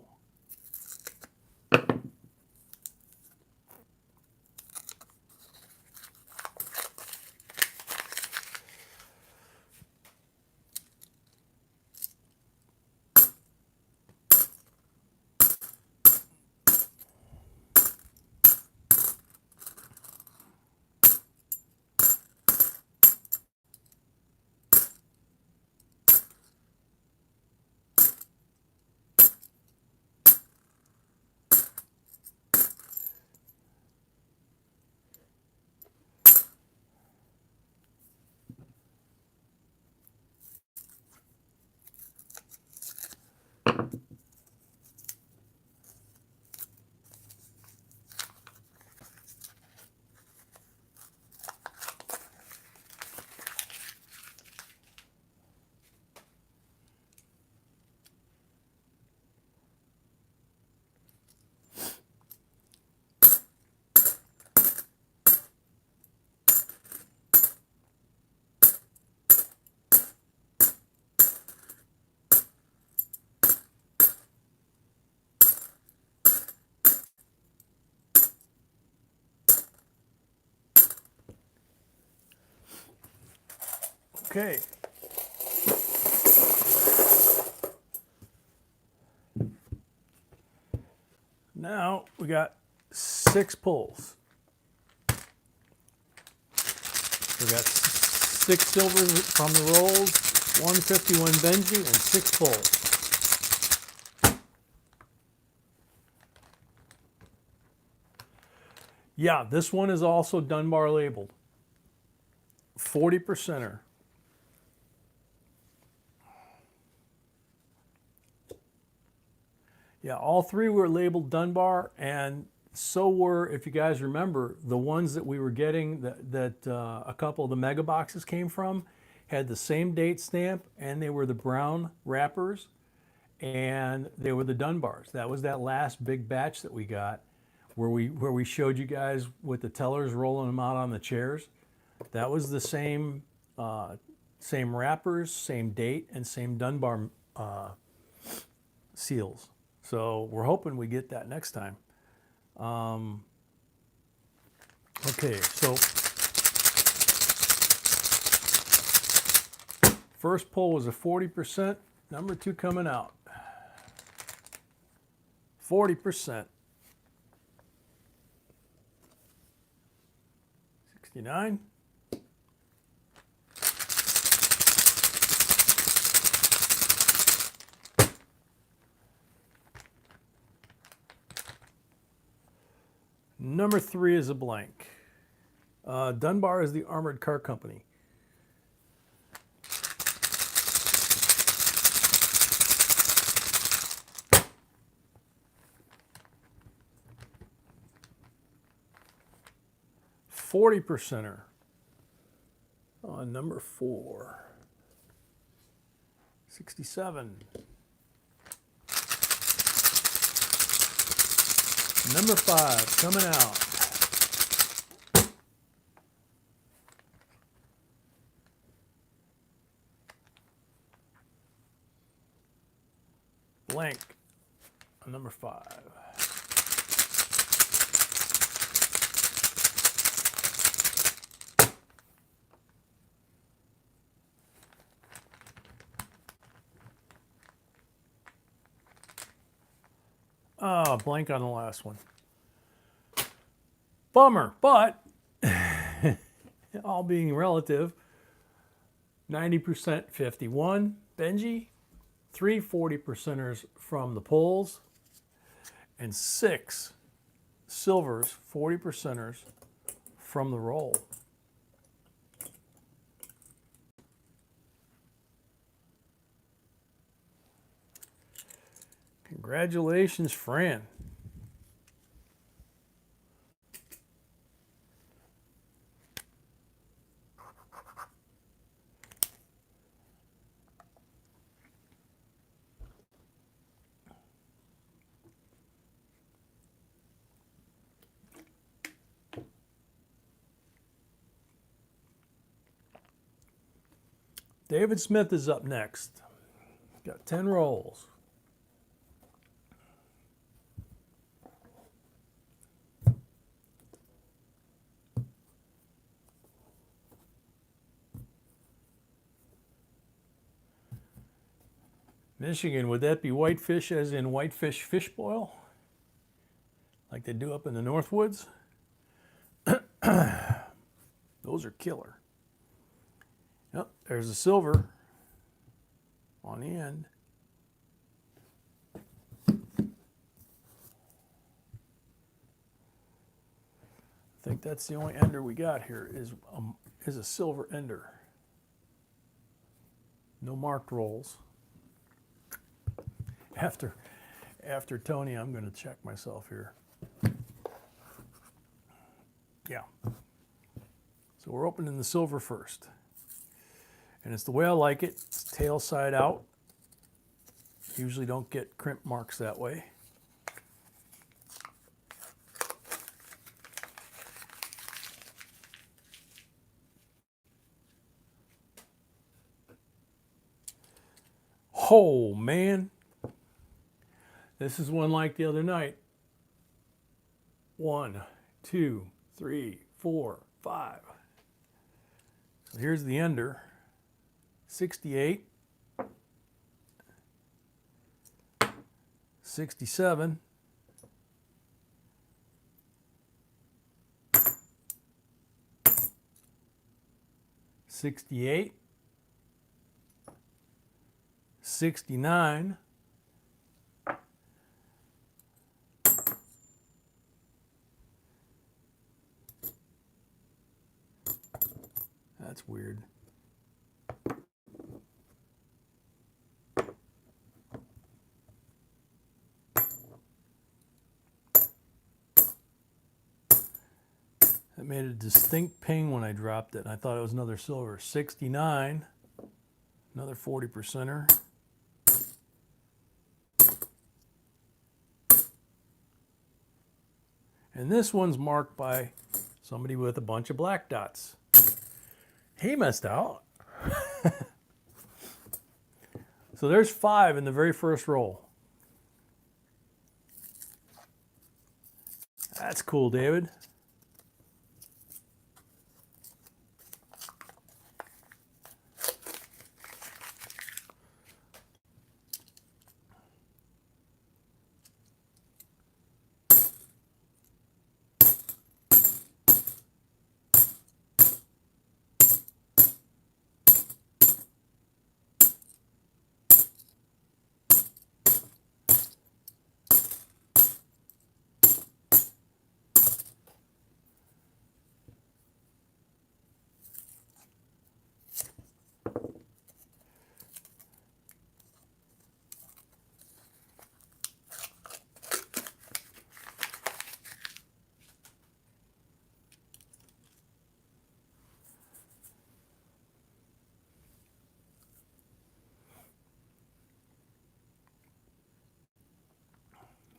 Okay. Now we got 6 pulls. We got 6 silvers from the rolls, 151 Benji, and 6 pulls. Yeah, this one is also Dunbar labeled. 40%er. Yeah, all 3 were labeled Dunbar, and so were, if you guys remember, the ones that we were getting that a couple of the mega boxes came from had the same date stamp, and they were the brown wrappers, and they were the Dunbars. That was that last big batch that we got, where we showed you guys with the tellers rolling them out on the chairs. That was the same same wrappers, same date, and same Dunbar seals. So we're hoping we get that next time. Okay, so first pull was a 40%. Number 2 coming out. 40%. 69. Number 3 is a blank. Dunbar is the Armored Car Company. %er on number 4. 67. Number 5 coming out. blank on number 5. Oh, blank on the last one. Bummer, but all being relative, 90% 51, Benji, 3 40%ers from the pulls, and 6 silvers, 40%ers from the roll. Congratulations, Fran. David Smith is up next. Got 10 rolls. Michigan, would that be whitefish as in whitefish fish boil? Like they do up in the Northwoods? Those are killer. Yep, there's a silver on the end. I think that's the only ender we got here is a silver ender. No marked rolls. After Tony, I'm going to check myself here. Yeah. So we're opening the silver first. And it's the way I like it. It's tail side out. Usually don't get crimp marks that way. Oh, man. This is one like the other night. 1, 2, 3, 4, 5. So here's the ender. 68. 67. 68. 69. 'That's weird. It made a distinct ping when I dropped it, and I thought it was another silver. 69, another 40%er. And this one's marked by somebody with a bunch of black dots. He missed out. So there's 5 in the very first roll. That's cool, David.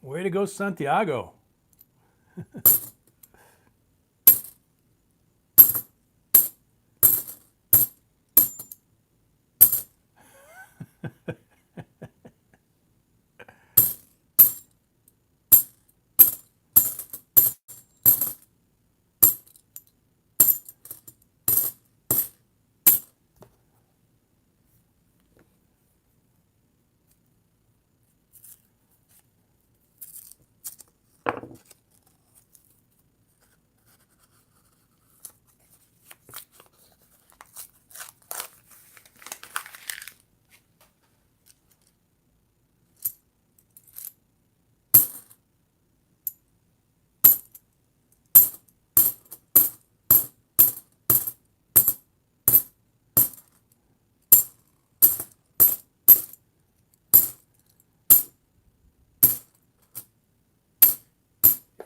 Way to go, Santiago.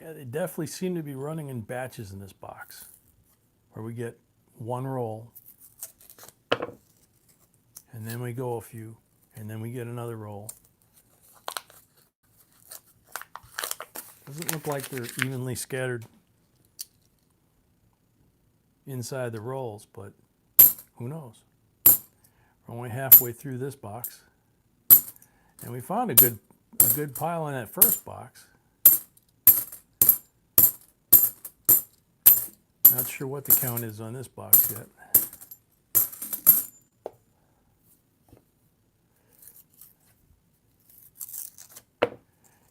Yeah, they definitely seem to be running in batches in this box, where we get one roll, and then we go a few, and then we get another roll. Doesn't look like they're evenly scattered inside the rolls, but who knows? We're only halfway through this box, and we found a good pile in that first box. Not sure what the count is on this box yet.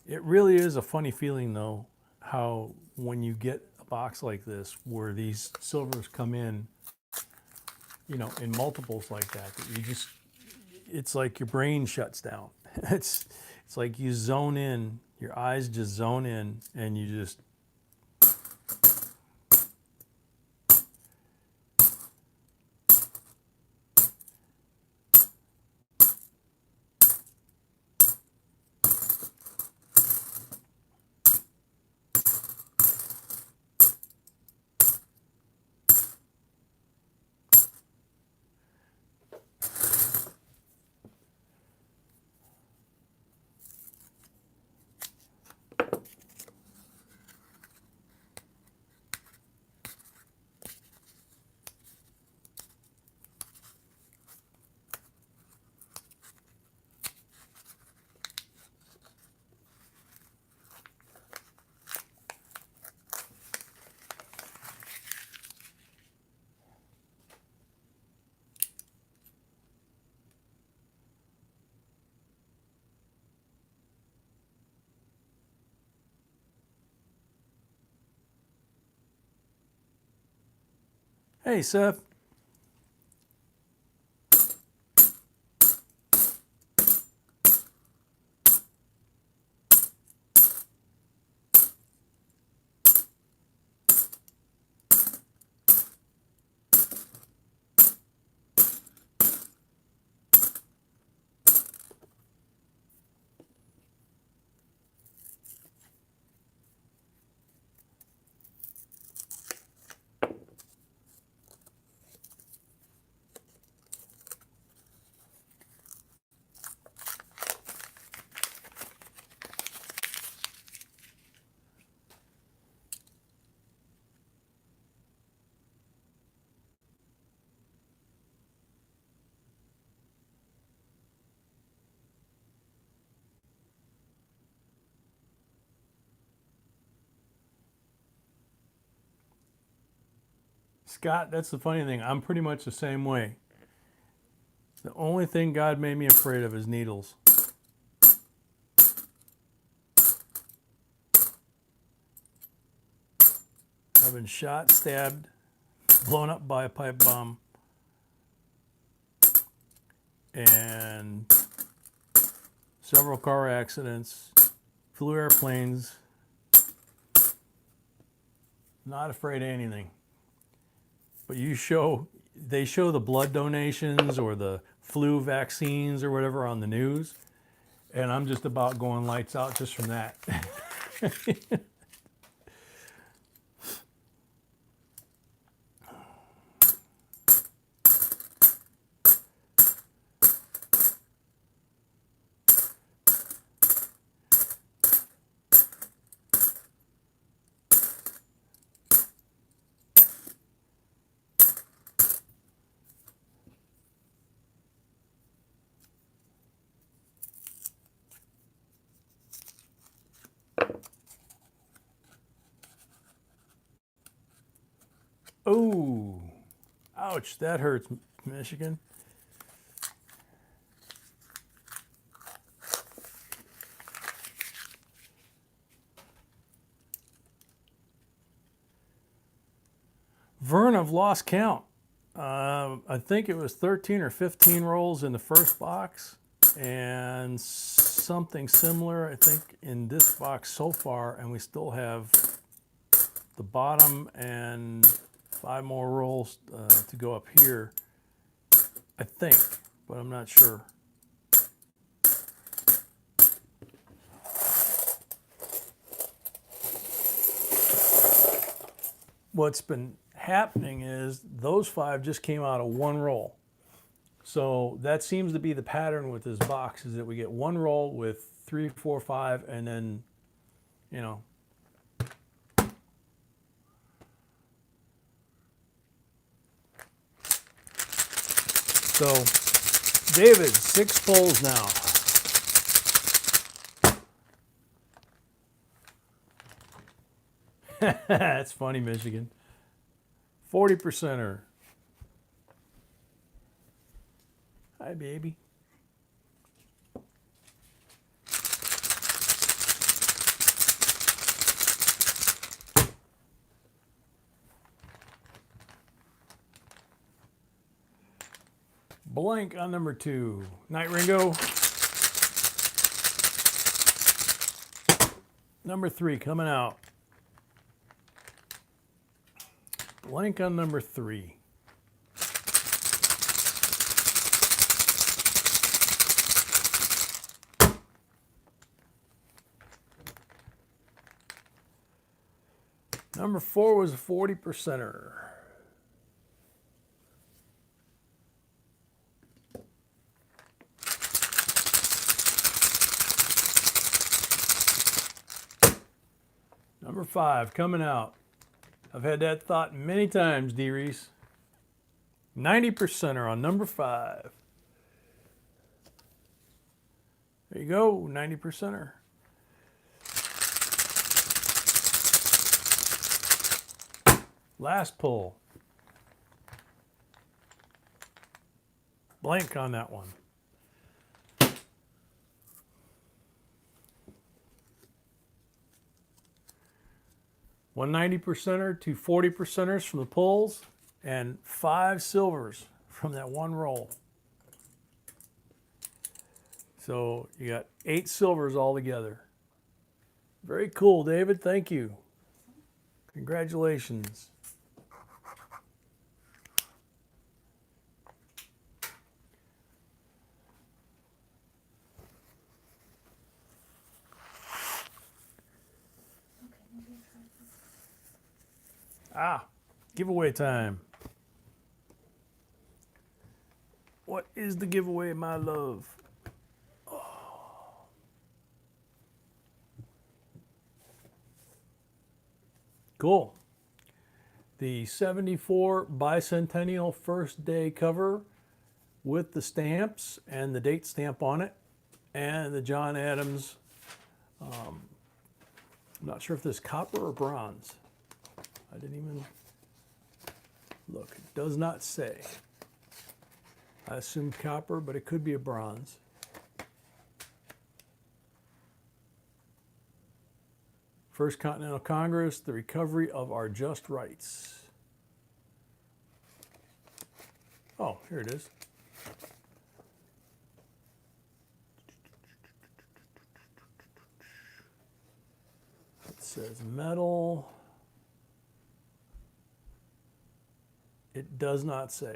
It really is a funny feeling, though, how when you get a box like this where these silvers come in, you know, in multiples like that, that you just, it's like your brain shuts down. It's like you zone in, your eyes just zone in, and you just, hey, Seth. Scott, that's the funny thing. I'm pretty much the same way. The only thing God made me afraid of is needles. I've been shot, stabbed, blown up by a pipe bomb, and several car accidents, flew airplanes. Not afraid of anything. But they show the blood donations or the flu vaccines or whatever on the news, and I'm just about going lights out just from that. Oh, ouch, that hurts, Michigan. Vern, I've lost count. I think it was 13 or 15 rolls in the first box, and something similar, I think, in this box so far, and we still have the bottom and 5 more rolls to go up here, I think, but I'm not sure. what's been happening is those 5 just came out of one roll. So that seems to be the pattern with this box, is that we get one roll with 3, 4, 5, and then, you know. So, David, 6 pulls now. That's funny, Michigan. 40%er. Hi, baby. Blank on number 2. Night, Ringo. Number 3 coming out. Blank on number 3. Number 4 was a 40%er. Number 5 coming out. I've had that thought many times, D. Reese. 90%er on number 5. There you go, 90%er. Last pull. Blank on that one. One 90%er, 2 40%ers from the pulls, and 5 silvers from that one roll. So you got 8 silvers altogether. Very cool, David. Thank you. Congratulations. Giveaway time. What is the giveaway, my love? Oh. Cool. The 74 bicentennial first day cover with the stamps and the date stamp on it, and the John Adams. I'm not sure if this is copper or bronze. I didn't even look. It does not say. I assume copper, but it could be a bronze. First Continental Congress, the recovery of our just rights. Oh, here it is. It says metal. It does not say.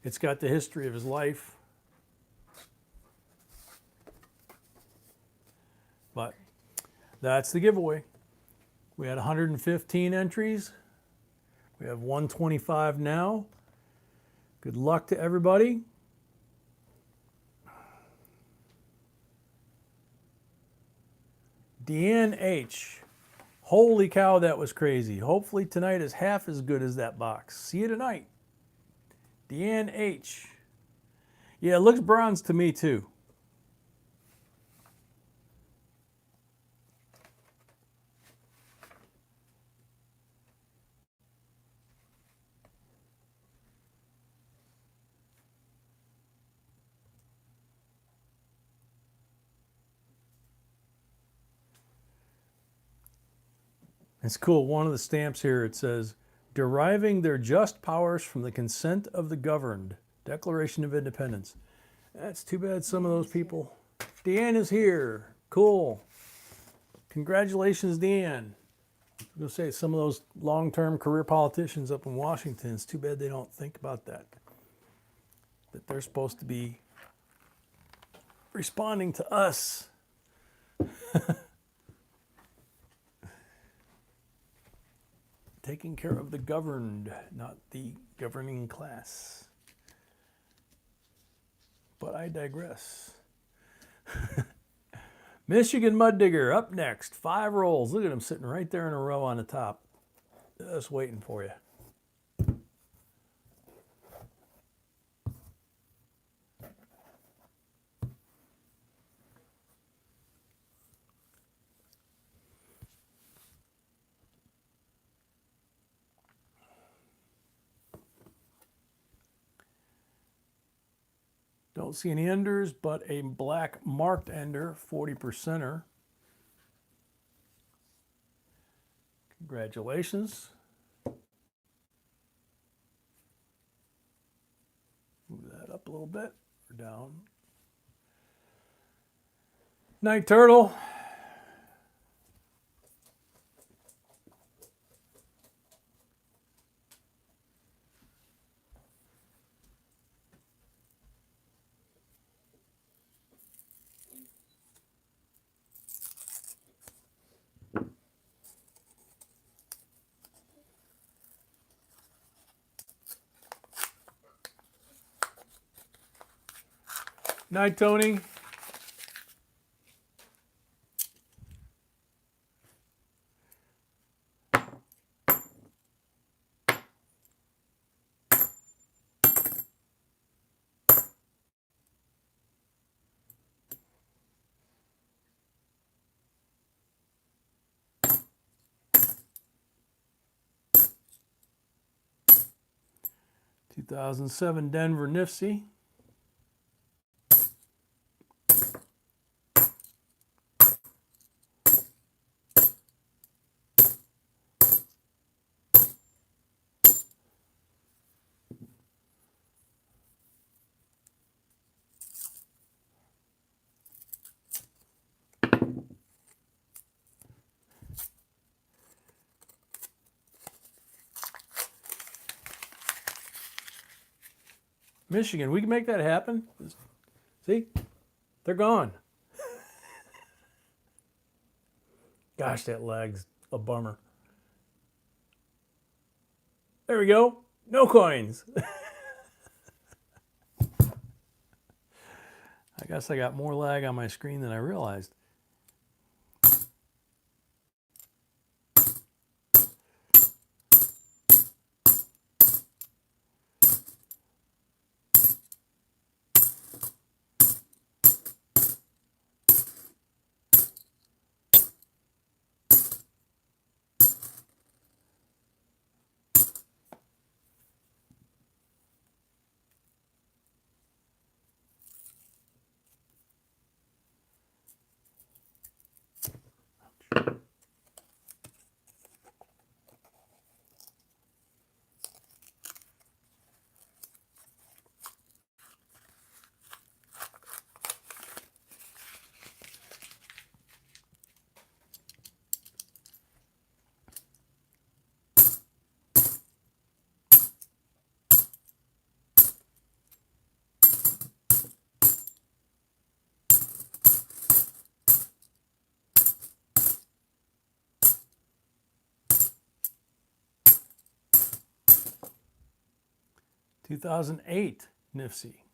It's got the history of his life. But that's the giveaway. We had 115 entries. We have 125 now. Good luck to everybody. Deanne H. Holy cow, that was crazy. Hopefully tonight is half as good as that box. See you tonight. Deanne H. Yeah, it looks bronze to me too. It's cool. One of the stamps here, it says, deriving their just powers from the consent of the governed. Declaration of Independence. That's too bad some of those people. Deanne is here. Cool. Congratulations, Deanne. I was going to say, some of those long-term career politicians up in Washington, it's too bad they don't think about that. That they're supposed to be responding to us. taking care of the governed, not the governing class. But I digress. Michigan Mud Digger up next. 5 rolls. Look at him sitting right there in a row on the top. Just waiting for you. Don't see any enders, but a black marked ender, 40%er. Congratulations. Move that up a little bit or down. Night Turtle. Night, Tony. (2007) Denver Nifty. Michigan, we can make that happen. See, they're gone. Gosh, that lag's a bummer. There we go. No coins. I guess I got more lag on my screen than I realized. (2008) Nifty.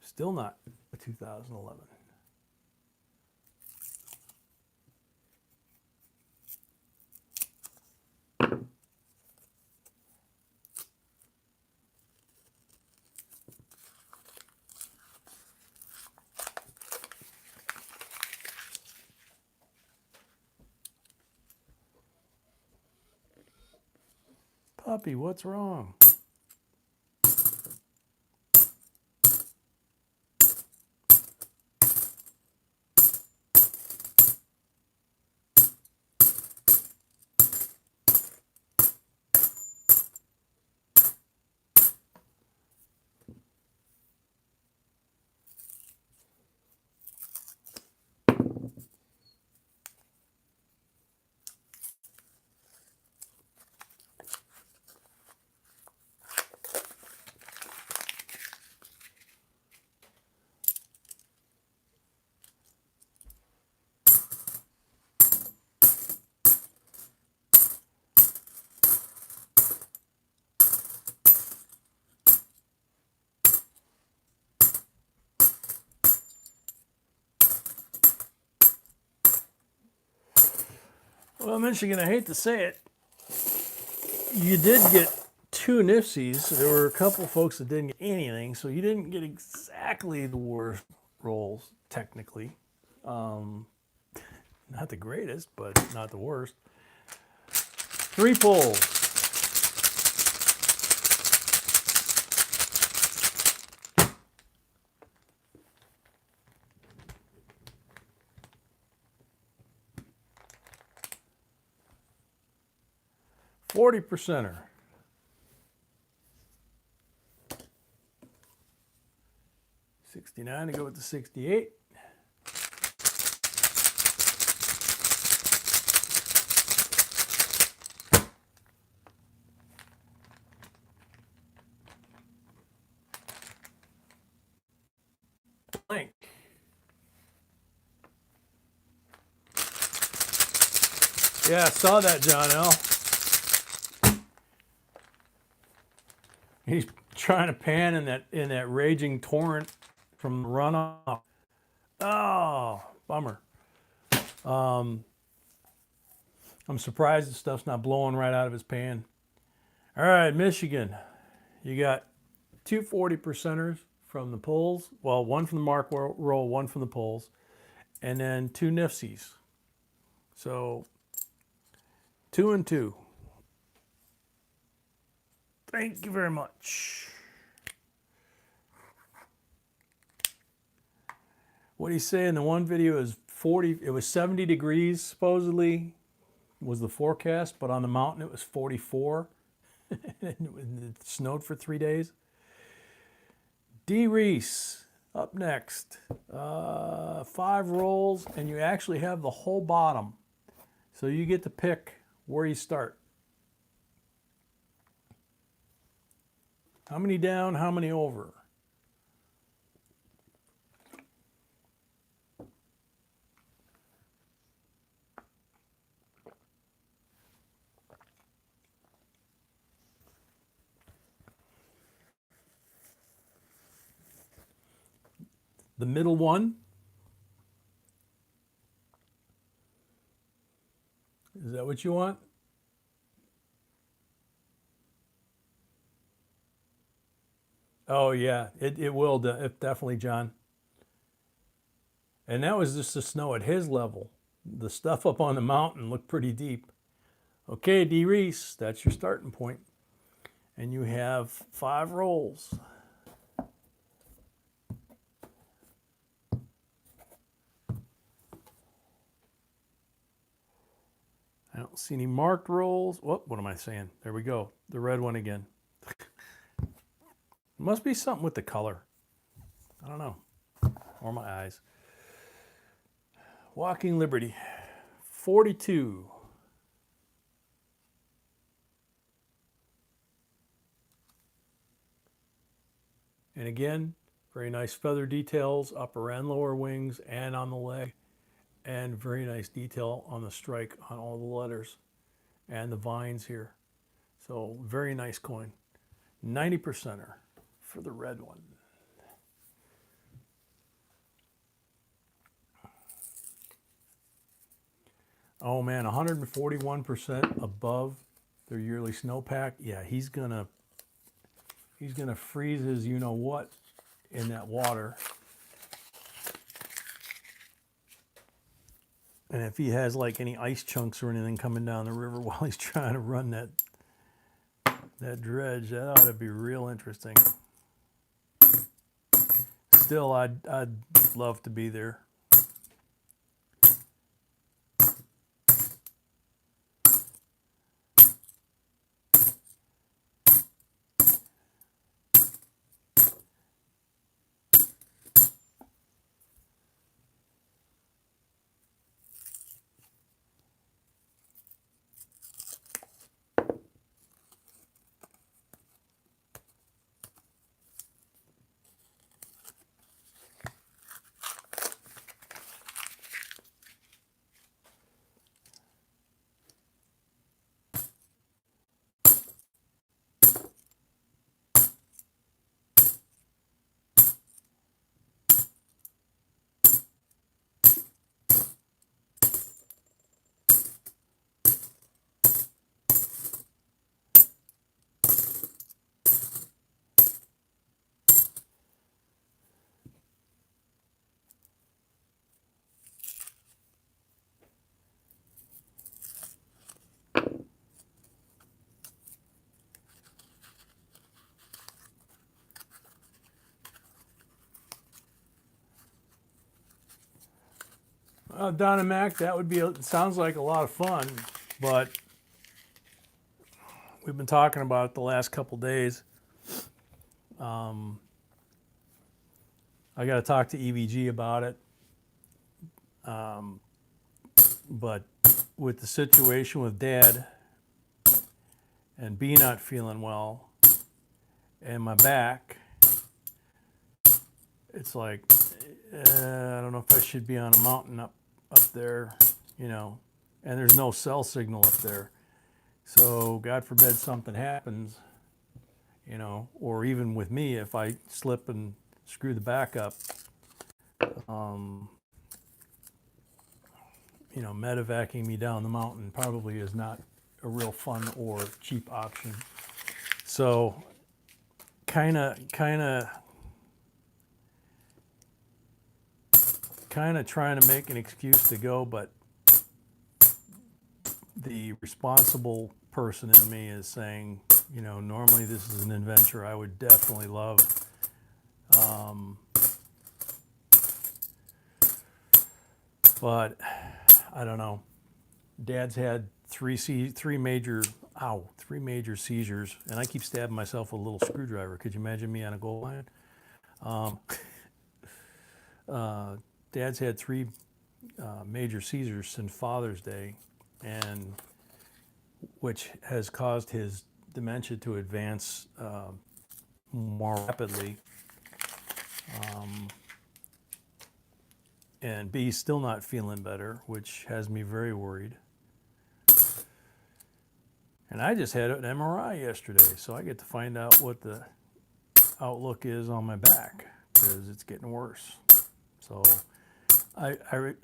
Still not a 2011. Puppy, what's wrong? Well, Michigan, I hate to say it, you did get 2 nifsies. There were a couple folks that didn't get anything, so you didn't get exactly the worst rolls, technically. Not the greatest, but not the worst. 3 pulls. $40%er. 69 to go with the 68. Blank. Yeah, I saw that, John L. He's trying to pan in that raging torrent from the runoff. Oh, bummer. I'm surprised the stuff's not blowing right out of his pan. All right, Michigan. You got 2 40%ers from the pulls. Well, 1 from the mark roll, 1 from the pulls, and then 2 nifsies. So 2 and 2. Thank you very much. What he's saying, the one video is 40, it was 70 degrees supposedly was the forecast, but on the mountain it was 44. It snowed for 3 days. D. Reese up next. 5 rolls, and you actually have the whole bottom. So you get to pick where you start. How many down, how many over? The middle one. Is that what you want? Oh yeah, it will definitely, John. And that was just the snow at his level. The stuff up on the mountain looked pretty deep. Okay, D. Reese, that's your starting point. And you have 5 rolls. I don't see any marked rolls. What am I saying? There we go. The red one again. Must be something with the color. I don't know. Or my eyes. Walking Liberty. 42. And again, very nice feather details, upper and lower wings, and on the leg. And very nice detail on the strike on all the letters and the vines here. So very nice coin. 90%er for the red one. Oh man, 141% above their yearly snowpack. Yeah, he's gonna freeze his you know what in that water. And if he has like any ice chunks or anything coming down the river while he's trying to run that dredge, that ought to be real interesting. Still, I'd love to be there. Don and Mac, that would be, sounds like a lot of fun, but we've been talking about it the last couple days. I got to talk to EVG about it. But with the situation with Dad and B not feeling well and my back, it's like, I don't know if I should be on a mountain up there, you know, and there's no cell signal up there. So God forbid something happens, you know, or even with me, if I slip and screw the back up, you know, medevacing me down the mountain probably is not a real fun or cheap option. So kind of trying to make an excuse to go, but the responsible person in me is saying, you know, normally this is an adventure I would definitely love. But I don't know. Dad's had three major seizures, and I keep stabbing myself with a little screwdriver. Could you imagine me on a goal line? Dad's had three major seizures since Father's Day, and which has caused his dementia to advance more rapidly. And B's still not feeling better, which has me very worried. And I just had an MRI yesterday, so I get to find out what the outlook is on my back, because it's getting worse. So I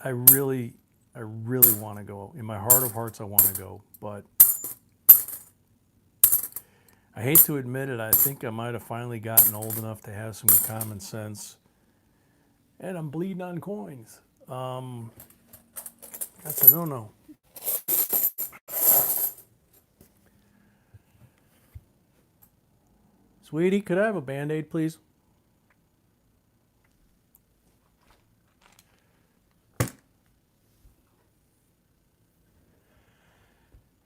really want to go. In my heart of hearts, I want to go, but I hate to admit it. I think I might have finally gotten old enough to have some common sense, and I'm bleeding on coins. That's a no-no. Sweetie, could I have a Band-Aid, please?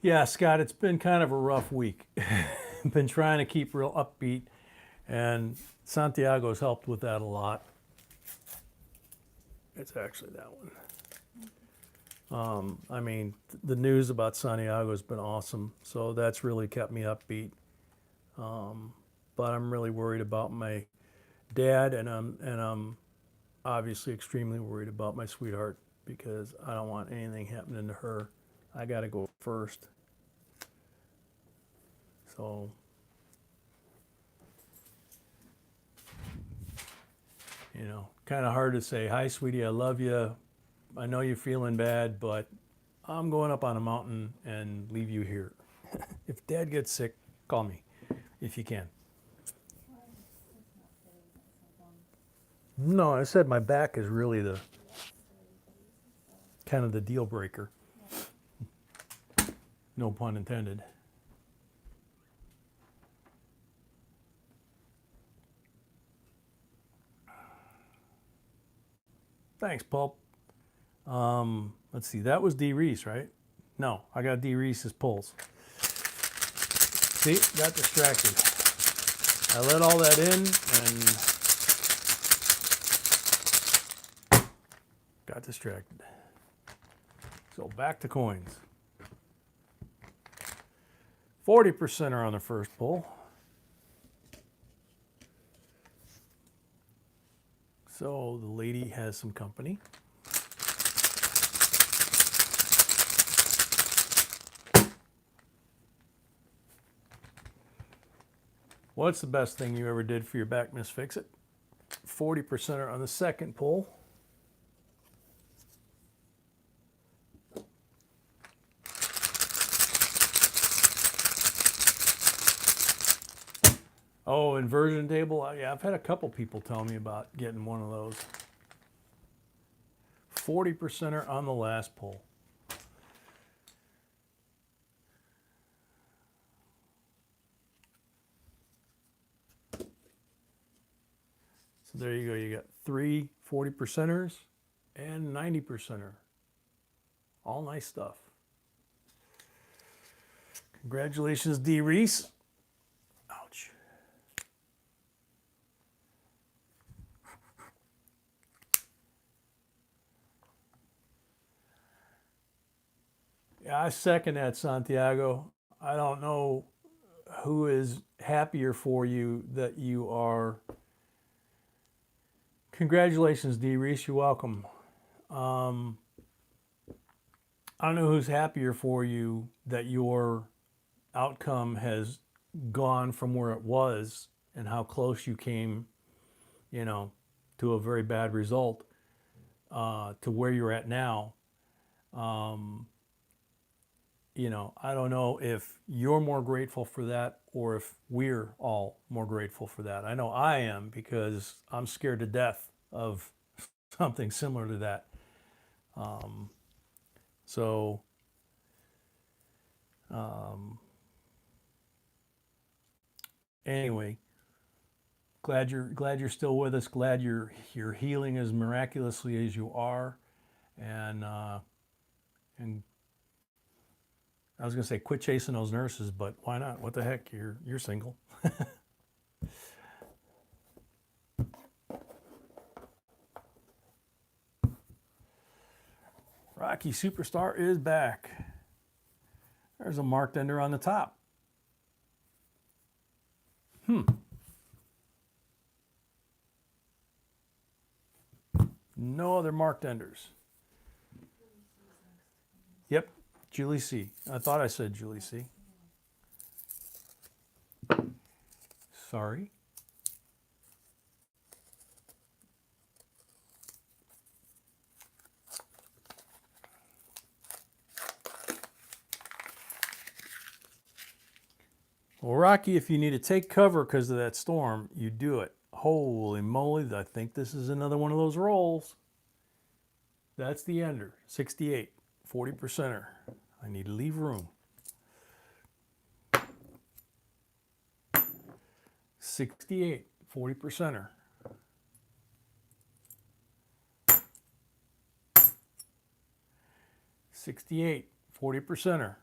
Yeah, Scott, it's been kind of a rough week. Been trying to keep real upbeat, and Santiago's helped with that a lot. It's actually that one. I mean, the news about Santiago has been awesome, so that's really kept me upbeat. But I'm really worried about my dad, and I'm obviously extremely worried about my sweetheart, because I don't want anything happening to her. I got to go first. So, you know, kind of hard to say, hi, sweetie, I love you. I know you're feeling bad, but I'm going up on a mountain and leave you here. If Dad gets sick, call me if you can. No, I said my back is really the kind of the deal breaker. No pun intended. Thanks, Pulp. Let's see, that was D. Reese, right? No, I got D. Reese's pulls. See, got distracted. I let all that in and got distracted. So back to coins. 40% are on the first pull. So the lady has some company. What's the best thing you ever did for your back, Miss Fix-It? 40% are on the second pull. Oh, inversion table? Yeah, I've had a couple people tell me about getting one of those. 40% are on the last pull. So there you go. You got 3 40%ers and 90%er. All nice stuff. Congratulations, D. Reese. Ouch. Yeah, I second that, Santiago. I don't know who is happier for you that you are. Congratulations, D. Reese. You're welcome. I don't know who's happier for you that your outcome has gone from where it was and how close you came, you know, to a very bad result, to where you're at now. You know, I don't know if you're more grateful for that or if we're all more grateful for that. I know I am, because I'm scared to death of something similar to that. So, anyway, glad you're still with us. Glad you're healing as miraculously as you are, and I was gonna say quit chasing those nurses, but why not? What the heck? You're single. Rocky Superstar is back. There's a marked ender on the top. No other marked enders. Yep, Julie C. I thought I said Julie C. Sorry. Well, Rocky, if you need to take cover because of that storm, you do it. Holy moly, I think this is another one of those rolls. That's the ender, 68, 40%er. I need to leave room. 68, 40%er. 68, 40%er.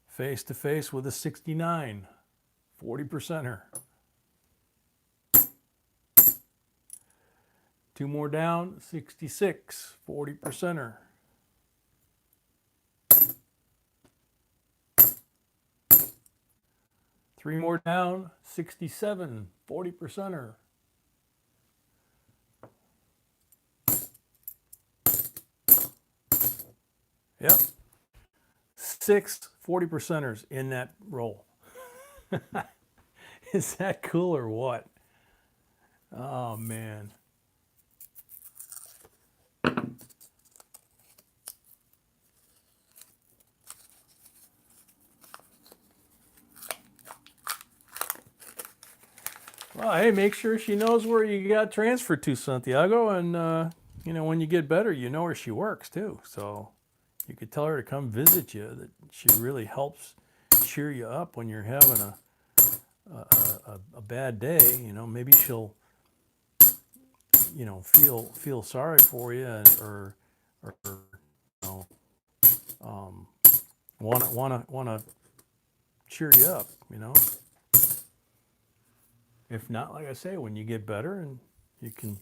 Face to face with a 69, 40%er. Two more down, 66, 40%er. Three more down, 67, 40%er. Yep. 6 40%ers in that roll. Is that cool or what? Oh, man. Well, hey, make sure she knows where you got transferred to, Santiago. And, you know, when you get better, you know where she works, too. So you could tell her to come visit you, that she really helps cheer you up when you're having a bad day. You know, maybe she'll, you know, feel sorry for you, or you know, wanna cheer you up, you know. If not, like I say, when you get better and you can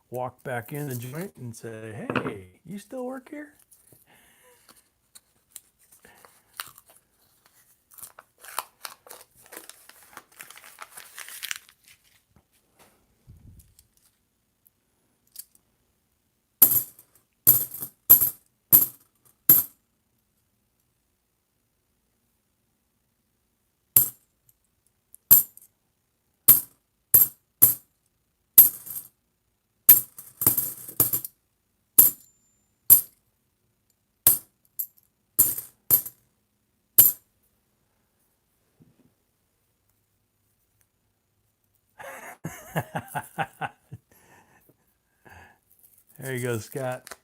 walk back in the joint and say, hey, you still work here? There you go, Scott.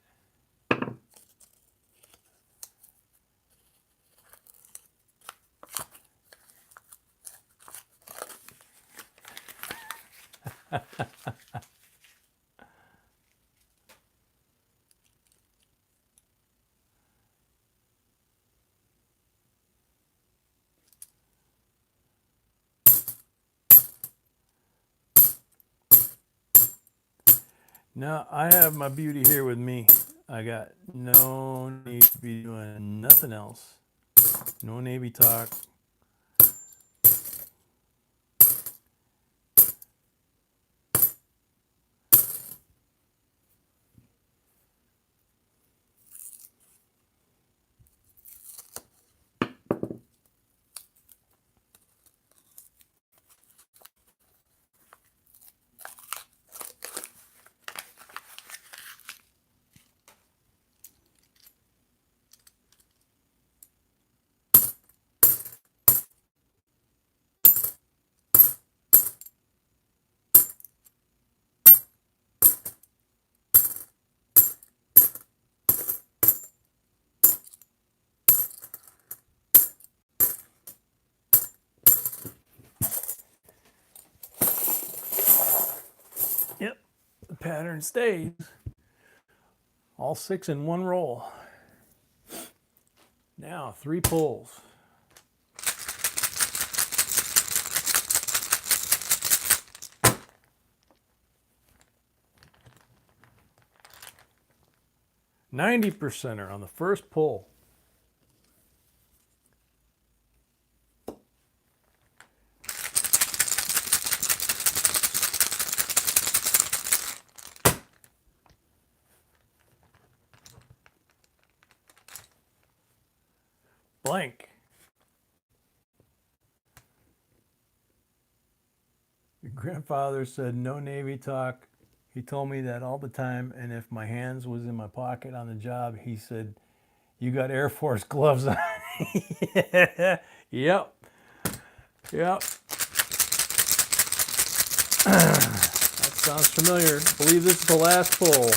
Now I have my beauty here with me. I got no need to be doing nothing else. No Navy talk. Yep, the pattern stays. All 6 in one roll. Now 3 pulls. $90% on the first pull. Blank. Your grandfather said no Navy talk. He told me that all the time, and if my hands was in my pocket on the job, he said, "You got Air Force gloves on." Yeah. Yep. Yep. That sounds familiar. I believe this is the last pull.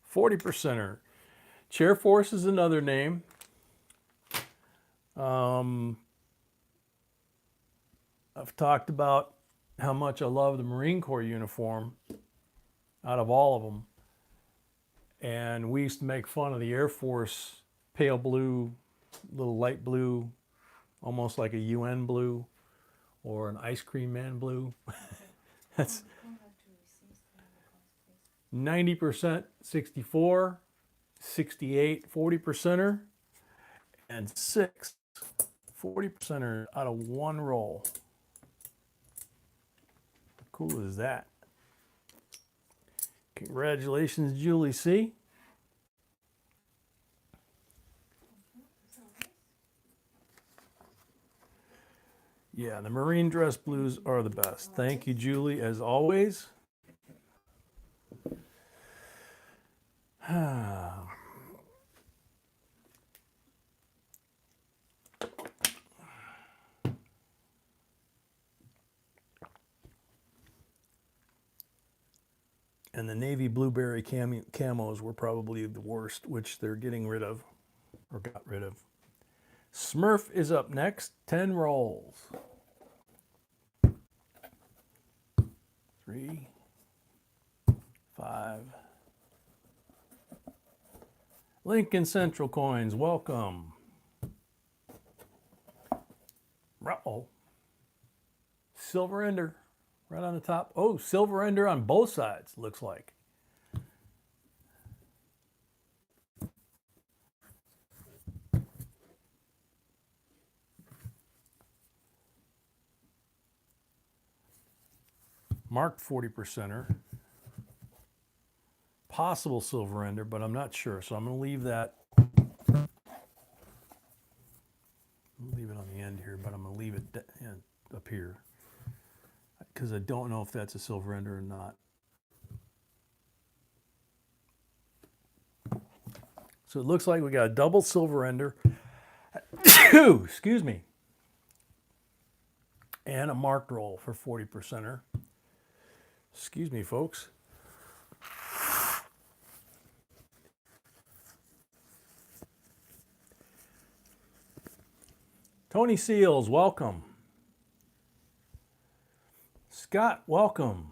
$40%er. Chair Force is another name. I've talked about how much I love the Marine Corps uniform out of all of them. And we used to make fun of the Air Force pale blue, little light blue, almost like a UN blue or an ice cream man blue. That's 90%, 64, 68, 40%er, and 6 40%er out of one roll. How cool is that? Congratulations, Julie C. Yeah, the marine dress blues are the best. Thank you, Julie, as always. And the navy blueberry camos were probably the worst, which they're getting rid of, or got rid of. Smurf is up next, 10 rolls. 3, 5. Lincoln Central Coins, welcome. Uh-oh. Silver Ender, right on the top. Oh, Silver Ender on both sides, looks like. Marked 40%er. Possible Silver Ender, but I'm not sure, so I'm going to leave that. Leave it on the end here, but I'm going to leave it up here because I don't know if that's a Silver Ender or not. So it looks like we got a double Silver Ender. Excuse me. And a marked roll for 40%er. Excuse me, folks. Tony Seals, welcome. Scott, welcome.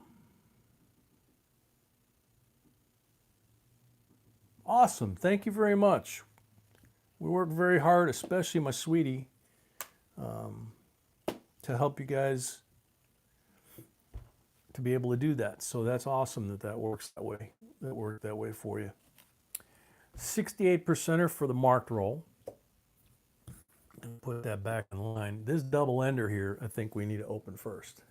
Awesome. Thank you very much. We work very hard, especially my sweetie. to help you guys to be able to do that. So that's awesome that that works that way. That worked that way for you. 68%er for the marked roll. And put that back in line. This double ender here, I think we need to open first.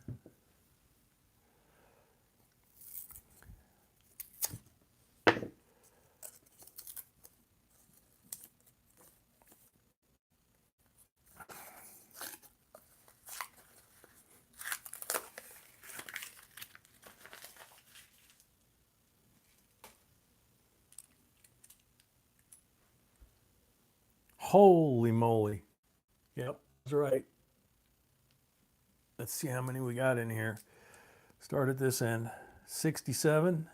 Holy moly. Yep, that's right. Let's see how many we got in here. Start at this end. 67,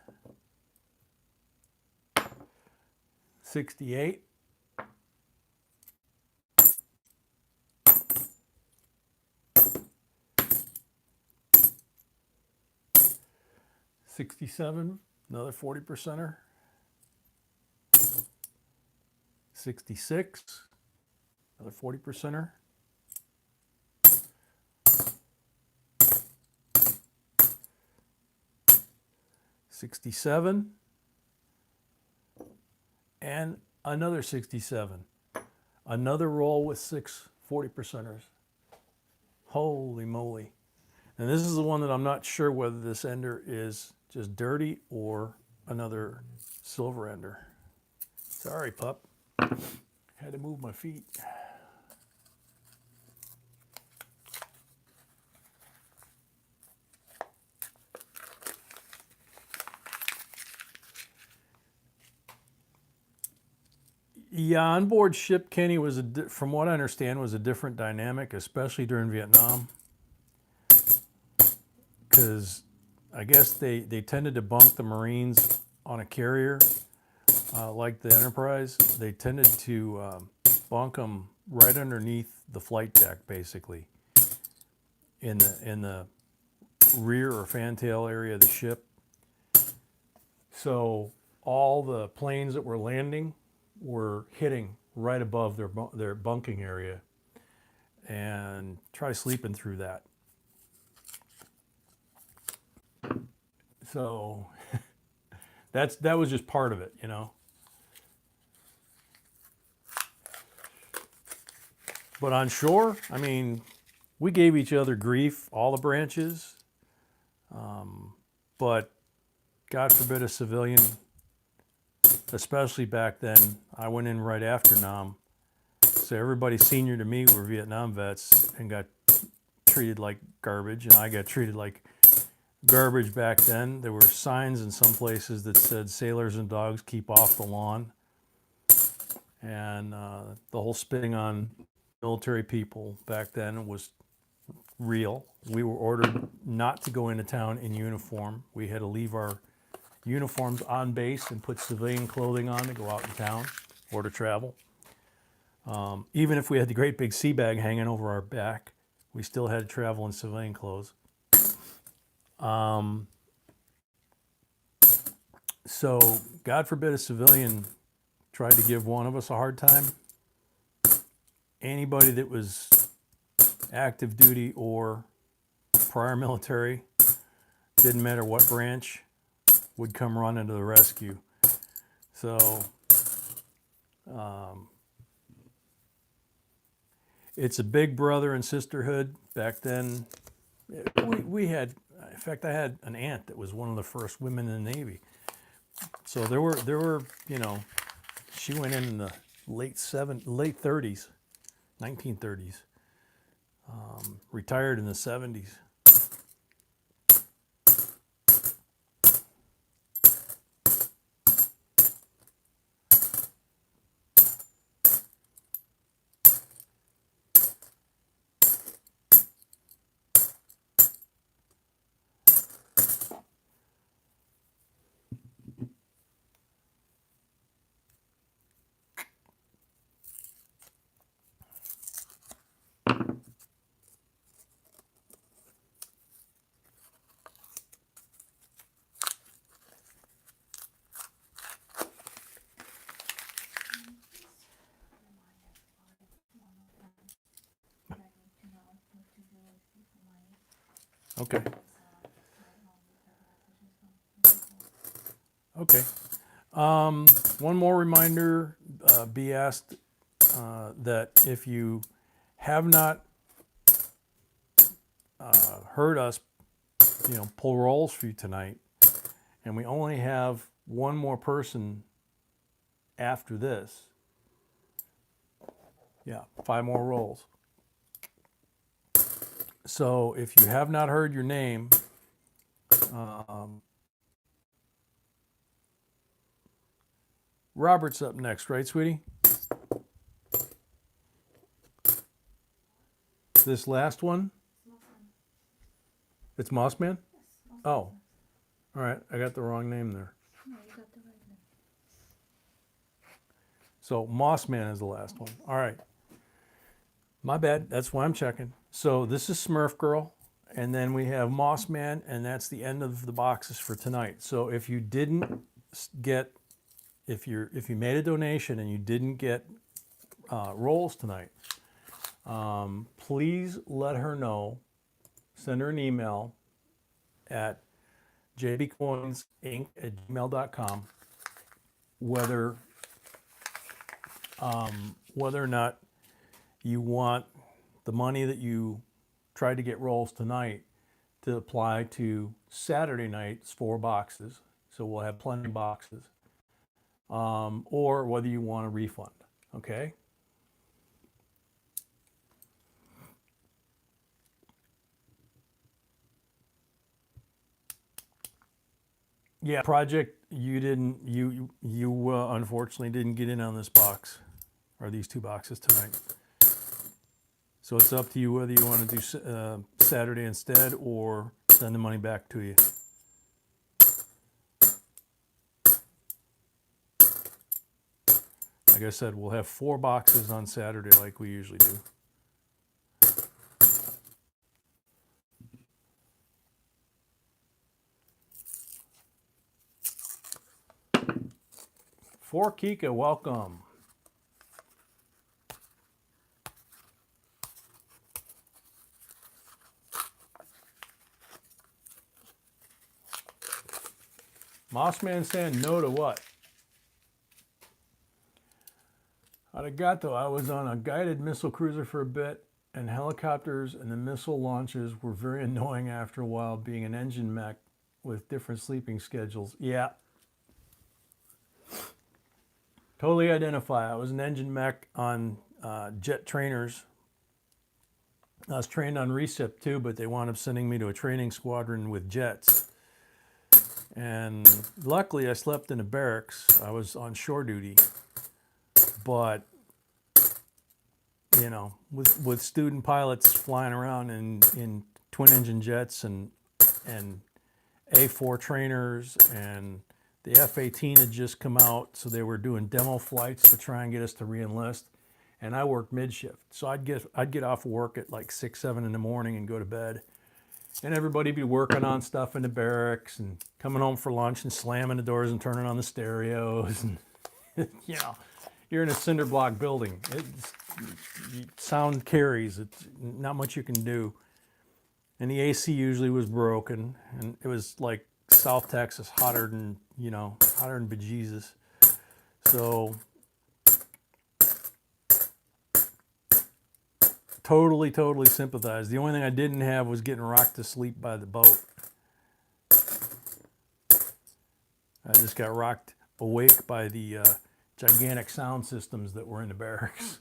68, 67, another 40%er. 66, another 40%er. 67 and another 67. Another roll with 6 40%ers. Holy moly. And this is the one that I'm not sure whether this ender is just dirty or another silver ender. Sorry, pup. Had to move my feet. Yeah, onboard ship, Kenny, was from what I understand, was a different dynamic, especially during Vietnam, because I guess they tended to bunk the Marines on a carrier like the Enterprise. They tended to bunk them right underneath the flight deck, basically, in the rear or fantail area of the ship. So all the planes that were landing were hitting right above their bunking area, and try sleeping through that. So that was just part of it, you know. But on shore, I mean, we gave each other grief, all the branches, but God forbid a civilian, especially back then. I went in right after Nam, so everybody senior to me were Vietnam vets and got treated like garbage, and I got treated like garbage back then. There were signs in some places that said sailors and dogs keep off the lawn, and the whole spitting on military people back then was real. We were ordered not to go into town in uniform. We had to leave our uniforms on base and put civilian clothing on to go out in town or to travel. Even if we had the great big sea bag hanging over our back, we still had to travel in civilian clothes. So God forbid a civilian tried to give one of us a hard time. Anybody that was active duty or prior military, didn't matter what branch, would come running to the rescue. So it's a big brother and sisterhood. Back then, we had, in fact, I had an aunt that was one of the first women in the Navy. So there were, you know, she went in the late 30s, 1930s, retired in the 70s. Okay. Okay. One more reminder, be asked that if you have not heard us, pull rolls for you tonight, and we only have one more person after this. Yeah, 5 more rolls. So if you have not heard your name, Robert's up next, right, sweetie? This last one? It's Mossman? Oh, all right. I got the wrong name there. No, you got the right name. So Mossman is the last one. All right. My bad. That's why I'm checking. So this is Smurf Girl, and then we have Mossman, and that's the end of the boxes for tonight. So if you didn't get, if you made a donation and you didn't get rolls tonight, please let her know. Send her an email at JBCOINSINC@gmail.com whether or not you want the money that you tried to get rolls tonight to apply to Saturday night's 4 boxes. So we'll have plenty of boxes. Or whether you want a refund. Okay? Yeah, project, you unfortunately didn't get in on this box or these 2 boxes tonight. So it's up to you whether you want to do Saturday instead or send the money back to you. Like I said, we'll have 4 boxes on Saturday like we usually do. For Kika, welcome. Mossman saying no to what? Arigato, I was on a guided missile cruiser for a bit, and helicopters and the missile launches were very annoying after a while, being an engine mech with different sleeping schedules. Yeah. Totally identify. I was an engine mech on jet trainers. I was trained on recip too, but they wound up sending me to a training squadron with jets. And luckily I slept in a barracks. I was on shore duty. But, with student pilots flying around in twin engine jets and A4 trainers, and the F-18 had just come out, so they were doing demo flights to try and get us to re-enlist. And I worked mid-shift. So I'd get off work at like 6, 7 in the morning and go to bed. And everybody'd be working on stuff in the barracks and coming home for lunch and slamming the doors and turning on the stereos. And, you're in a cinder block building. Sound carries. It's not much you can do. And the AC usually was broken. And it was like South Texas, hotter than bejesus. So totally sympathize. The only thing I didn't have was getting rocked to sleep by the boat. I just got rocked awake by the gigantic sound systems that were in the barracks.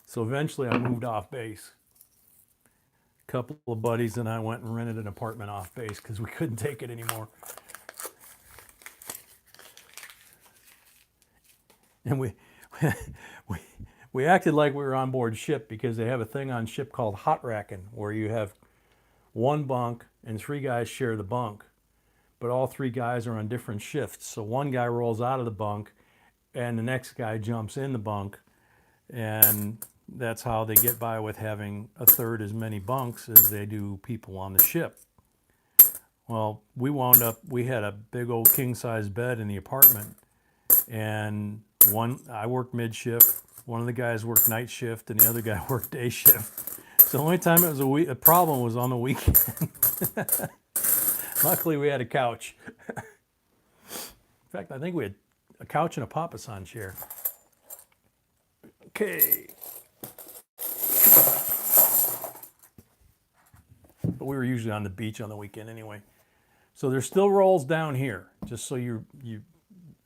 So eventually I moved off base. A couple of buddies and I went and rented an apartment off base because we couldn't take it anymore. And we acted like we were on board ship because they have a thing on ship called hot racking, where you have 1 bunk and 3 guys share the bunk, but all 3 guys are on different shifts. So one guy rolls out of the bunk and the next guy jumps in the bunk, and that's how they get by with having 1/3 as many bunks as they do people on the ship. Well, we had a big old king size bed in the apartment, and I worked mid shift, One of the guys worked night shift and the other guy worked day shift. So the only time it was a problem was on the weekend. Luckily, we had a couch. In fact, I think we had a couch and a papasan chair. Okay. But we were usually on the beach on the weekend anyway. So there's still rolls down here, just so you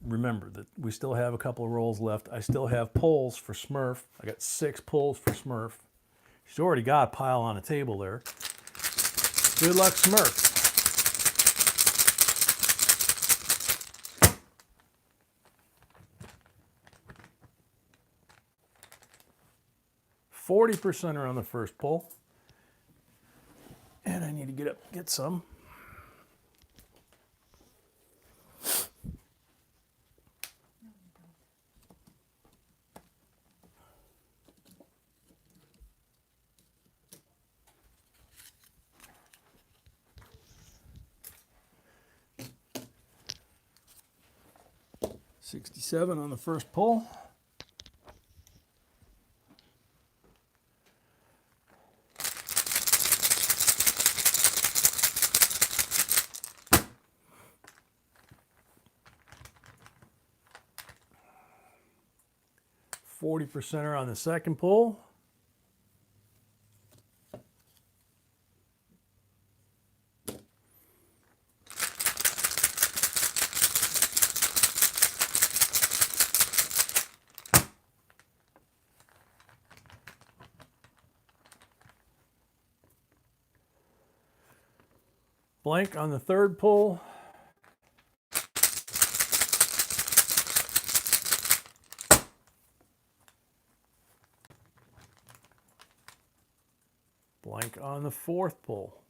remember that we still have a couple of rolls left. I still have pulls for Smurf. I got 6 pulls for Smurf. She's already got a pile on a table there. Good luck, Smurf. %40 on the first pull. And I need to get some. $67 on the first pull. $40 on the second pull. Blank on the third pull. Blank on the fourth pull.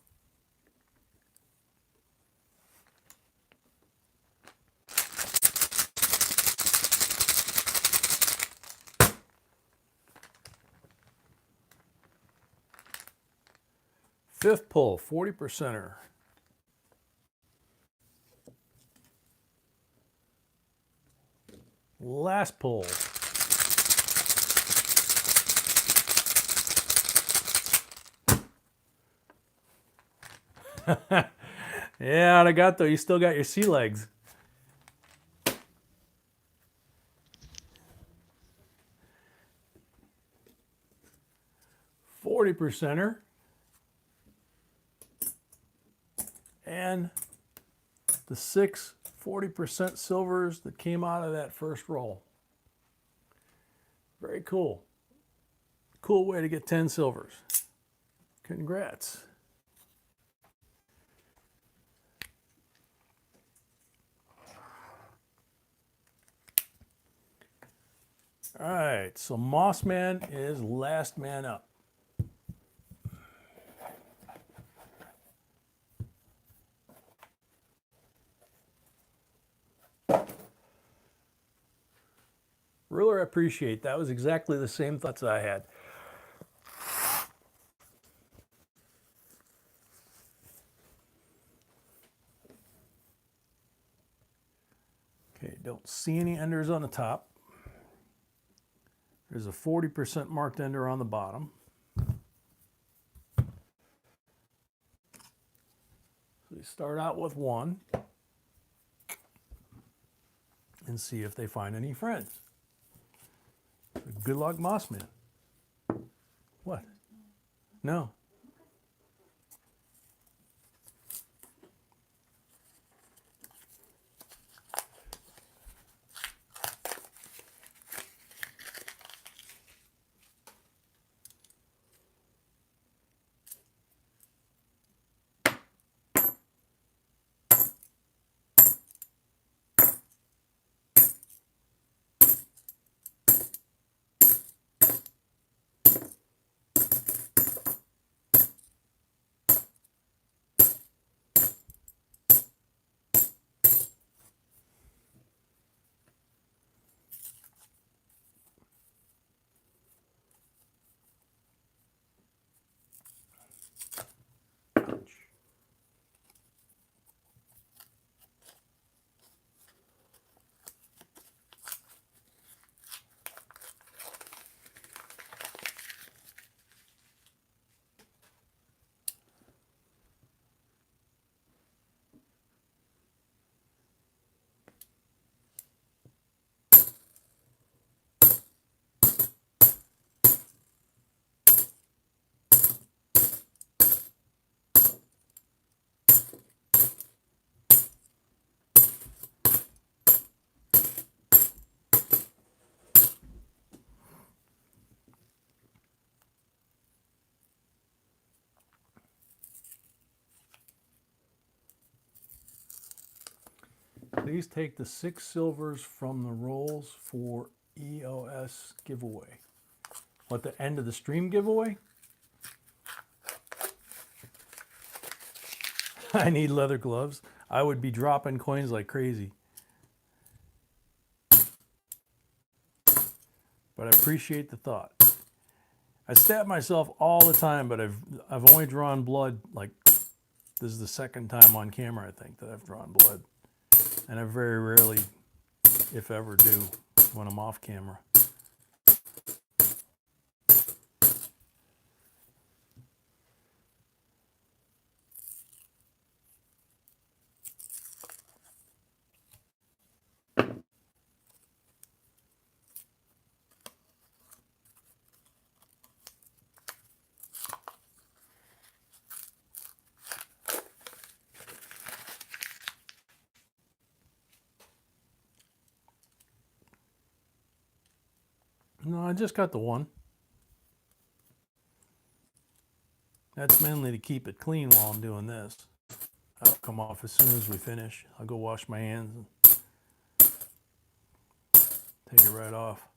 Fifth pull, 40%er. Last pull. Yeah, I got though. You still got your sea legs. %40er. And the 6 40% silvers that came out of that first roll. Very cool. Cool way to get 10 silvers. Congrats. All right, so Mossman is last man up. Really appreciate that. Was exactly the same thoughts I had. Okay, don't see any enders on the top. There's a 40% marked ender on the bottom. So we start out with 1 and see if they find any friends. Good luck, Mossman. What? No. Please take the 6 silvers from the rolls for EOS giveaway. What, the end of the stream giveaway? I need leather gloves. I would be dropping coins like crazy. But I appreciate the thought. I stab myself all the time, but I've only drawn blood, like, this is the second time on camera, I think, that I've drawn blood. And I very rarely, if ever, do when I'm off camera. No, I just got the one. That's mainly to keep it clean while I'm doing this. That'll come off as soon as we finish. I'll go wash my hands and take it right off.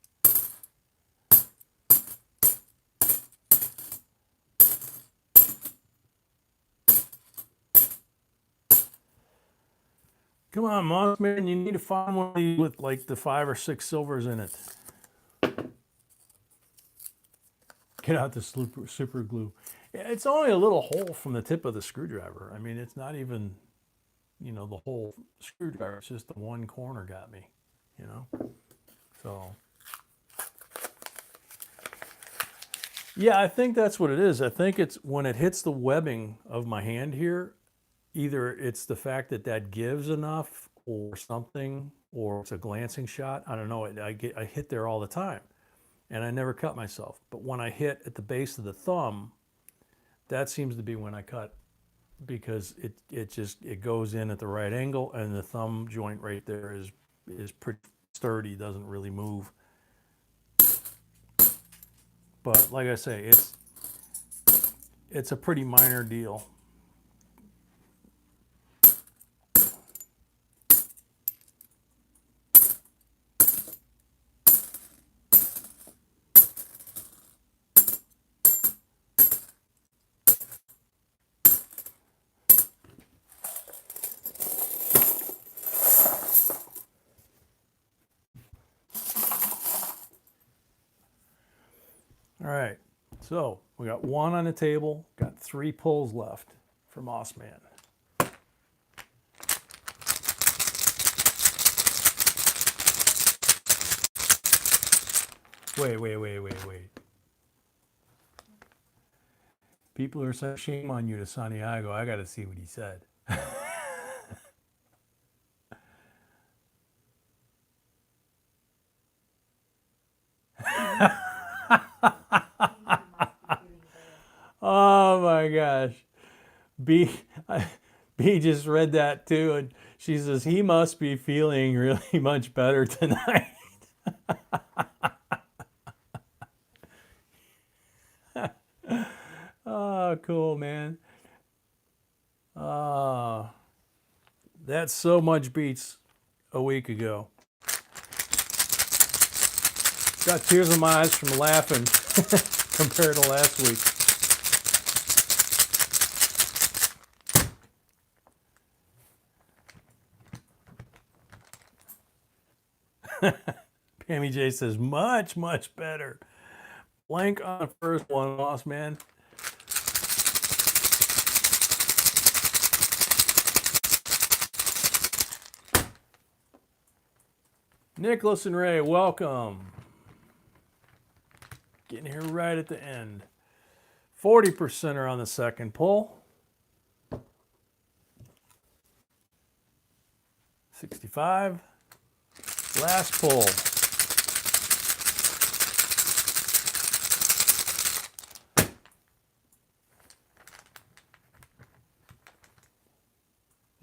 Come on, Moss Man, you need to find one of these with like the 5 or 6 silvers in it. Get out the super glue. It's only a little hole from the tip of the screwdriver. I mean, it's not even, you know, the whole screwdriver. It's just the one corner got me, you know? So, yeah, I think that's what it is. I think it's when it hits the webbing of my hand here, either it's the fact that that gives enough or something, or it's a glancing shot. I don't know. I hit there all the time. And I never cut myself. But when I hit at the base of the thumb, that seems to be when I cut, because it goes in at the right angle, and the thumb joint right there is pretty sturdy, doesn't really move. But like I say, it's a pretty minor deal. All right, so we got 1 on the table, got 3 pulls left for Moss Man. Wait. People are saying shame on you to Santiago. I got to see what he said. Oh my gosh. B just read that too, and she says he must be feeling really much better tonight. Oh, cool, man. That so much beats a week ago. Got tears in my eyes from laughing compared to last week. Pammy J says, much, much better. Blank on the first one, Moss Man. Nicholas and Ray, welcome. Getting here right at the end. 40% are on the second pull. 65. Last pull.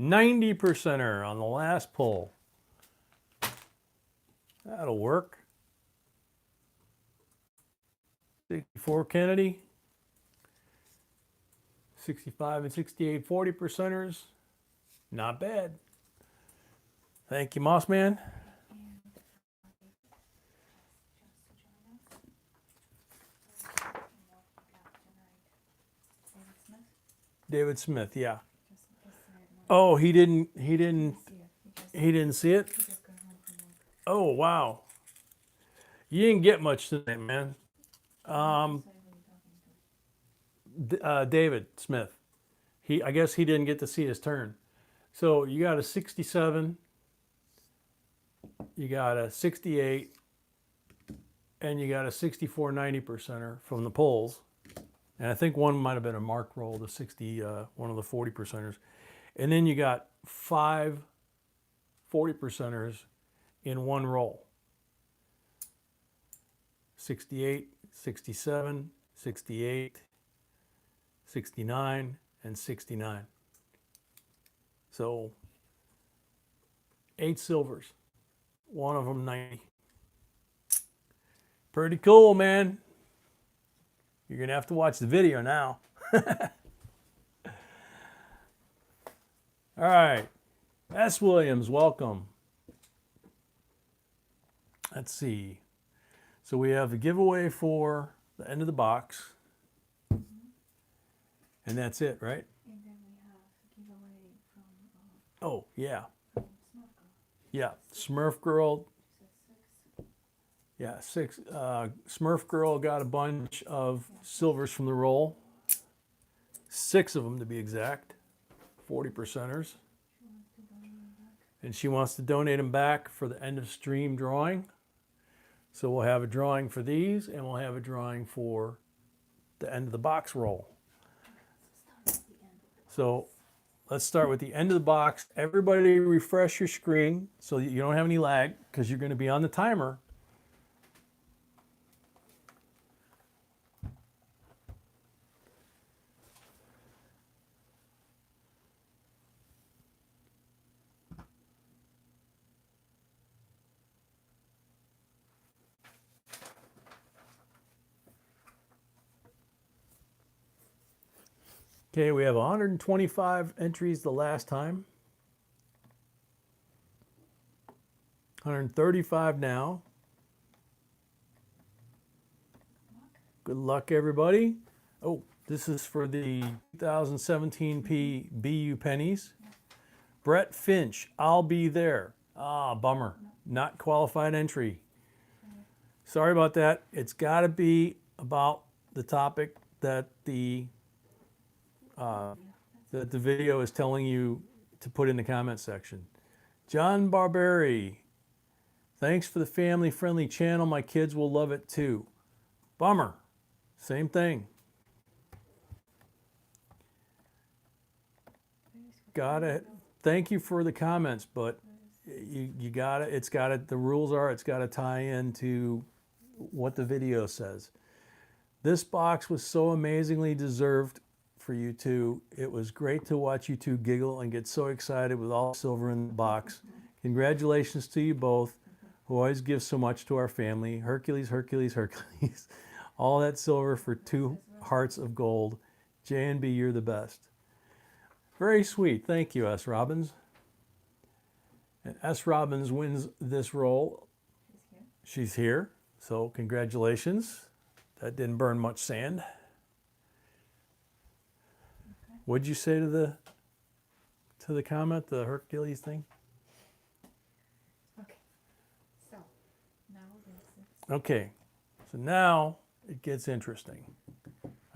%er on the last pull. That'll work. 64 Kennedy. 65 and 68 40%ers. Not bad. Thank you, Moss Man. And David has just joined us. So, and what we got tonight. David Smith. David Smith, yeah. Just said one. Oh, he didn't See it. he didn't see it? He just got home from work. Oh, wow. You didn't get much tonight, man. Say who you talking to. David Smith. I guess he didn't get to see his turn. So you got a 67, you got a 68, and you got a 64 90 percenter from the polls. And I think one might have been a mark roll, the 60, one of the 40 percenters. And then you got 5 40 percenters in one roll. 68, 67, 68, 69, and 69. So 8 silvers, one of them 90. Pretty cool, man. You're gonna have to watch the video now. All right, S. Williams, welcome. Let's see. So we have a giveaway for the end of the box. And that's it, right? And then we have giveaway from Oh, yeah. Smart Girl. Yeah, Smurf Girl. Says 6. Yeah, 6. Smurf Girl got a bunch of silvers from the roll. 6 of them to be exact. 40 percenters. She wants to donate them back. And she wants to donate them back for the end of stream drawing. So we'll have a drawing for these, and we'll have a drawing for the end of the box roll. Start at the end. So let's start with the end of the box. Everybody refresh your screen so that you don't have any lag, because you're going to be on the timer. Okay, we have 125 entries the last time. 135 now. Good luck, everybody. Oh, this is for the 2017 BU pennies. Brett Finch, I'll be there. Ah, bummer. Not qualified entry. Sorry about that. It's got to be about the topic that the video is telling you to put in the comment section. John Barberi, thanks for the family-friendly channel. My kids will love it too. Bummer. Same thing. Got it. Thank you for the comments, but you got it. It's got it. The rules are it's got to tie into what the video says. This box was so amazingly deserved for you two. It was great to watch you two giggle and get so excited with all the silver in the box. Congratulations to you both, who always give so much to our family. Hercules, Hercules, Hercules. All that silver for 2 hearts of gold. J&B, you're the best. Very sweet. Thank you, S. Robbins. And S. Robbins wins this roll. She's here. So congratulations. That didn't burn much sand. What'd you say to the comment, the Hercules thing? Okay. So now this is Okay. So now it gets interesting.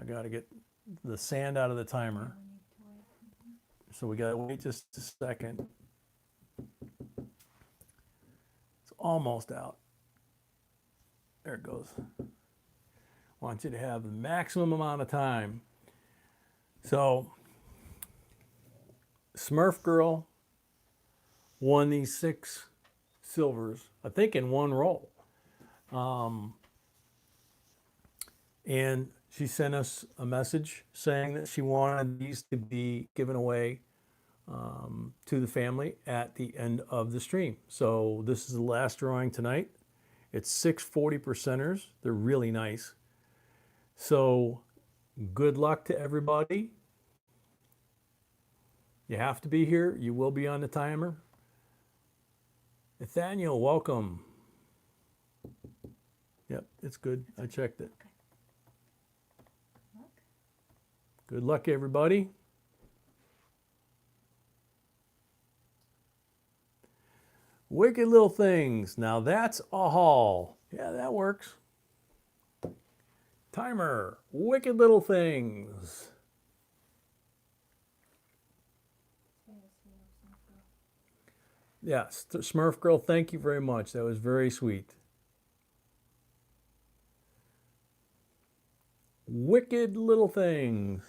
I got to get the sand out of the timer. we need to wait. So we got to wait just a second. It's almost out. There it goes. Want you to have the maximum amount of time. So Smurf Girl won these 6 silvers, I think in one roll. And she sent us a message saying that she wanted these to be given away to the family at the end of the stream. So this is the last drawing tonight. It's 6 40 percenters. They're really nice. So good luck to everybody. You have to be here. You will be on the timer. Nathaniel, welcome. Yep, it's good. I checked it. Okay. Look. Good luck, everybody. Wicked Little Things. Now that's a haul. Yeah, that works. Timer. Wicked Little Things. Yes, Smurf Girl, thank you very much. That was very sweet. Wicked Little Things.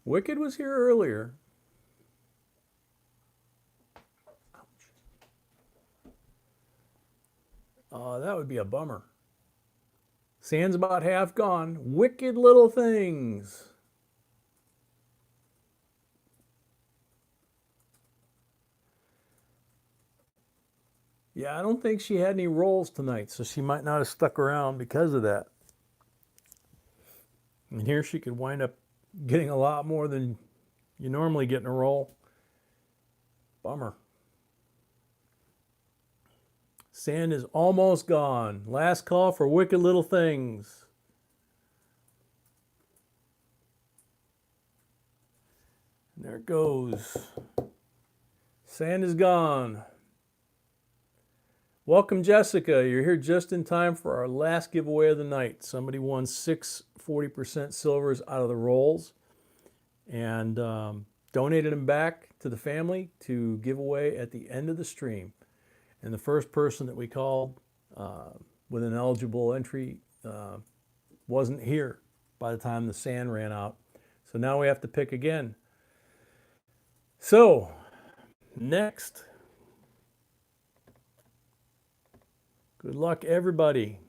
Wicked was here earlier. That would be a bummer. Sand's about half gone. Wicked Little Things. Yeah, I don't think she had any rolls tonight, so she might not have stuck around because of that. And here she could wind up getting a lot more than you normally get in a roll. Bummer. Sand is almost gone. Last call for Wicked Little Things. And there it goes. Sand is gone. Welcome, Jessica. You're here just in time for our last giveaway of the night. Somebody won 6 40% silvers out of the rolls and donated them back to the family to give away at the end of the stream. And the first person that we called with an eligible entry wasn't here by the time the sand ran out. So now we have to pick again. So, next. Good luck, everybody.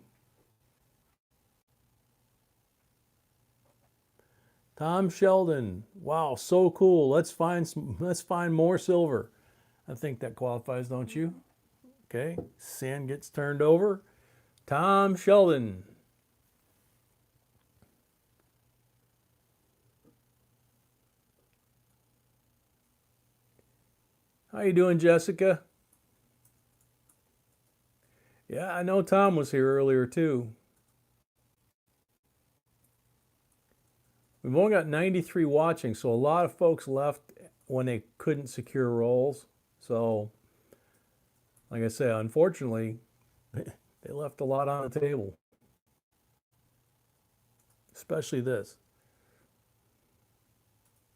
Tom Sheldon. Wow, so cool. Let's find more silver. I think that qualifies, don't you? Okay, sand gets turned over. Tom Sheldon. How you doing, Jessica? Yeah, I know Tom was here earlier too. We've only got 93 watching, so a lot of folks left when they couldn't secure rolls. So, like I say, unfortunately, they left a lot on the table. Especially this.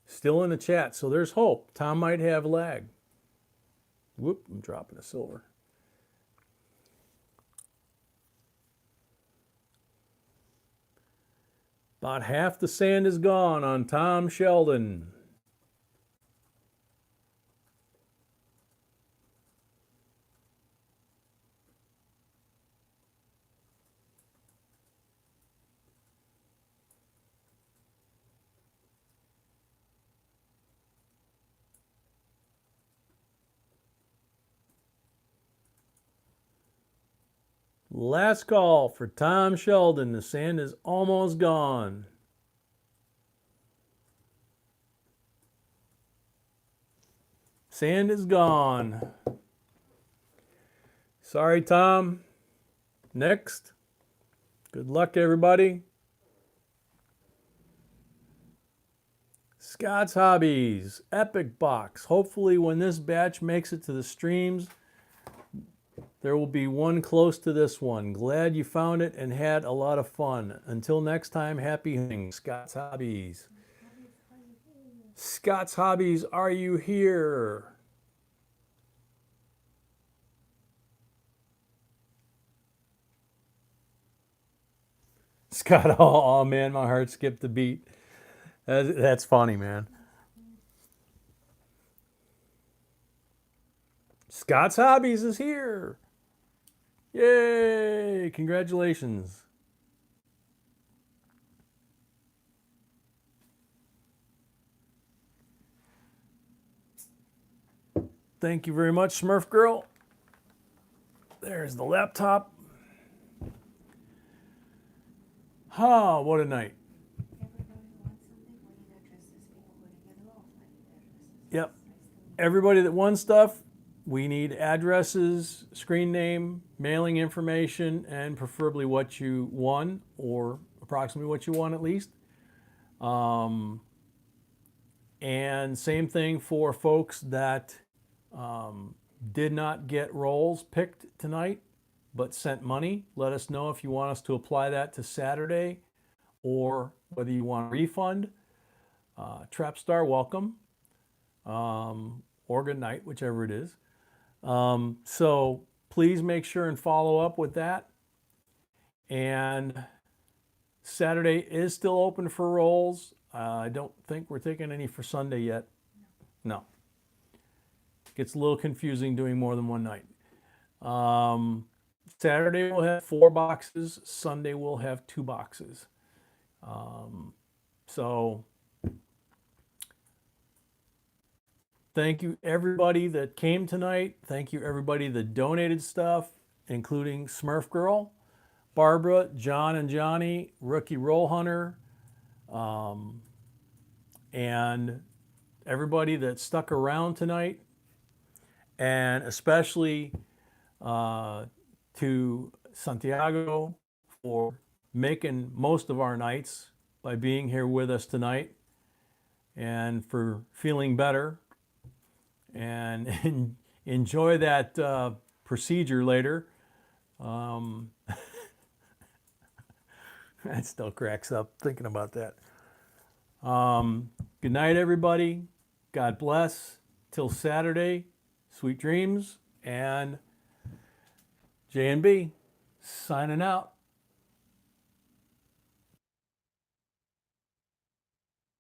Still in the chat, so there's hope. Tom might have lag. Whoop, I'm dropping a silver. About half the sand is gone on Tom Sheldon. Last call for Tom Sheldon. The sand is almost gone. Sand is gone. Sorry, Tom. Next. Good luck, everybody. Scott's Hobbies. Epic box. Hopefully when this batch makes it to the streams, there will be one close to this one. Glad you found it and had a lot of fun. Until next time, happy hunting. Scott's Hobbies. Scott's Hobbies, are you here? Scott, oh man, my heart skipped a beat. That's funny, man. Scott's Hobbies is here. Yay! Congratulations. Thank you very much, Smurf Girl. There's the laptop. Oh, what a night. Everybody wants something, we need addresses, people who didn't get lost, I need addresses. Yep. Nice to meet Everybody that won stuff, we need addresses, screen name, mailing information, and preferably what you won, or approximately what you won at least. And same thing for folks that did not get roles picked tonight but sent money. Let us know if you want us to apply that to Saturday or whether you want a refund. Trapstar, welcome. Or good night, whichever it is. So please make sure and follow up with that. And Saturday is still open for roles. I don't think we're taking any for Sunday yet. No. Gets a little confusing doing more than one night. Saturday we'll have 4 boxes. Sunday we'll have 2 boxes. So thank you everybody that came tonight. Thank you everybody that donated stuff, including Smurf Girl, Barbara, John and Johnny, Rookie Roll Hunter, and everybody that stuck around tonight, and especially to Santiago for making most of our nights by being here with us tonight, and for feeling better, and enjoy that procedure later. That still cracks up thinking about that. Good night, everybody. God bless. Till Saturday, sweet dreams. And J&B signing out.